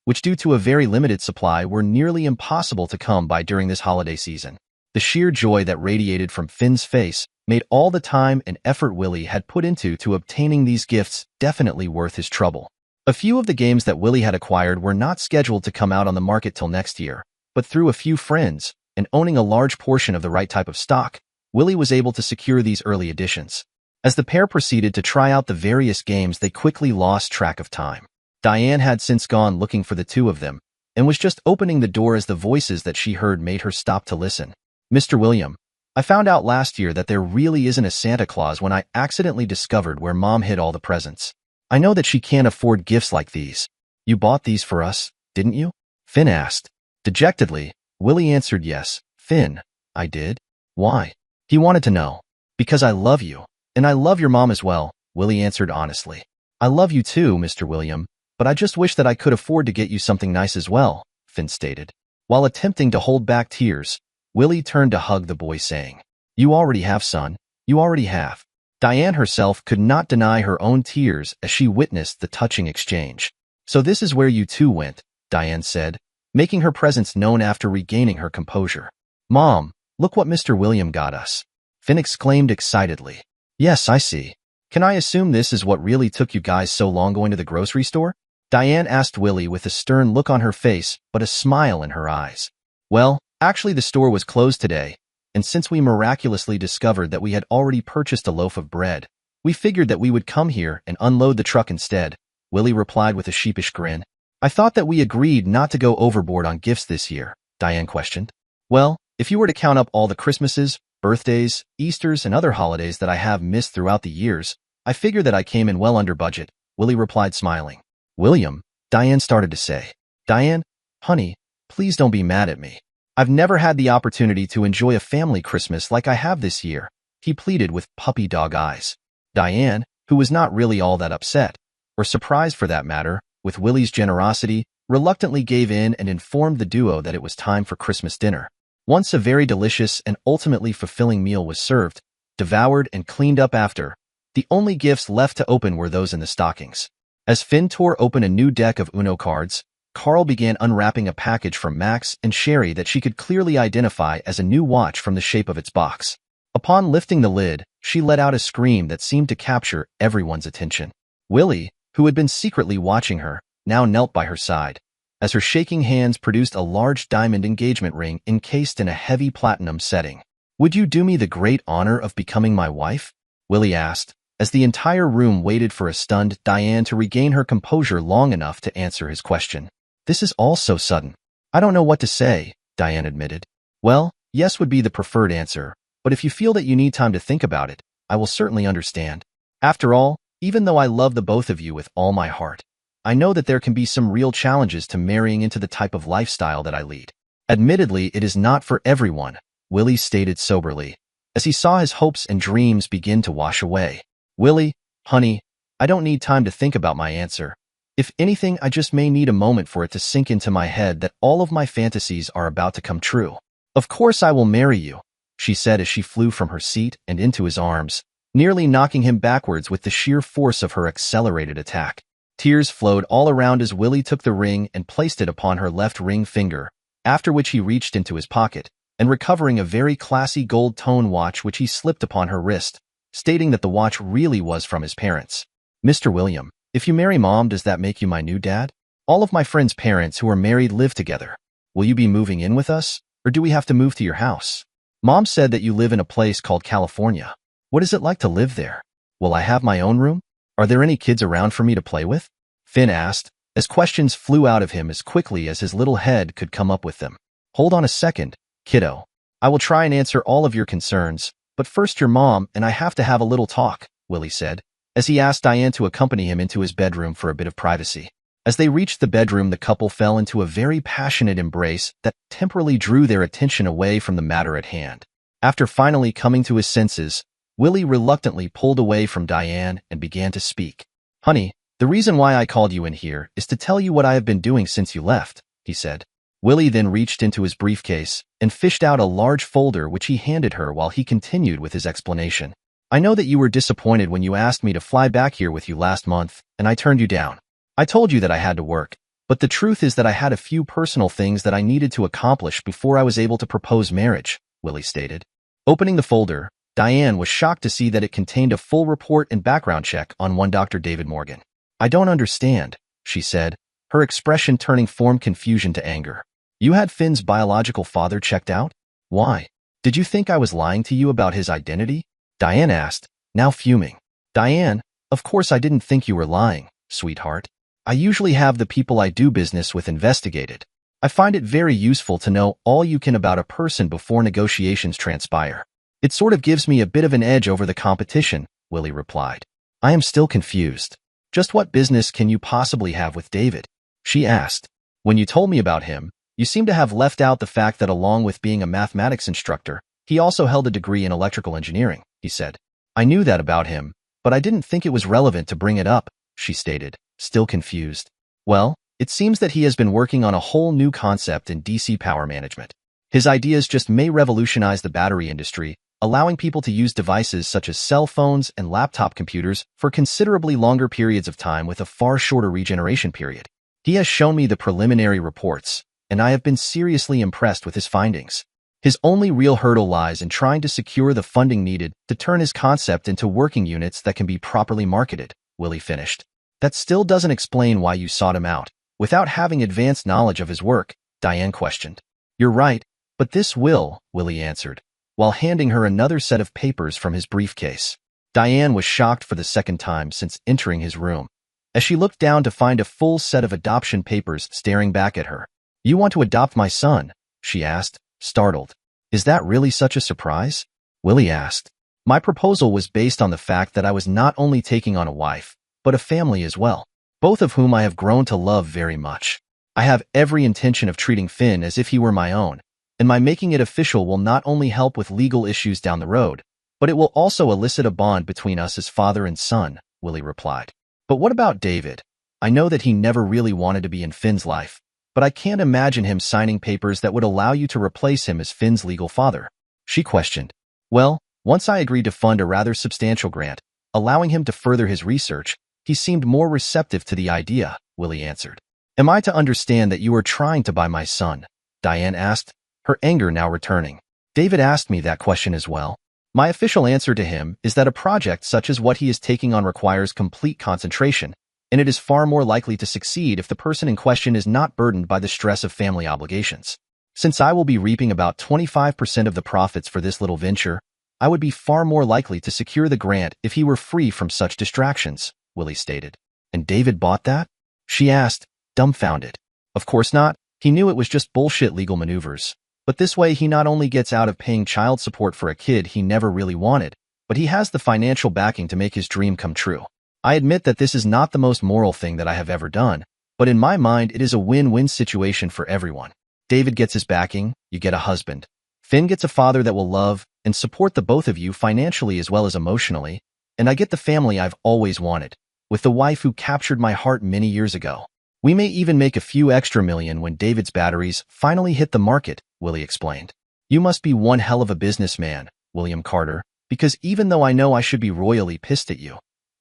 Speaker 1: which due to a very limited supply were nearly impossible to come by during this holiday season. The sheer joy that radiated from Finn's face made all the time and effort Willie had put into obtaining these gifts definitely worth his trouble. A few of the games that Willie had acquired were not scheduled to come out on the market till next year, but through a few friends, and owning a large portion of the right type of stock, Willie was able to secure these early editions. As the pair proceeded to try out the various games, they quickly lost track of time. Diane had since gone looking for the two of them, and was just opening the door as the voices that she heard made her stop to listen. "Mr. William, I found out last year that there really isn't a Santa Claus when I accidentally discovered where Mom hid all the presents. I know that she can't afford gifts like these. You bought these for us, didn't you?" Finn asked. Dejectedly, Willie answered yes. "Finn, I did. Why?" He wanted to know. "Because I love you, and I love your mom as well," Willie answered honestly. "I love you too, Mr. William, but I just wish that I could afford to get you something nice as well," Finn stated. While attempting to hold back tears, Willie turned to hug the boy saying, "You already have, son. You already have." Diane herself could not deny her own tears as she witnessed the touching exchange. "So this is where you two went," Diane said, making her presence known after regaining her composure. "Mom, look what Mr. William got us," Finn exclaimed excitedly. "Yes, I see. Can I assume this is what really took you guys so long going to the grocery store?" Diane asked Willie with a stern look on her face but a smile in her eyes. "Well, actually the store was closed today, and since we miraculously discovered that we had already purchased a loaf of bread, we figured that we would come here and unload the truck instead," Willie replied with a sheepish grin. "I thought that we agreed not to go overboard on gifts this year," Diane questioned. "Well, if you were to count up all the Christmases, birthdays, Easters, and other holidays that I have missed throughout the years, I figure that I came in well under budget," Willie replied smiling. "William," Diane started to say. "Diane, honey, please don't be mad at me. I've never had the opportunity to enjoy a family Christmas like I have this year," he pleaded with puppy dog eyes. Diane, who was not really all that upset, or surprised for that matter, with Willie's generosity, reluctantly gave in and informed the duo that it was time for Christmas dinner. Once a very delicious and ultimately fulfilling meal was served, devoured and cleaned up after, the only gifts left to open were those in the stockings. As Finn tore open a new deck of Uno cards, Carl began unwrapping a package from Max and Sherry that she could clearly identify as a new watch from the shape of its box. Upon lifting the lid, she let out a scream that seemed to capture everyone's attention. Willie, who had been secretly watching her, now knelt by her side, as her shaking hands produced a large diamond engagement ring encased in a heavy platinum setting. "Would you do me the great honor of becoming my wife?" Willie asked, as the entire room waited for a stunned Diane to regain her composure long enough to answer his question. "This is all so sudden. I don't know what to say," Diane admitted. "Well, yes would be the preferred answer, but if you feel that you need time to think about it, I will certainly understand. After all, even though I love the both of you with all my heart, I know that there can be some real challenges to marrying into the type of lifestyle that I lead. Admittedly, it is not for everyone," Willie stated soberly, as he saw his hopes and dreams begin to wash away. "Willie, honey, I don't need time to think about my answer. If anything, I just may need a moment for it to sink into my head that all of my fantasies are about to come true. Of course I will marry you," she said as she flew from her seat and into his arms, nearly knocking him backwards with the sheer force of her accelerated attack. Tears flowed all around as Willie took the ring and placed it upon her left ring finger, after which he reached into his pocket, and recovering a very classy gold tone watch which he slipped upon her wrist, stating that the watch really was from his parents. "Mr. William, if you marry Mom, does that make you my new dad? All of my friends' parents who are married live together. Will you be moving in with us, or do we have to move to your house? Mom said that you live in a place called California. What is it like to live there? Will I have my own room? Are there any kids around for me to play with?" Finn asked, as questions flew out of him as quickly as his little head could come up with them. Hold on a second, kiddo. I will try and answer all of your concerns, but first your mom and I have to have a little talk, Willie said, as he asked Diane to accompany him into his bedroom for a bit of privacy. As they reached the bedroom, the couple fell into a very passionate embrace that temporarily drew their attention away from the matter at hand. After finally coming to his senses, Willie reluctantly pulled away from Diane and began to speak. Honey, the reason why I called you in here is to tell you what I have been doing since you left, he said. Willie then reached into his briefcase and fished out a large folder which he handed her while he continued with his explanation. I know that you were disappointed when you asked me to fly back here with you last month, and I turned you down. I told you that I had to work, but the truth is that I had a few personal things that I needed to accomplish before I was able to propose marriage, Willie stated. Opening the folder, Diane was shocked to see that it contained a full report and background check on one Dr. David Morgan. I don't understand, she said, her expression turning from confusion to anger. You had Finn's biological father checked out? Why? Did you think I was lying to you about his identity? Diane asked, now fuming. Diane, of course I didn't think you were lying, sweetheart. I usually have the people I do business with investigated. I find it very useful to know all you can about a person before negotiations transpire. It sort of gives me a bit of an edge over the competition, Willie replied. I am still confused. Just what business can you possibly have with David? She asked. When you told me about him, you seem to have left out the fact that along with being a mathematics instructor, he also held a degree in electrical engineering, he said. I knew that about him, but I didn't think it was relevant to bring it up, she stated, still confused. Well, it seems that he has been working on a whole new concept in DC power management. His ideas just may revolutionize the battery industry, allowing people to use devices such as cell phones and laptop computers for considerably longer periods of time with a far shorter regeneration period. He has shown me the preliminary reports, and I have been seriously impressed with his findings. His only real hurdle lies in trying to secure the funding needed to turn his concept into working units that can be properly marketed, Willie finished. That still doesn't explain why you sought him out, without having advanced knowledge of his work, Diane questioned. You're right, but this will, Willie answered, while handing her another set of papers from his briefcase. Diane was shocked for the second time since entering his room, as she looked down to find a full set of adoption papers staring back at her. You want to adopt my son? She asked, startled. Is that really such a surprise? Willie asked. My proposal was based on the fact that I was not only taking on a wife, but a family as well, both of whom I have grown to love very much. I have every intention of treating Finn as if he were my own, and my making it official will not only help with legal issues down the road, but it will also elicit a bond between us as father and son, Willie replied. But what about David? I know that he never really wanted to be in Finn's life, but I can't imagine him signing papers that would allow you to replace him as Finn's legal father, she questioned. Well, once I agreed to fund a rather substantial grant, allowing him to further his research, he seemed more receptive to the idea, Willie answered. Am I to understand that you are trying to buy my son? Diane asked, her anger now returning. David asked me that question as well. My official answer to him is that a project such as what he is taking on requires complete concentration, and it is far more likely to succeed if the person in question is not burdened by the stress of family obligations. Since I will be reaping about 25% of the profits for this little venture, I would be far more likely to secure the grant if he were free from such distractions, Willie stated. And David bought that? She asked, dumbfounded. Of course not. He knew it was just bullshit legal maneuvers. But this way he not only gets out of paying child support for a kid he never really wanted, but he has the financial backing to make his dream come true. I admit that this is not the most moral thing that I have ever done, but in my mind it is a win-win situation for everyone. David gets his backing, you get a husband. Finn gets a father that will love and support the both of you financially as well as emotionally, and I get the family I've always wanted, with the wife who captured my heart many years ago. We may even make a few extra million when David's batteries finally hit the market, Willie explained. You must be one hell of a businessman, William Carter, because even though I know I should be royally pissed at you,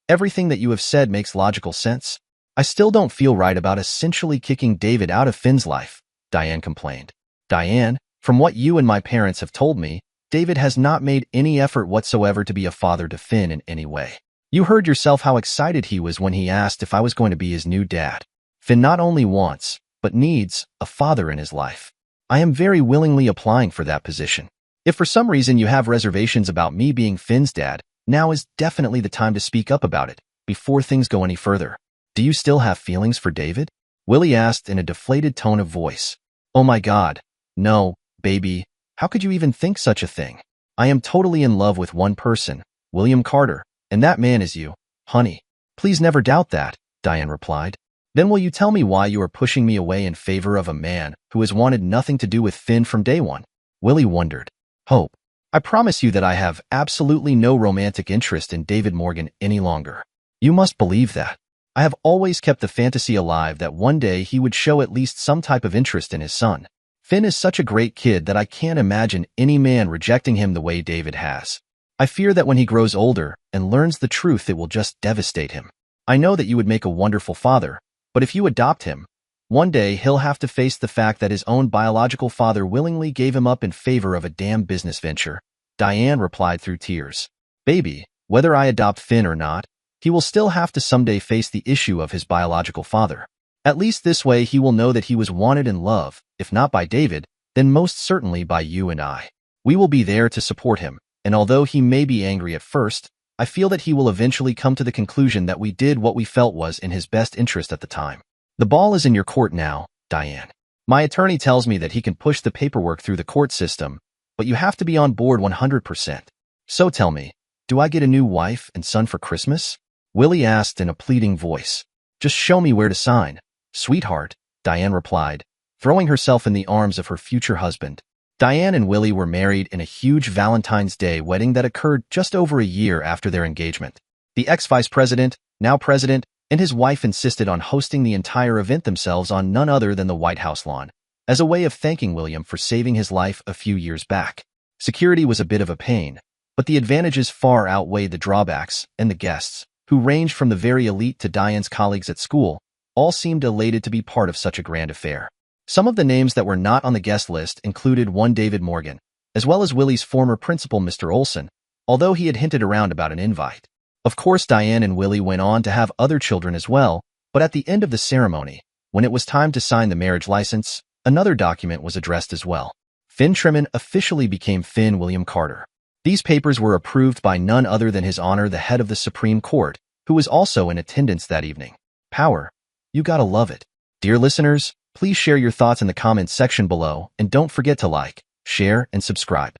Speaker 1: everything that you have said makes logical sense. I still don't feel right about essentially kicking David out of Finn's life, Diane complained. Diane, from what you and my parents have told me, David has not made any effort whatsoever to be a father to Finn in any way. You heard yourself how excited he was when he asked if I was going to be his new dad. Finn not only wants, but needs, a father in his life. I am very willingly applying for that position. If for some reason you have reservations about me being Finn's dad, now is definitely the time to speak up about it, before things go any further. Do you still have feelings for David? Willie asked in a deflated tone of voice. Oh my God. No, baby. How could you even think such a thing? I am totally in love with one person, William Carter, and that man is you, honey. Please never doubt that, Diane replied. Then will you tell me why you are pushing me away in favor of a man who has wanted nothing to do with Finn from day one? Willie wondered. Hope. I promise you that I have absolutely no romantic interest in David Morgan any longer. You must believe that. I have always kept the fantasy alive that one day he would show at least some type of interest in his son. Finn is such a great kid that I can't imagine any man rejecting him the way David has. I fear that when he grows older and learns the truth, it will just devastate him. I know that you would make a wonderful father, but if you adopt him, one day he'll have to face the fact that his own biological father willingly gave him up in favor of a damn business venture, Diane replied through tears. Baby, whether I adopt Finn or not, he will still have to someday face the issue of his biological father. At least this way he will know that he was wanted and loved, if not by David, then most certainly by you and I. We will be there to support him, and although he may be angry at first, I feel that he will eventually come to the conclusion that we did what we felt was in his best interest at the time. The ball is in your court now, Diane. My attorney tells me that he can push the paperwork through the court system, but you have to be on board 100%. So tell me, do I get a new wife and son for Christmas? Willie asked in a pleading voice. Just show me where to sign, sweetheart, Diane replied, throwing herself in the arms of her future husband. Diane and Willie were married in a huge Valentine's Day wedding that occurred just over a year after their engagement. The ex-vice president, now president, and his wife insisted on hosting the entire event themselves on none other than the White House lawn, as a way of thanking William for saving his life a few years back. Security was a bit of a pain, but the advantages far outweighed the drawbacks, and the guests, who ranged from the very elite to Diane's colleagues at school, all seemed elated to be part of such a grand affair. Some of the names that were not on the guest list included one David Morgan, as well as Willie's former principal Mr. Olson, although he had hinted around about an invite. Of course, Diane and Willie went on to have other children as well, but at the end of the ceremony, when it was time to sign the marriage license, another document was addressed as well. Finn Trimmin officially became Finn William Carter. These papers were approved by none other than His Honor the head of the Supreme Court, who was also in attendance that evening. Power. You gotta love it. Dear listeners, please share your thoughts in the comments section below, and don't forget to like, share, and subscribe.